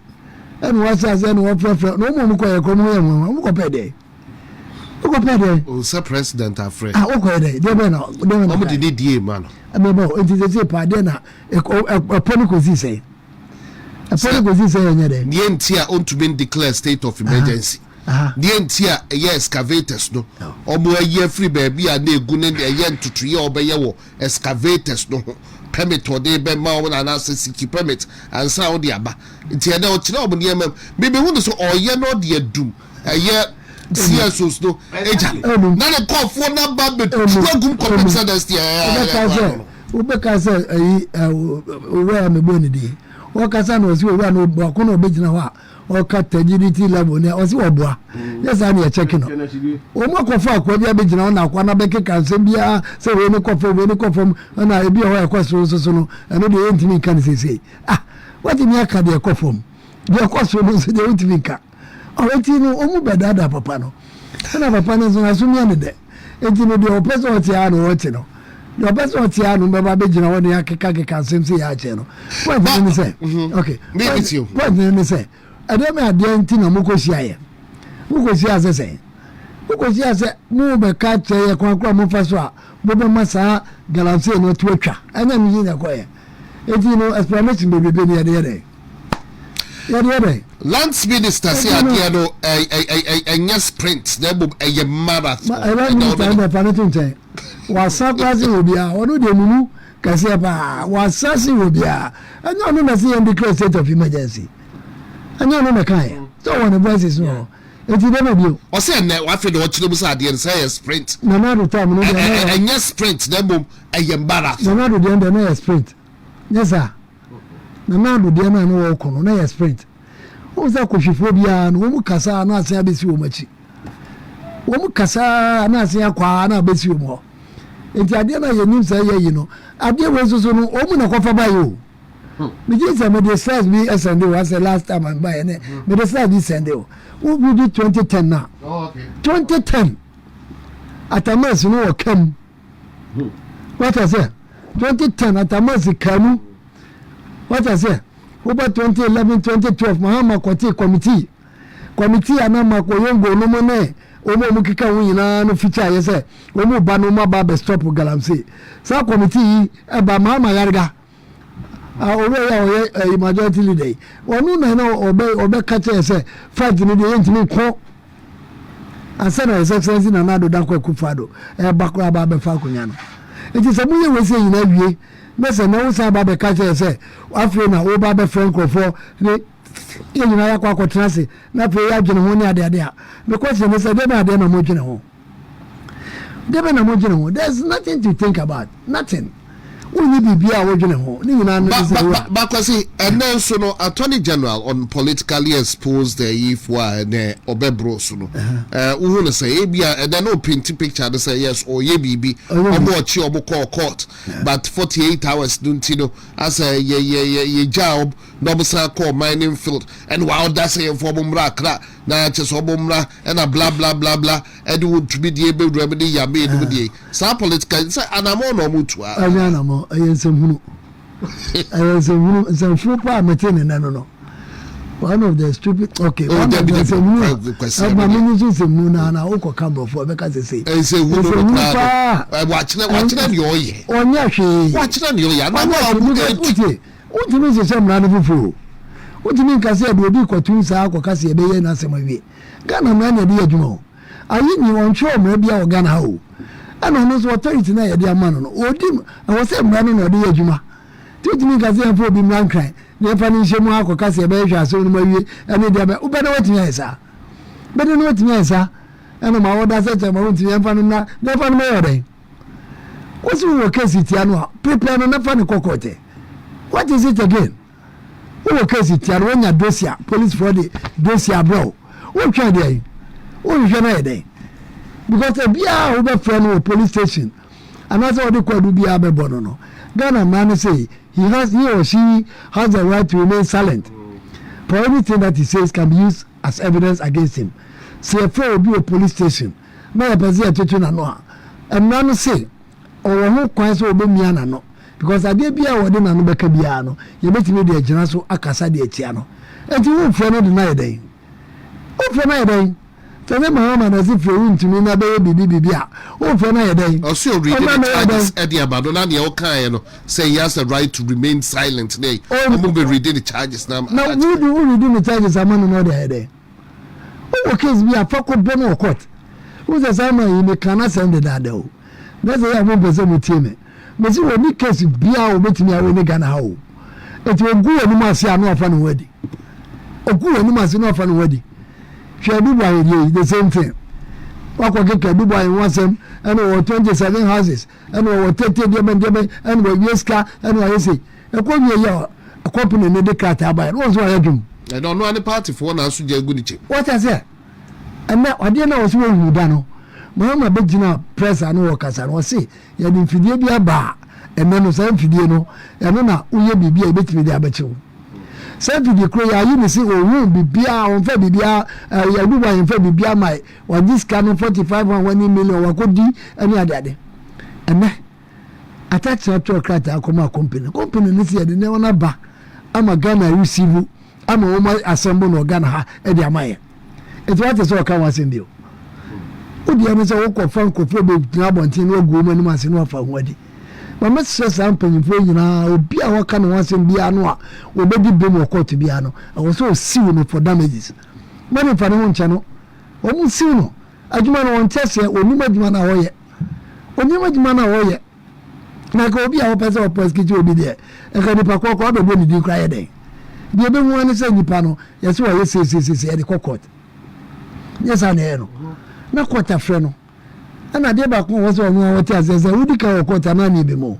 eno wasa say no frefre no mo ko ye ko mo ye mo ko pede o sa president afre o ko de be na o mo de die man me bo enti say pa de na e poni ko si say onye de the entia on to be declare state of emergency the entia excavators no omo aye free baby a na egu ne ye ntutu ye obeye wo excavators no permit or dey be ma wo na siki permit and sound the aba ntia na o kire omo ne em me be hu so oye no de adum aye CSOs no eja na le call for na ba be program competence there ubeka say we me boni di o kasa no si we na obo ko na obegina ho a o ka tajidity level ne o si oboa yes na e check no o mo ko fa akwa bia begina ho na akwa na beke kan se bia se we ni kofo na e bia ho e kwaso so no eno de entimi kan se what me aka de kofo de kwaso no se de entimi kan aweti no omu bedada papa no na papa no so asumi ane de enti no de opeso otia no ochi no de opeso otia no baba begina woni akeka asem ya che no point ni say okay me with you point ni say ademe ade enti na mukosia ye mukosia se mu be ka che ye kwankwa mu fa so a bo be masa galamsey no tuatwa anya mi yin yakoye enti no explanation bebe ni ye Lands Minister say adiano enya sprint na bom eye marathon wasa kwazi obia onu de munu kase ba wasa si obia anya onu na say declare state of emergency And you know the kind. So one of the voices no. It's never do. Or say na wa fe de o chire musa de say sprint. Na na do time no. And yes sprint dem bom ayembara. Na na do de na sprint. Yes sir. Na do de na no wo kono na sprint. O za ko hwefo bia no mu kasa na ase abesi wo machi. Wo mu kasa na ase akwa na abesi wo mo. Enti ade na yenim say ye no. Ade we so no o mu na kofa ba yo. Me just say me the size be SND was the last time I buy me the size be send o. We did 2010 now. Oh okay. 2010. Atamas no come. What I say? 2010 Atamas kamu. What I say? Over 2011 2012 Mahama committee anama ko yongo no mo ne omo mu kika hu nyina no feature ye say omo ba no ma ba stop galamsey. Sa committee e ba Mahama yarga. Majority leader. Onu na obe kache say fight ni dey ntimi ko. Ansana his excellency na nado danko Akufo-Addo bakura ba be fa kunya no. It is amuye we say yina wie. Mese na wo say ba be kache say afre na wo ba be friend crofo ni yina ya kwa kwotena se na pe ya dwene ho ni ade a. Because they say dey na ade na mo dwene ho. Dey na mo dwene ho. There's nothing to think about. Nothing. We need be our general. Because and then so no Attorney General on politically exposed the if were ne obebro so no. We want to say and then no painting picture to say yes or ye bibi or more chi or call court. But 48 hours don't you know as a ye job no call mining field and wow that's a for mumra kra na just obumra and a blah blah blah blah and would be the able remedy ya made with the some political say anamo no mutua. I am some pa meeting no. One of the stupid one of the question. My minister Muna na oko camera for because say. Say watch them your ye. Onya hwe. Watch them your ya. Na what you mean say some na fufu. What you mean kase do obi kwatu sa akokase ebe ye na asemawie. Ghana man na dey adwuma. Ayi ni won twa mo bia o Ghana ha o. Ana no so authority na ye dey amano no. Odim I was say mra no na dey adwuma. Ti me kase en fo bi mran kran. Ne fa ni nhemu akokase ebe hwa so no mawie. Ene dey ba ubeda watimi esa. Bede no watimi esa. Ene ma woda se che ma wontimi en fa no na. Ne fa no me yode. What's your case ti anu? Prepare no na fa ni kokote. What is it again? Who case it here when you dossier police for the dossier bro? What try there? What you na there? Because a bia over friend with police station. And that's what they call do bia be bono no. Ghana man say he or she has the right to remain silent. For everything that he says can be used as evidence against him. Say a friend will be a police station. Na person to na no. And man say or who kwan so be mi ana no. Because I did be a wedding and Beka Biano, you met me the general Akasa de Tiano. And you won't friend deny a day. Oh, for my day. Tell them Mahama as if you're to me, na baby, bibia. Oh, for my day. Or so reading the Eddie Abadona, the Okayano, say he has the right to remain silent today. Oh, I'm going to be reading the charges now. Now, who do the charges? I'm on another day. Oh, okay, we are fucking Bono court. Who's a Sama you may cannot send the dado. That's why I won't be with him. Mesi wo ni case bia wo betimi awe ne Ghana ha o eti ogu enu ase anu afa no wadi ogu enu ase no afa no wadi hwe du bwa ye the same thing wako keke du bwa wansem ene wo 27 houses ene wo 30 diamond ene wo yeska ene wo yesi e ko wie ye a company ne de krata abai no so ayadum e no any party for na so je gudi chi what I say and na ode na wo so hu da no Mahama begina press anu wakasa no say ya di mfidie bia ba ene no say mfidie no ene na uye bibia ebetimi de abechewo say mfidie kro ya yi ni say ohun bibia on fa bibia ya duba yin fa bibia mai wa this can 45 million wa kodi ene ade ene attach to krata akoma company ni say de ne wona ba ama Ghana receive ama wo ma assemble no Ghana ha e de amaye it what is all kan wa sendio odi am say wo ko fan ko fo be tina bontin no go mani ma se no afa hwadi ma me stress am panyimfo nyina obi a waka no wasem bia no a obedi bem wo court bia no wo so siw no for damages mani fa no nche no wo mu siw no adwuma no won tese onuma adwuma na woye onuma adwuma na woye na ko obi a wo pese o prosecutor obi de e ka ni pa ko be bo ni di kra ye den deɛ bɛ mu ne sɛ nipa no yɛsɛ wɔyɛ sesesese ɛde kɔ court nyɛ saa na ɛyɛ no na court afrɛ no ɛna deɛ baako wɔ sɛ ɔno a wɔte asɛ sɛ wodi ka wɔ court anaa ne bɛm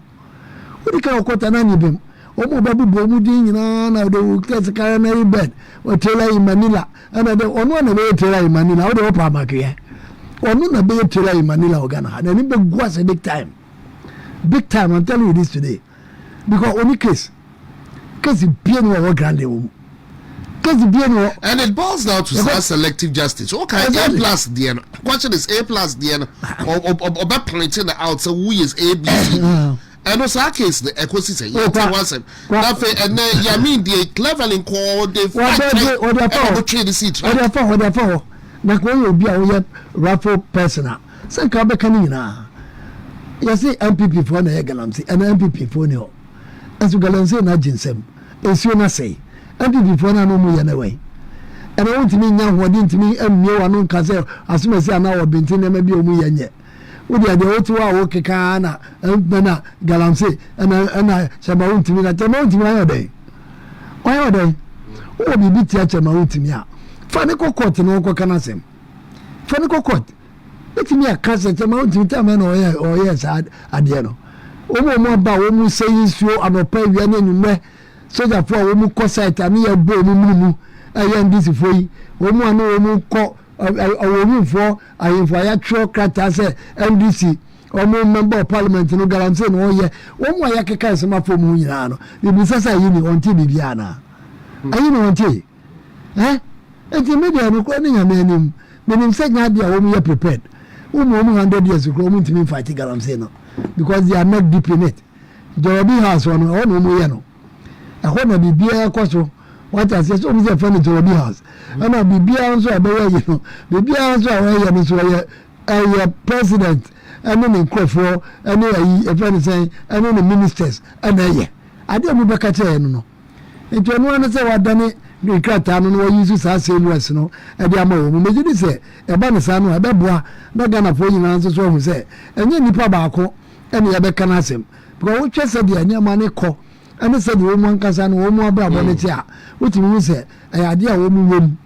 wodi ka wɔ court anaa ne bɛm ɔmo bɛbobɔ ɔmo din nyinaa na ɔde wɔkita sika na yi bed ɔtela yi manila ɛna de ɔno na bɛyɛ tela yi manila ɔde wɔpa amakeɛ ɔno na bɛyɛ tela yi manila wɔ Ghana ha na ne bɛgu asɛ big time I'm telling you this today because only case bie no wɔ grande wɔ mu case bie no and it boils down to selective justice okay exactly. A plus deɛ no question is A plus deɛ no ɔbɛ pointing out so who is ABC and also our case the equity say you tell once that and then you mean the cleverly called the trade the seat or na ko you be a raffle personal say ka be kan na you see MPP for na galamsi and MPP for no asu galamsi na jinsem esu na say MPP for na no mu ye na way and I want to me nya hodi ntimi amie wa no nka say asuma say na wo benti na ma bi o mu ye nye wodi ade otu a wo keka na na galamse na chama untimi na chama untimi ayo dey wo bibi tia chama untimi a fa ne kokot no ko kana sem fa ne kokot etimi akase chama untimi ta me no oye sa ade no mo ba wo mu seyi suo anopa wi na nyume soja fo wo mu ko site ani ya bo mu mu aye ndisi foyi wo mu anu wo mu ko awonfo ayinfo ayatro krata se MDC omo member of parliament no guarantee no ye wo mu ayakeka sema fo mu nyina no bibi sasa yi ni onti bibia na ayi no onti enti media no ko ni nyame anim menim se nya dia wo mu ye prepared wo mu 100 years ko mu ntimi fight guarantee no because they are not deep in it Jobi house no mu ye no ehọ na bibia koso what I say so me say friend to Jobi house ana bibia nso abewe yi no bibia nso awe no so ye president ene ne nkofo ene yi friend say ene ne ministers ana ye ade mu beka che no enti ono na say wadane ne krata no no use sa say US no e de ama wo me gidi say e ba ne sa no e beboa na Ghana fo nyina nso so hu say enye nipa baako ene ye beka na asem because wo twese de anya ma ne kọ ene say de wo mu ankasa no wo mu abrabo ne ti a wotimi hu say ade a wo mu wom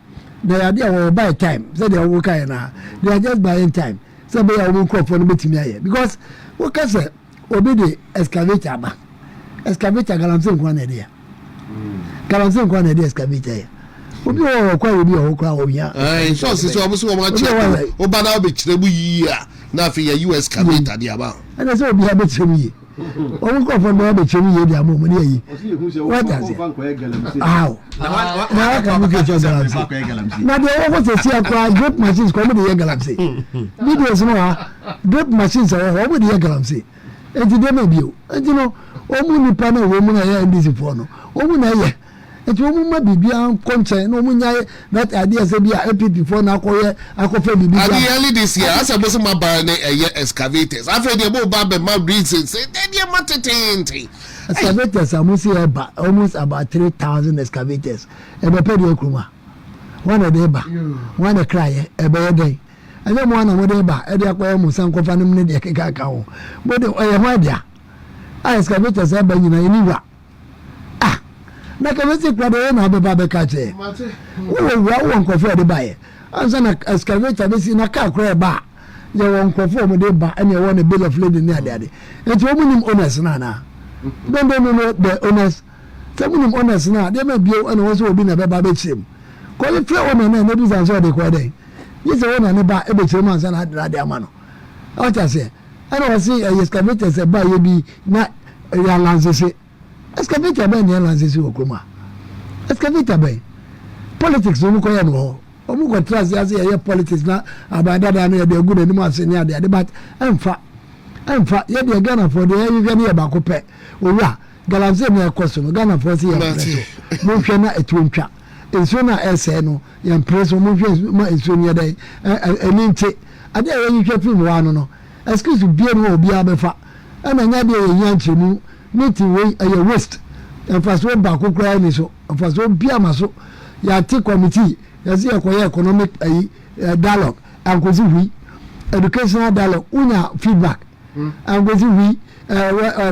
they are there by time say they are okay na they are just buying time say be our crop for no betimi aye because we can say obi the excavator ba excavator galamse nkwa na dia galamse nkwa na dia excavator ya obi o kwa obi o kwa obi ya so so omo so omo check o ba na be kirebu yi a na afi ya US excavator dia ba and say obi ha be kirebu yi o ko fo no be kirebu yi dia mo mo ni yi what does it how na ka mu ke galamse na de wo ko se akwa drip machines ko mo de galamse videos no ha drip machines wo mo de galamse enti de ma bio enti no o mu nipa na wo mu na ya ndisi fo no o mu na ye enti o mu ma bibia konche no mu nya that idea say bia APP fo na akofe bibia at the early this year as a ma ba na excavators after the bo ba be ma reason say they matetenti excavators amusi eba almost about 3,000 excavators ebe pe de kuma one dey ba one cry ebe dey anya mo na mo dey ba e dey akwa mu san kofa nim ne de keka ka ho mo de oye ho dia excavators eba nyina eniwa na ka mesi kwa de na beba be ka che wo nkofo de ba ye ansa na excavator be si na ka kra ba ye wo nkofo mo de ba ene wo na bill of lading ni ade enti wo munim owners na na don't know the owners tell munim owners na de ma bio ene wo so obi na beba be chim ko le fe owner na na bi san so de ko de yi se owner ne ba e be chim ansa na de ama no o ta se ene wo si excavator se ba ye bi na ya lanse excavator ben ya lanse si okoma excavator ben politics no ko ya no o mu ko trust ya say ya politics na abada da na de good ni mo ase ni ade but emfa ye de Ghana for de you get ya ba ko pe owura galamse na ekoso no Ghana for say ya preso mo hwe na etuntwa enso na ese no ya preso mo hwe ma enso ni ade eninche ade ya you hwe film wa no excuse bia no obi abefa ana nya de ya nchemu meeting wey a waste faso ba kokora ni so faso bia maso ya take committee ya see economic dialogue ankozi wi educational dialogue unya feedback ankozi wi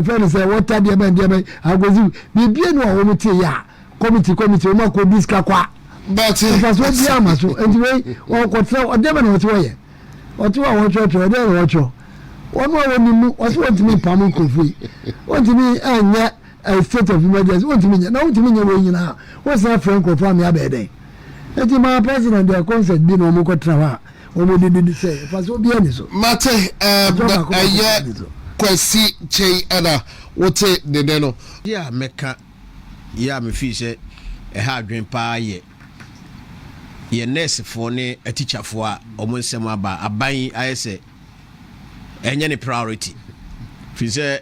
friend say water dey ben ankozi bibia no wo mete ya committee o ma ko diska kwa but fa so bi ama so enti we o ko tra o de be na o to ye o to wa wo cho de wo cho wonu wa woni mu o so ntimi pam ko fu o ntimi anya a state of emergency o ntimi nya na o ntimi nya wo nyina wo sa frank ko fa me abede enti ma president the concert bi no mo ko tra wa o mo de say fa so bi ani so mate kwasi chei ana wote de no ya meka ya me fi se ha adwen pa ye nurse fo ne a teacher fo a omo nsem aba aban ayese enye ne priority fi se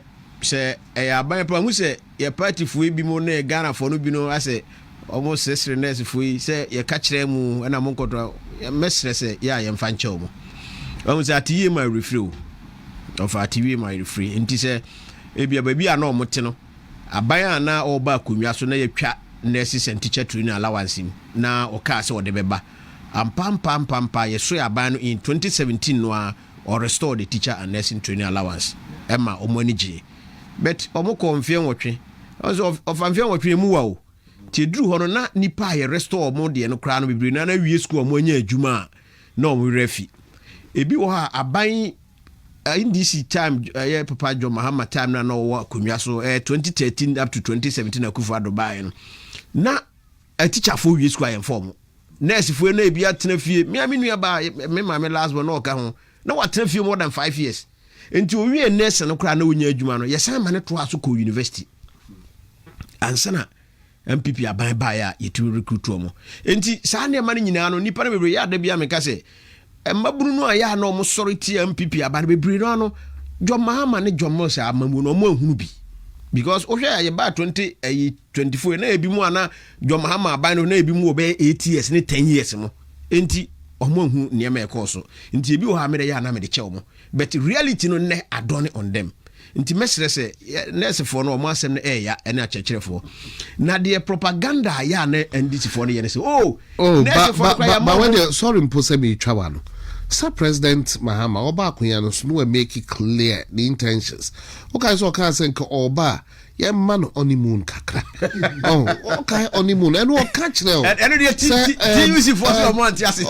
aban pa mu se ye party fo bi mo ne Ghana fo no bi no ase omo sesre nurse fo yi se ye ka kire mu na mo nkoto mesre se ya ye mfa nche omo omo se atiye ma refree of atiwe my refree enti se ebia ba bia na omote no aban ana oba akonwa so na yetwa nurses and teacher training allowance na oka se ode beba ampam yeso aban no in 2017 no or restore the teacher and nursing training allowance ema omoniji but omo konfie nwotwe of amfie nwotwe mu wa o ti duru ho no na nipa ye restore omo de no kra no bibiri na wie school omo anya adwuma na omo refi ebi wo ha aban in this time Papa John Mahama time na no akonwa so 2013 up to 2017 Akufo-Addo buy no na a teacher for we school inform nurse for na bia tena fie me nua ba me ma me last one no ka ho na wa tena fie more than 5 years enti o wie nurse no kra na onya adwuma no yesan ma ne to aso ko university ansana MPP aban ba ya yetu recruit omo enti saa ne ma ne nyina no nipa na bebre ya da bia me ka se maburu no aya na omo sorry ti MPP aban bebre no John Mahama ne John Mose amamu no omo ahunu bi because o hwe ya ba 2024 na ebi mu ana John Mahama aban no na ebi mu obe 8 years ne 10 years mo enti omo ahu niam e koso enti ebi o ha mere ya na me de che omo but reality no ne adone on them enti mesere se nurse for no omo asem ne ya ene achechire for na de propaganda ya na NDC for no ye ne se nurse for but when they sorry impose me travel no Sir President Mahama oba akunya no so no make it clear the intentions okay so can say oba ye man honeymoon kakra okay honeymoon and what catch now and the TUC for so month yes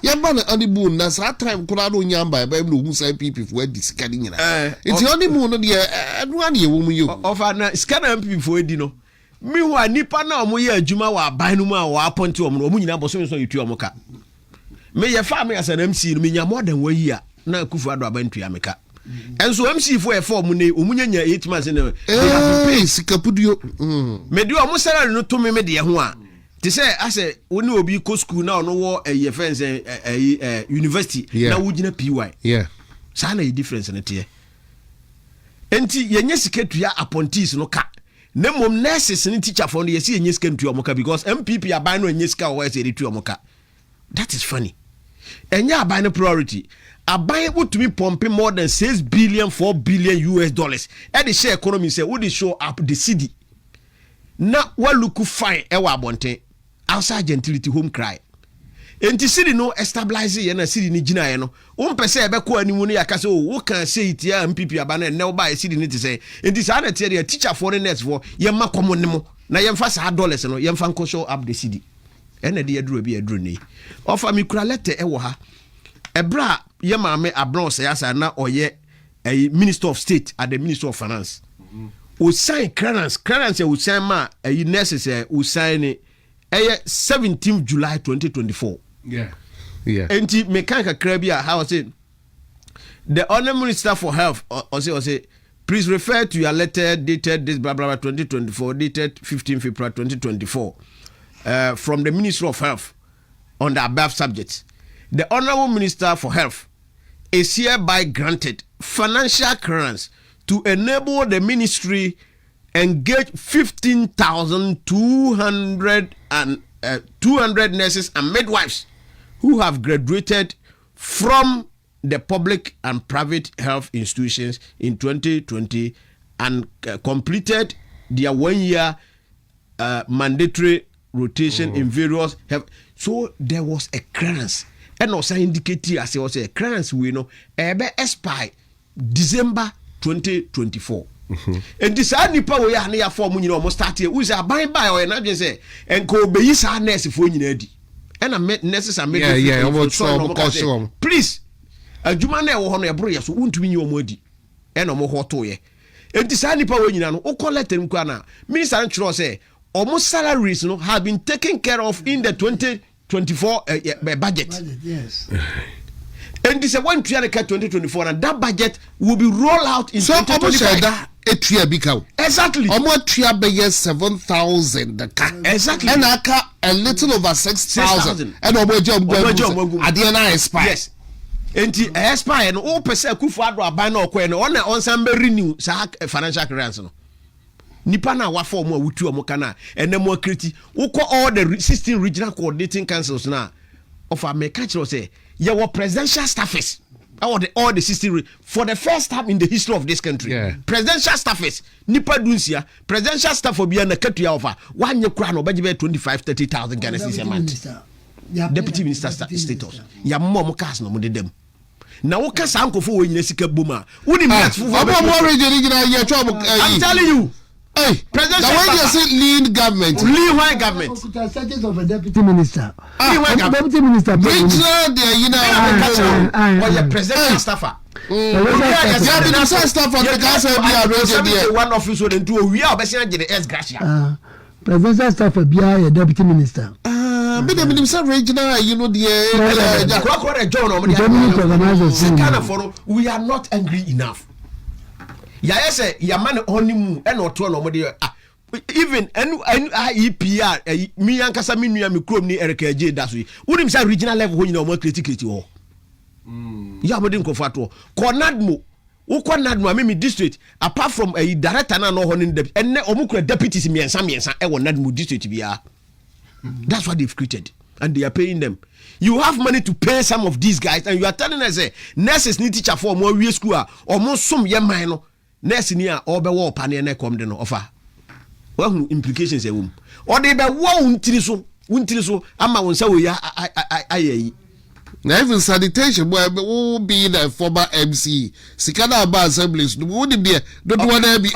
ye man honeymoon na that time kuna no nyamba ba no hu say people for discard nyina it's honeymoon no de anu an ye wo mu ye ofa na scanner people for edi no mi hu anipa na omo ye adwuma wa aban no mu a wa appoint omo no omo nyina boso so yitu omo ka me ye fa me asa na MC no me nya more than 1 year na Akufo-Addo abantu ya meka enso MC for e form ne omunya nya 8 months ne pay sikapudio me di omo salary no to me de ho a te say ase woni obi ko school na ono wo ye fence university na wugina PY yeah sa na difference ne te enti yenye sikatua appointees no ka na mom nurses ne teacher for no yesi yenye sikatua omo ka because MPP aban no yenye sika wo ese de tu omo ka that is funny. Enya aban priority. Aban Wontumi pompe more than 6 billion, 4 billion US dollars. And the share economy say would show up the city. Na what look fine ewa abonten outside gentility home cry. Enti city no stabilize ye na city ni gina ye no. Umpe se ebe ko animu ne yakase wo kan say it ya MPP aban na wo ba city ni te say. Enti sa na tie the teacher for the next for ye ma komo ne mo. Na ye mfa sa dollars no ye mfa nko show up the city. Ene de aduru bi aduru ni ofa mi kura lete ewo ha ebra ye maame abron se asa na oye minister of state at the minister of finance o sign clearance o sign ma nurses o sign 17th July 2024 yeah enti mechanical krabia how was it the honorable minister for health or say please refer to your letter dated this blah blah blah 2024 dated 15 February 2024 from the Ministry of Health on the above subjects. The Honorable Minister for Health is hereby granted financial clearance to enable the ministry engage 15,200 nurses and midwives who have graduated from the public and private health institutions in 2020 and completed their 1 year mandatory rotation in various health. So there was a clearance and also indicated as a clearance we know ebe expire December 2024 And this nipa we ya na ya form nyina o mo start e we say aban ba o na dwen say enko obeyi sa nurse fo nyina adi and nurses are made please adwuma na e wo ho no e bro ye so wontumi nyi o mo adi e na mo ho to ye enti sa nipa we nyina no o collect em kwa na minister nchro say omo salaries no have been taken care of in the 2024 budget. Yes. And this is one 2024 and that budget will be rolled out in 2025. Exactly. Almost 7,000. Exactly. And a little over 6,000. And almost job at the end expire. Yes. And the expire and all percent Kufuado abano kwen on some renew financial clearance. Nipa na wa form wutu omokana and then more criti. Uko all the 16 regional coordinating councils now of America say your presidential staffers all the 16 for the first time in the history of this country. Yeah. Presidential staffers nipa dunsia presidential staff obi na katua offer one kura no budget 25-30,000 Ghana cedis a month. Deputy minister status ya mom cars no mo dem na wo ka sankofo wo nyina sika boma woni met fo I'm telling you. Hey, President, when you say lean government, lean white government, status of a deputy minister. Deputy minister. Regional, you know, or your presidential staffer. One officer and two. We are basically the S. Gracia. Presidential staffer be a deputy minister. But the minister regional, you know, we are not angry enough. Ya say ya man honeymoon and or no mo even IEPR me yankasa me nua me krom ni Erika J da so wonim say regional level ho nyina mo create ho ya mo din kofa to konadmo wo konadmo me district apart from a director na no ho ni enne omukura deputies miensa e wo nadmo district bia. That's what they've created and they are paying them. You have money to pay some of these guys and you are telling us nurses need teacher for more we school or more some ye man no nurse ni a obewo pane na kom de no offer what implications e wom or they be wo untiri so ama wonsa wo ya ayi na even sanitation will be the former MC sikana ba assemblies no would be don't want to be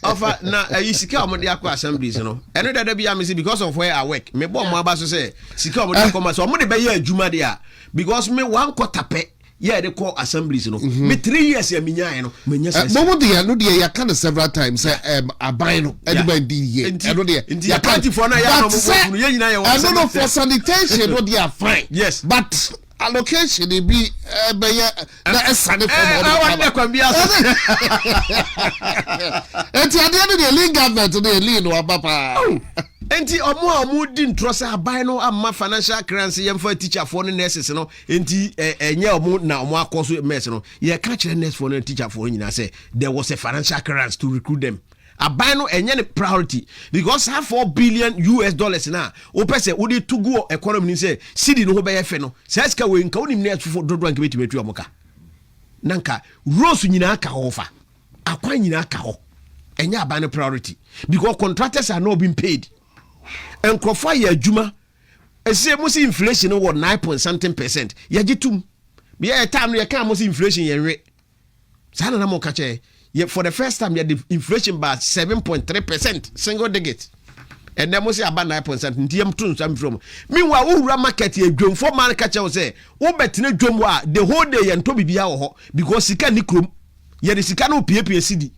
offer na you sika omode akwa assemblies no eno da be am say because of where I work me bo mo aba so say sika omode akwa so omode be ya adwuma de a because me one quarter pe yeah, they call assemblies, you know. Me 3 years, ya minya, no. Momo dia, no dia, ya kind of several times. Abino, anybody did here. I know dia. Ya can't for na ya no. I don't know for sanitation, no dia fine. Yes, but allocation they be na esane for I want to come here. Enti ade no the lean government no lean no papa. Enti omo din trust aban no amma financial currency yemfa teacher for no nurses no enti enye omo na omo akoso mess no ye ka kire nurse for no teacher for nyina say there was a financial currency to recruit them. Aban no enye ne priority because half $4 billion na o pese wo de tugu economy ni say city no ho be yefe no say ska we nka wonim nurse for dodo anka betimetu omoka nanka rose nyina aka ho fa akwan nyina aka ho enye aban no priority because contractors are not being paid. And Kofa ya juma say musi inflation was 9.something%. Ya jitum. Be a time you can't musi inflation ye rate. Sana na mo kache. For the first time, the inflation by 7.3%, single digit. And then musi about 9%. Ndiyam tun some from. Meanwhile, who ran market ye drum for man catcher say, "Who bet ne drum wa the whole day and Toby biya ho because sika ni krum. Ye the sika no PAPCD."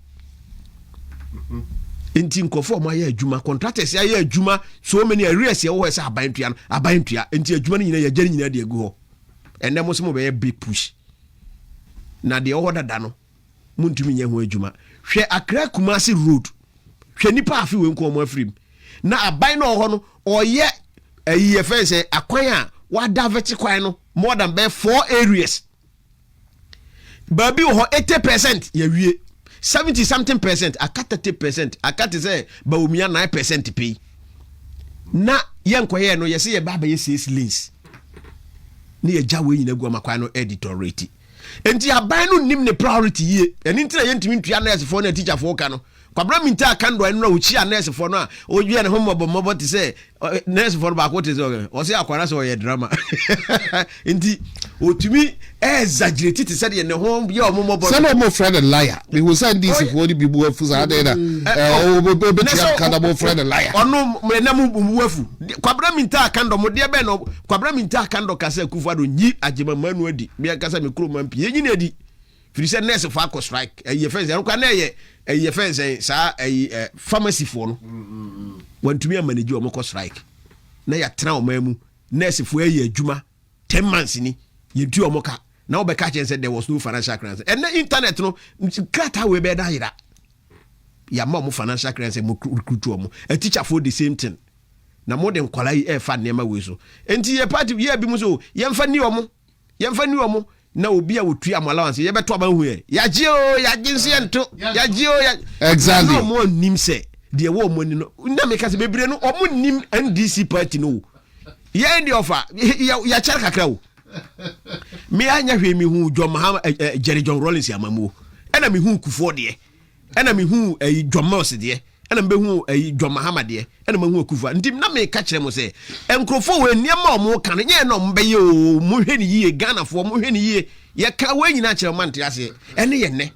Enti nkofo ma ya adwuma contractors ya adwuma so many arrears ya wo say abantua enti adwuma ni nyina ya jari nyina de egu ho enne mo se mo be big push na de order da no muntumi nya ho adwuma hwe Accra Kumasi road hwe nipa afi we nko mo afrim na aban no ho no oye ayi fense akwan a wada veti kwan no more than 4 areas baby ho 80% ya wie 70-something%, akata 30%, akata say baumia 9% pay. Na yankwaye no yesi ye baba ye 6 lanes. Ni ye jawe nyina gu amakwa no editorate. Enti aban no nim ne priority ye. Eni ntina ye ntimi ntua na yesefo na teacher fo ka no. kwabra minta kando en no uchi a nurse for no a owie ne homo te say nurse for ba ko te say o say akwara so ye drama enti otumi exaggerate te say ne ho ye o mobo say no mo friend and liar we will send this for the people who say that be kind of friend and liar ono me na mu wafu kwabra minta kando mo de be no kwabra minta kando kasa Kufuado nyi agema manu adi bia kasa me kuro mampi yenyi na di firi say nurse for akọ strike ye fence no kwa na ye fence sa pharmacy for no Wontumi manage o mo strike na ya tena o mamu nurse for ye adwuma 10 months ni ye du o mo ka na o be ka chen say there was no financial crisis and the internet no krata we be da yira ya ma mo financial crisis mo recruit o mo a teacher for the same thing na mo den kwala yi e fa nema we so enti ye party ye bi mo so ye mfa ni o mo na obi a wotua allowance ye beto abahu ye ya je nse ento ya je exactly no mo nim se de wo mo ni no na me ka se bebre no o mo nim NDC party no ye ndi offer ya chara kakra wo me anya hwe mi hu John Mahama Jerry John Rollins amamu ena mi hu Kufuor de ena mi hu John Moss de ena me hu John Mahama de ena me hu Kufuor ndim na me ka kire mo se enkrofo we niam o mo kan nye no mbe ye o mo hwe ni yie Ghana fo mo hwe ni yie ye ka we nyina kire man te ase ene ye ne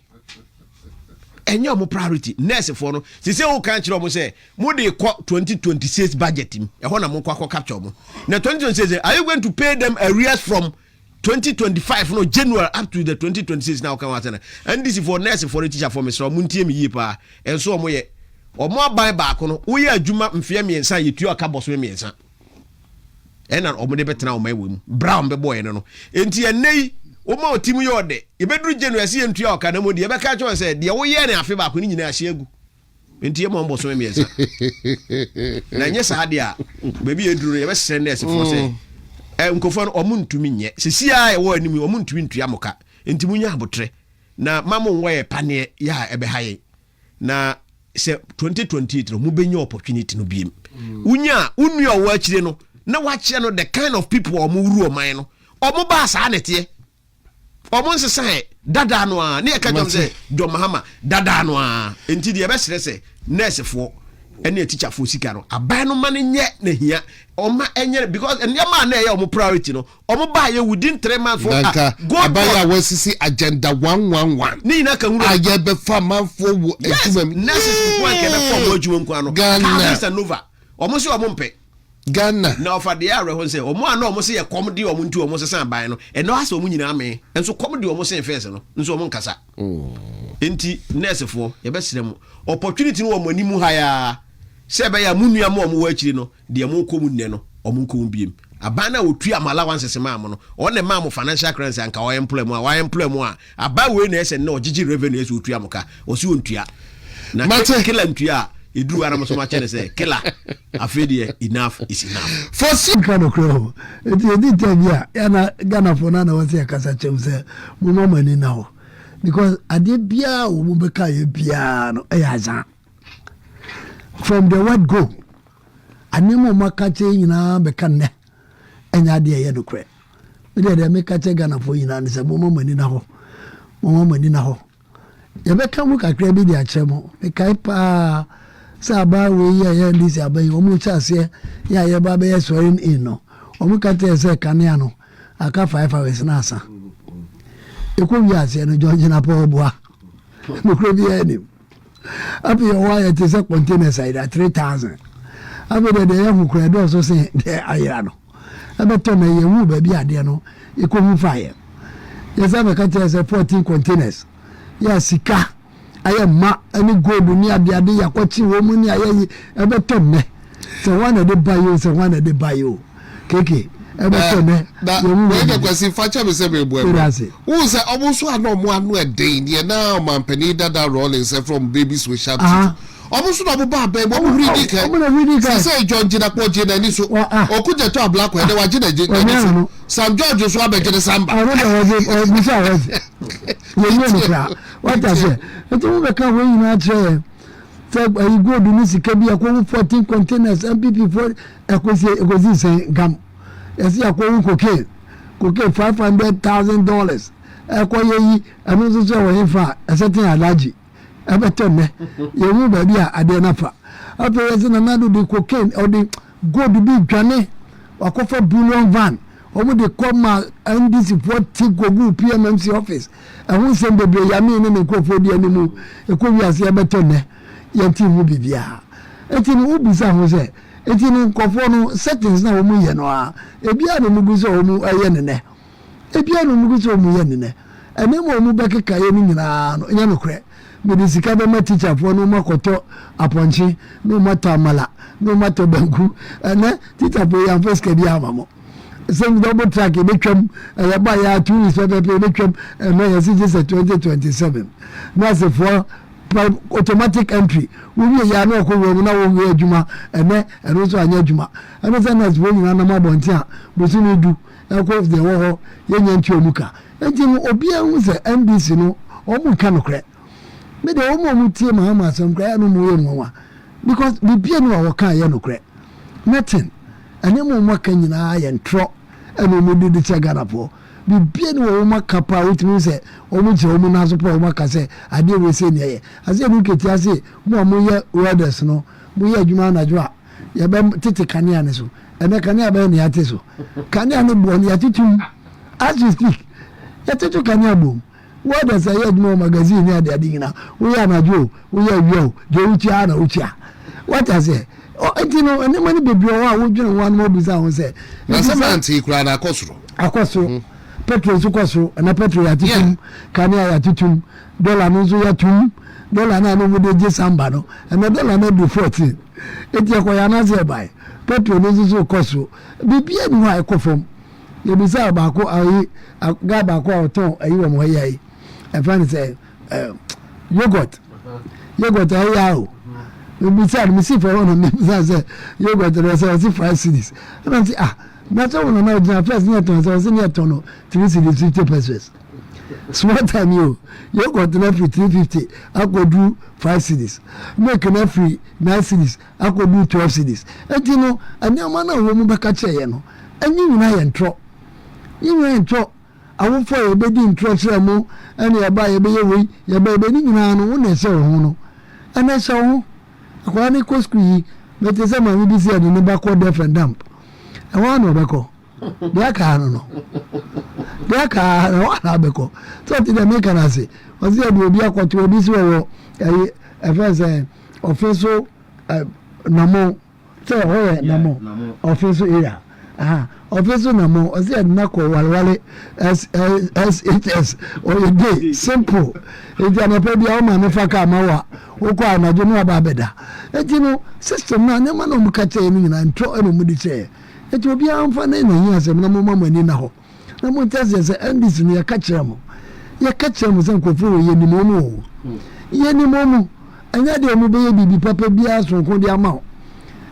enye o mo priority nurse for no se o kan kire mo se mo de 2026 budget im e ho na mo kwa capture mo na 2026 are you going to pay them arrears from 2025 no January up to the 2026 now kan watana and this for nurse for the teacher for me so muntie me yie pa enso o mo ye o mo aban ba ko no wo ye adwuma mfie miensa ye tuo aka boso miensa ena o mo de betena o maiwem brown be boy no enti enei o ma otimu ye ode e bedru January se entua aka na modi e be ka cho se de wo ye ne afi ba ko ni nyina ahye agu enti ye mo boso miensa na nye sa de a bebi eduru ye be send nurse for say nkofo o mu ntumi nye sisia e wo anim o mu ntumi ntua moka enti munya abotre na mamo nwo ye pane ya ebe haye na se 2028 mu benya opportunity no biem unya unu o wa kire no na wa kire no the kind of people o mu wuru o man no o mu ba sa nete o mu nsesa dada no a ne ka jom se John Mahama dada no a enti de be sere se nurse fo ene teacher fo sika no aban no man nye na hia o ma enye because ene ma na ye o mu priority no o mu ba ye within 3 months for go aban ya wasisi agenda 111 ni na ka huru aye be fa manfo wo edumam nurses ko ke be form adwuma nko ano Ghana Nova o mu se o mu mpe Ghana na ofa de are ho se o mu ana o mu se ye komdi o mu ntu o mu se san ban no eno asa o mu nyina ame enso komdi o mu se face no nso o mu nkasa enti nurse fo ye be sire mu opportunity no o mu animu ha ya sebe ya munua mo mo wachiri no de mo komu nne no o mo komu biem abana otu amala wansese ma mo no o ne ma mo financial crisis anka o employ mo a aba we na ese na ogigi revenue ese otu amoka o si ontua na kila ntua eduru ara mo so ma chere se kila afedie enough is enough for sikano kro edi tabia yana Ghana for na wase akasa chem se mo mama ni na ho because ade bia o mo beka ye bia no e yazan from the word go anemo makache nyina beka ne enya de ye no kre de me kache Ghana for nyina ne se mo mama ni na ho ye beka mu kakra bi de akere mo me kai pa sa ba we ye ndisi abai o mu chase ya ye ba be so in no o mu kate se kanea no aka 5 hours na asa eko wi ase no George na po boa mo kro bi ani abi your wire to say container side at 3000 abi de ye hu kra do so say de ayira no abi to na ye hu ba bi ade no eko hu fire ye say be kate say 14 containers ya sika aye ma ani gold ni ade yakwachi wo mu ni aye ebe to me se wan de bayo se wan de bayo keke ebe to me we de kwasi facha be se be bo who say omuso ana omo anu eden ye na mampani dada rolling say from babies we sharp omuso na bo ba be bo ready kai say John Jina ko Jina ni so okuje to black we de wa Jina ni Sam George so abegere samba o de mi sa wa ye ni kra what I say eti wo be ka we ina tre say you go do ni sika bi akwo 14 containers MPP for ekozi say gam esi akwo cocaine $500,000 ekwo yeyi anu so so wo fa certain allergy ebetonne ye mu ba bi a ade na fa ape se na nado de cocaine or the gold bi dwane wakofa bullion van omo de koma NDC for gogu PMMC office ehun se bebre ya mi ne nkofo di animu ekowi ase ebetonne ye ti mu bibia enti ni ubisa ho se enti ni nkofo no settings na omu ye no a ebia no mugu se omu aye ne ebia no mugu se omu ye ne ene mo omu bekeka ye ni nyina no nya no kre me de sika be ma teacher fo no makoto aponchi no matamala no mato banku ene teacher fo ya first kedi amamo same double track betwam ya ba ya 2 weeks pepe betwam na ya CJ 2027 na se for automatic entry we ya na ko wo na wo adwuma ene eno so anya adwuma ene se na wo nyina na mabonti a bosi ni du ko de wo ho ye nya nti omuka enti no obi hu se NDC no omuka no kre me de wo mu tie Mahama asem kra no mu ye nwa because bibia no wo ka ye no kre nothing ene mu maka nyina ye ntro ene mu di che Ghana po bibia no wo maka pa wotimi se omu je omu na so pa wo maka se ade we se ne ye ase nu keti ase mu ye orders no mu ye adwuma na dwa ye be tete kanea ne so ene kanea be ne ate so kanea no bo ne atitum as you speak ye tete kanea bo orders ye adwuma magazine ne ade ade nyina wo ya na jo wo ya wio je utia na utia what I say enti no ene mani bebi o wa wo dwene wan mo bisa ho se na semanti kura na akosoro petrol su kosoro na petrol ya titum kanea ya titum dollar no so ya tum dollar na no de je samba no ene dollar na do 14 enti akoya na se bai petrol no so kosoro bibia ni wa ekofom ye bisa ba ko ayi ga ba ko oton ayi wo mo yayi e fan say yogurt ayi o we said me see for one me say yogurt there say 5 cedis and say na so no na just first near ton so near ton no 3 cedis 50 pesos small time you yogurt na free 350 akodu 5 cedis make na free 9 cedis akodu 12 cedis enti no ani o na wo mu beka cheye no anyi nyina ye ntro awo fo ye be di ntro chere mu ani ya ba ye be ye wi ye be ni nyina no wo na se ho no ana se ho kwa ni ko skui mete se ma bi si ade ne ba ko different dump e wa no be ko de ka no wa na be ko so ti de me kana se o si ade obi akoto obi si wo e fa se offiso namo so ho namo offiso area offiso namo o si ade na ko walwale SHS o ye dey simple e di na pe bi o ma no fa ka ma wa woko anajo no aba beda eti no system na ne ma no mukate ni nyina ntro eno mudi che eti obi amfa na na yi asem na mo mani na ho na mo tase se ndis ni ya ka kire mo se nkofo wo ye ni mo mu anya de mo be ye bibi papa bia so ko de ama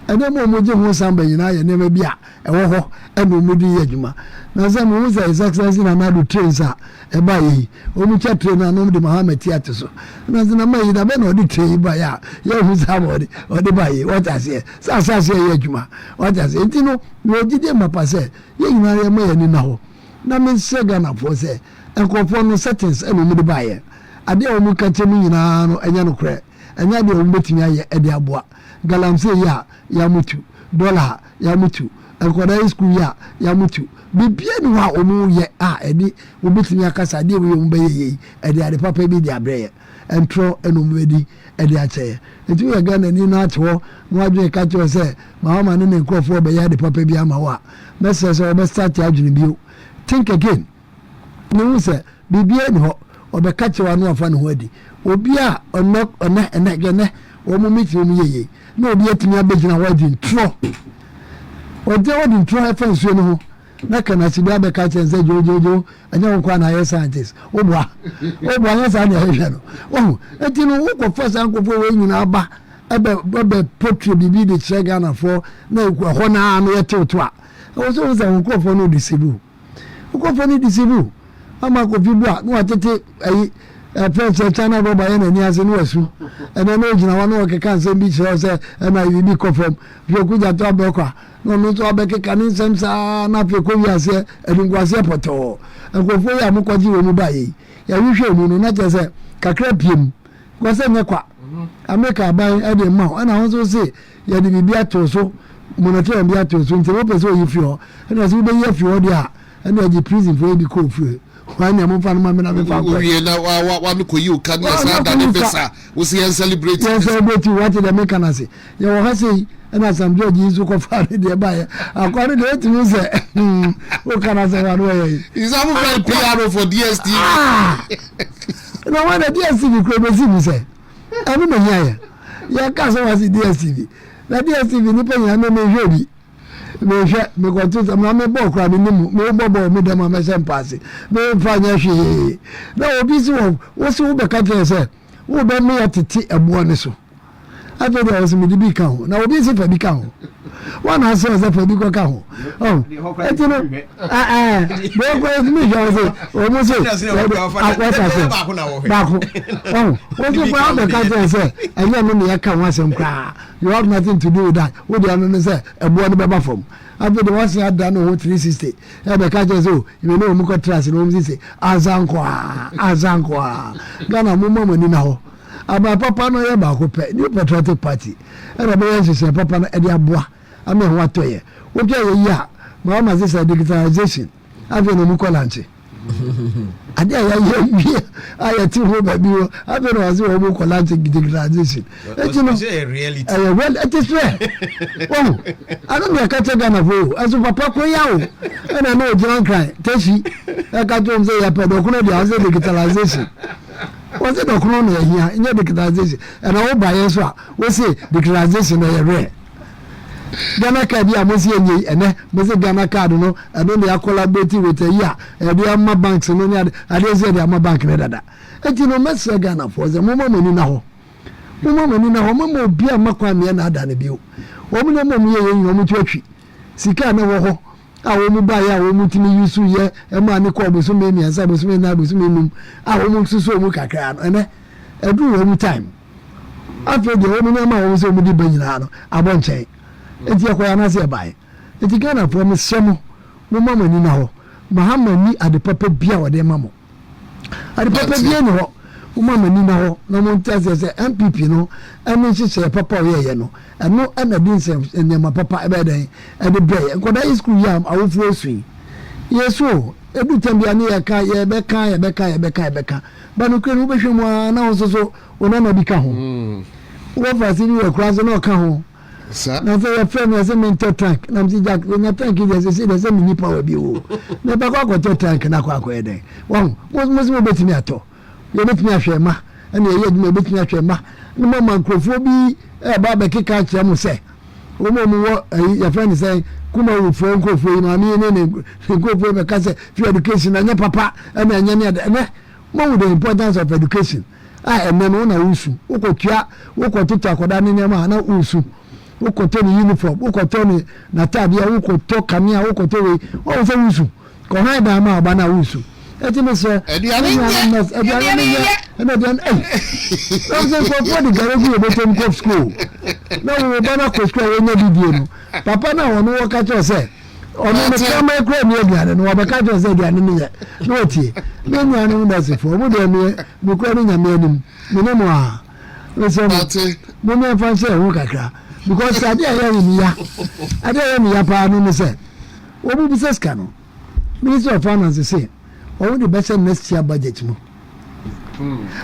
ene mo je ho samba nyina ye ne ma bia e wo ho eno mudi ye adwuma na se mo say success na na do trains a e ba yi o mu cha train na no de Mahama tiate so na se na mai da be na odi train ba ya ye hu sa mo odi ba yi what I say sa ye adwuma what I say ntino no jide mapa se ye nyina ye ma ye ni na ho na me se Ghana for se enkofo no settings eno mu de ba ye ade o mu ka che mu nyina no enya no kre enya de o mbetimi aye e de aboa galamse ya mutu dollar ya mutu enkoda school ya mutu bibia ni wa omu ye edi obetimi akasa de we omu beye edi papa bi de abreye entro enomu edi edi ache etu ya Ghana ni na acho no adwe ka cho se Mahama ne nkofo be ya de papa bi ama wa message o be start adwene bio think again no se bibia ni ho obeka chewa no afa ne ho adi obi a ona gene wo mu miti mu yeye na obi atimi abegina wadi ntro ode wadi ntro afa nsuo no ho na kana si bia beka chense jojojo anya nkwa na yes scientist obwa yes na ehwe no oh enti no wo ko first anko fo we nyina aba ebe portrait bibi de Ghana for na ho na no yeteto a wo so za nko fo no disibu ama ko fibu a no atete ayi Prince China Boba yana ni ase no asu ene no gina wa no ke kan se bi chere se na bi ko fam bi ku ja to abekwa no to abeke kan nsem sa na pe ko wi ase edungwase poto enkofo ya mukwaji wo mu baye ya hwehwe mu no na je se kakra piem Because America buy at the mouth, and I also say, you had to be at so, monetary and be at so, and the person you feel, and as we be here for the and the prison for the cold free. When I'm from Mamma, you can we see and celebrate. Yes, celebrate what the American say. You will say, and as I'm judging, you can find the buyer. According to you, say, what can I say? Is that very PR for DSTV? No one at DSTV could see me say. I don't know here. Your cousin was in DSTV. The DSTV, the penny, I know me. Me go to some me book ra me bobo me dem ma sem pass me fanya hwe na obi si wo si wo be ka tell say wo be me atete ebo ne so afi dey wo si me di bi ka ho na obi si fa bi ka ho one has say fa bi ko ka ho oh etino me go me jo say o mo say baako oh wo si fa be ka tell say anya no me ya ka ho asem kra you have nothing to do with that wo dey no say ebo ne be ba fom after the one had done over 360 e be ka tell say o you know mo ko trust no mo say azankwa Ghana mo mama ni na ho aba papa no ye ba ko pe new patriotic party e be yes say papa no e dey aboa ame ho atoye wo pia ye ya Mahama say digitalization ave no mu ko lanche ade ya ayati ho ba bi wo ave no azi wo mu ko lanche digitalization it's a reality well it is fair oh I don't be catch Ghana for as papa ko ya o and I know John cry teshi e ka to say ya pe do kuno dia say digitalization was it okuno na here in digitalization and I buy yes we say digitalization na rare Ghana card ya mo see enyi ene mo say Ghana card no and then they collaborate with a year e dey am banks no nya ade say dey am bank na dada enti no mess Ghana for the mama mani na ho mama obi amakwa me na ada ne bio wo mo na mo ye yen wo mo twatwi sika na wo ho a wo mu ba ya wo mu timi yusu ye e ma ne ko boso me miansa boso me na boso me num a wo mu susu mu kakra no ene edu wo mu time after the wo mu na ma wo so mu di banyina no abonchen enti akoya na se bae enti Ghana for me semo mo mama ni na ho Mahama ni ade papa bia wo de mamo ade papa bia ni ho mama ni na ho na mo ntase se MPP no ene hye papa wo ye no eno ana din se nyama papa ebe den ede bre nkoda school yam awofu osui yeso edu tambia ni ye beka ba no kwenu be hwemu na wo so ona na bi ka ho wo fa si ni we kra so na ka ho na say your friend was a mental tank na mti jack na tank is say the same ni power bi wo na ba kwa tank na kwa eden won mo betimi ato ye betimi ahwema na ye adwuma betimi ahwema na mama nkrofo bi ba be keka kire mo se wo wo your friend say kuma wo fo nkrofo ma mi ne nkrofo be ka say free education na nya papa na nya ne mo the importance of education enne no na usu ukotwa ukotuta akoda ne ma na usu ukoto ni uniform ukoto ni na tabia ukoto kamia ukoto we o fe usu ko han ba ma ba na usu eti me se ediane ena dan so for the garage we betem ko school na we ba na ko school we nya bibie no papa na wono wo ka cho se ono me kama ekro mi ediane no ba ka cho se ediane ni ye no tie me nya no da se for mo de me ko ni nya me anim me ne mo a me se mo me fa se ho kakra because ade ya mi ya pa no say obi bi seska no Minister of Finance say o the best next year budget mo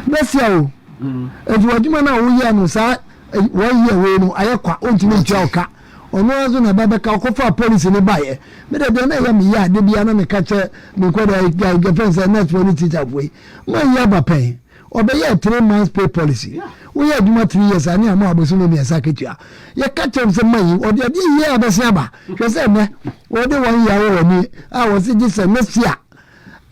next year o eju aduma na wo ye no sa wo ye we no ayekwa ontimi ntua oka ono azu na baba ka okofa police ne baye me de na ya mi ya de bia na me ka che me ko da defense net police teacher boy mo ya ba pen obeye 3 months pay policy we had 3 years ani am aboso no me saketua ye catch them say man o de ye abese ba so say me o de 1 year o ni a was this next year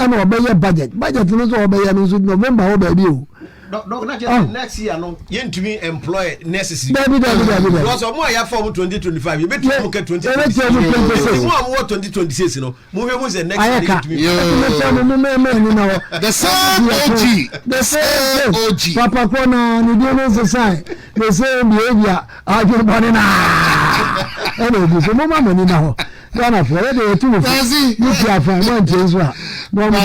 and obeye budget no so obeye no so November o ba bi o no not just next year no yentumi employ necessary because o mo ya form 2025 you bet you look at 2026 mo am 2026 no mo hwe mo say next year yentumi the same OG papa kona ni do no say the same behavior ajo body na ene bi so mo mama ni na ho Ghana for dey too for you fi afa mo nje so a mo mo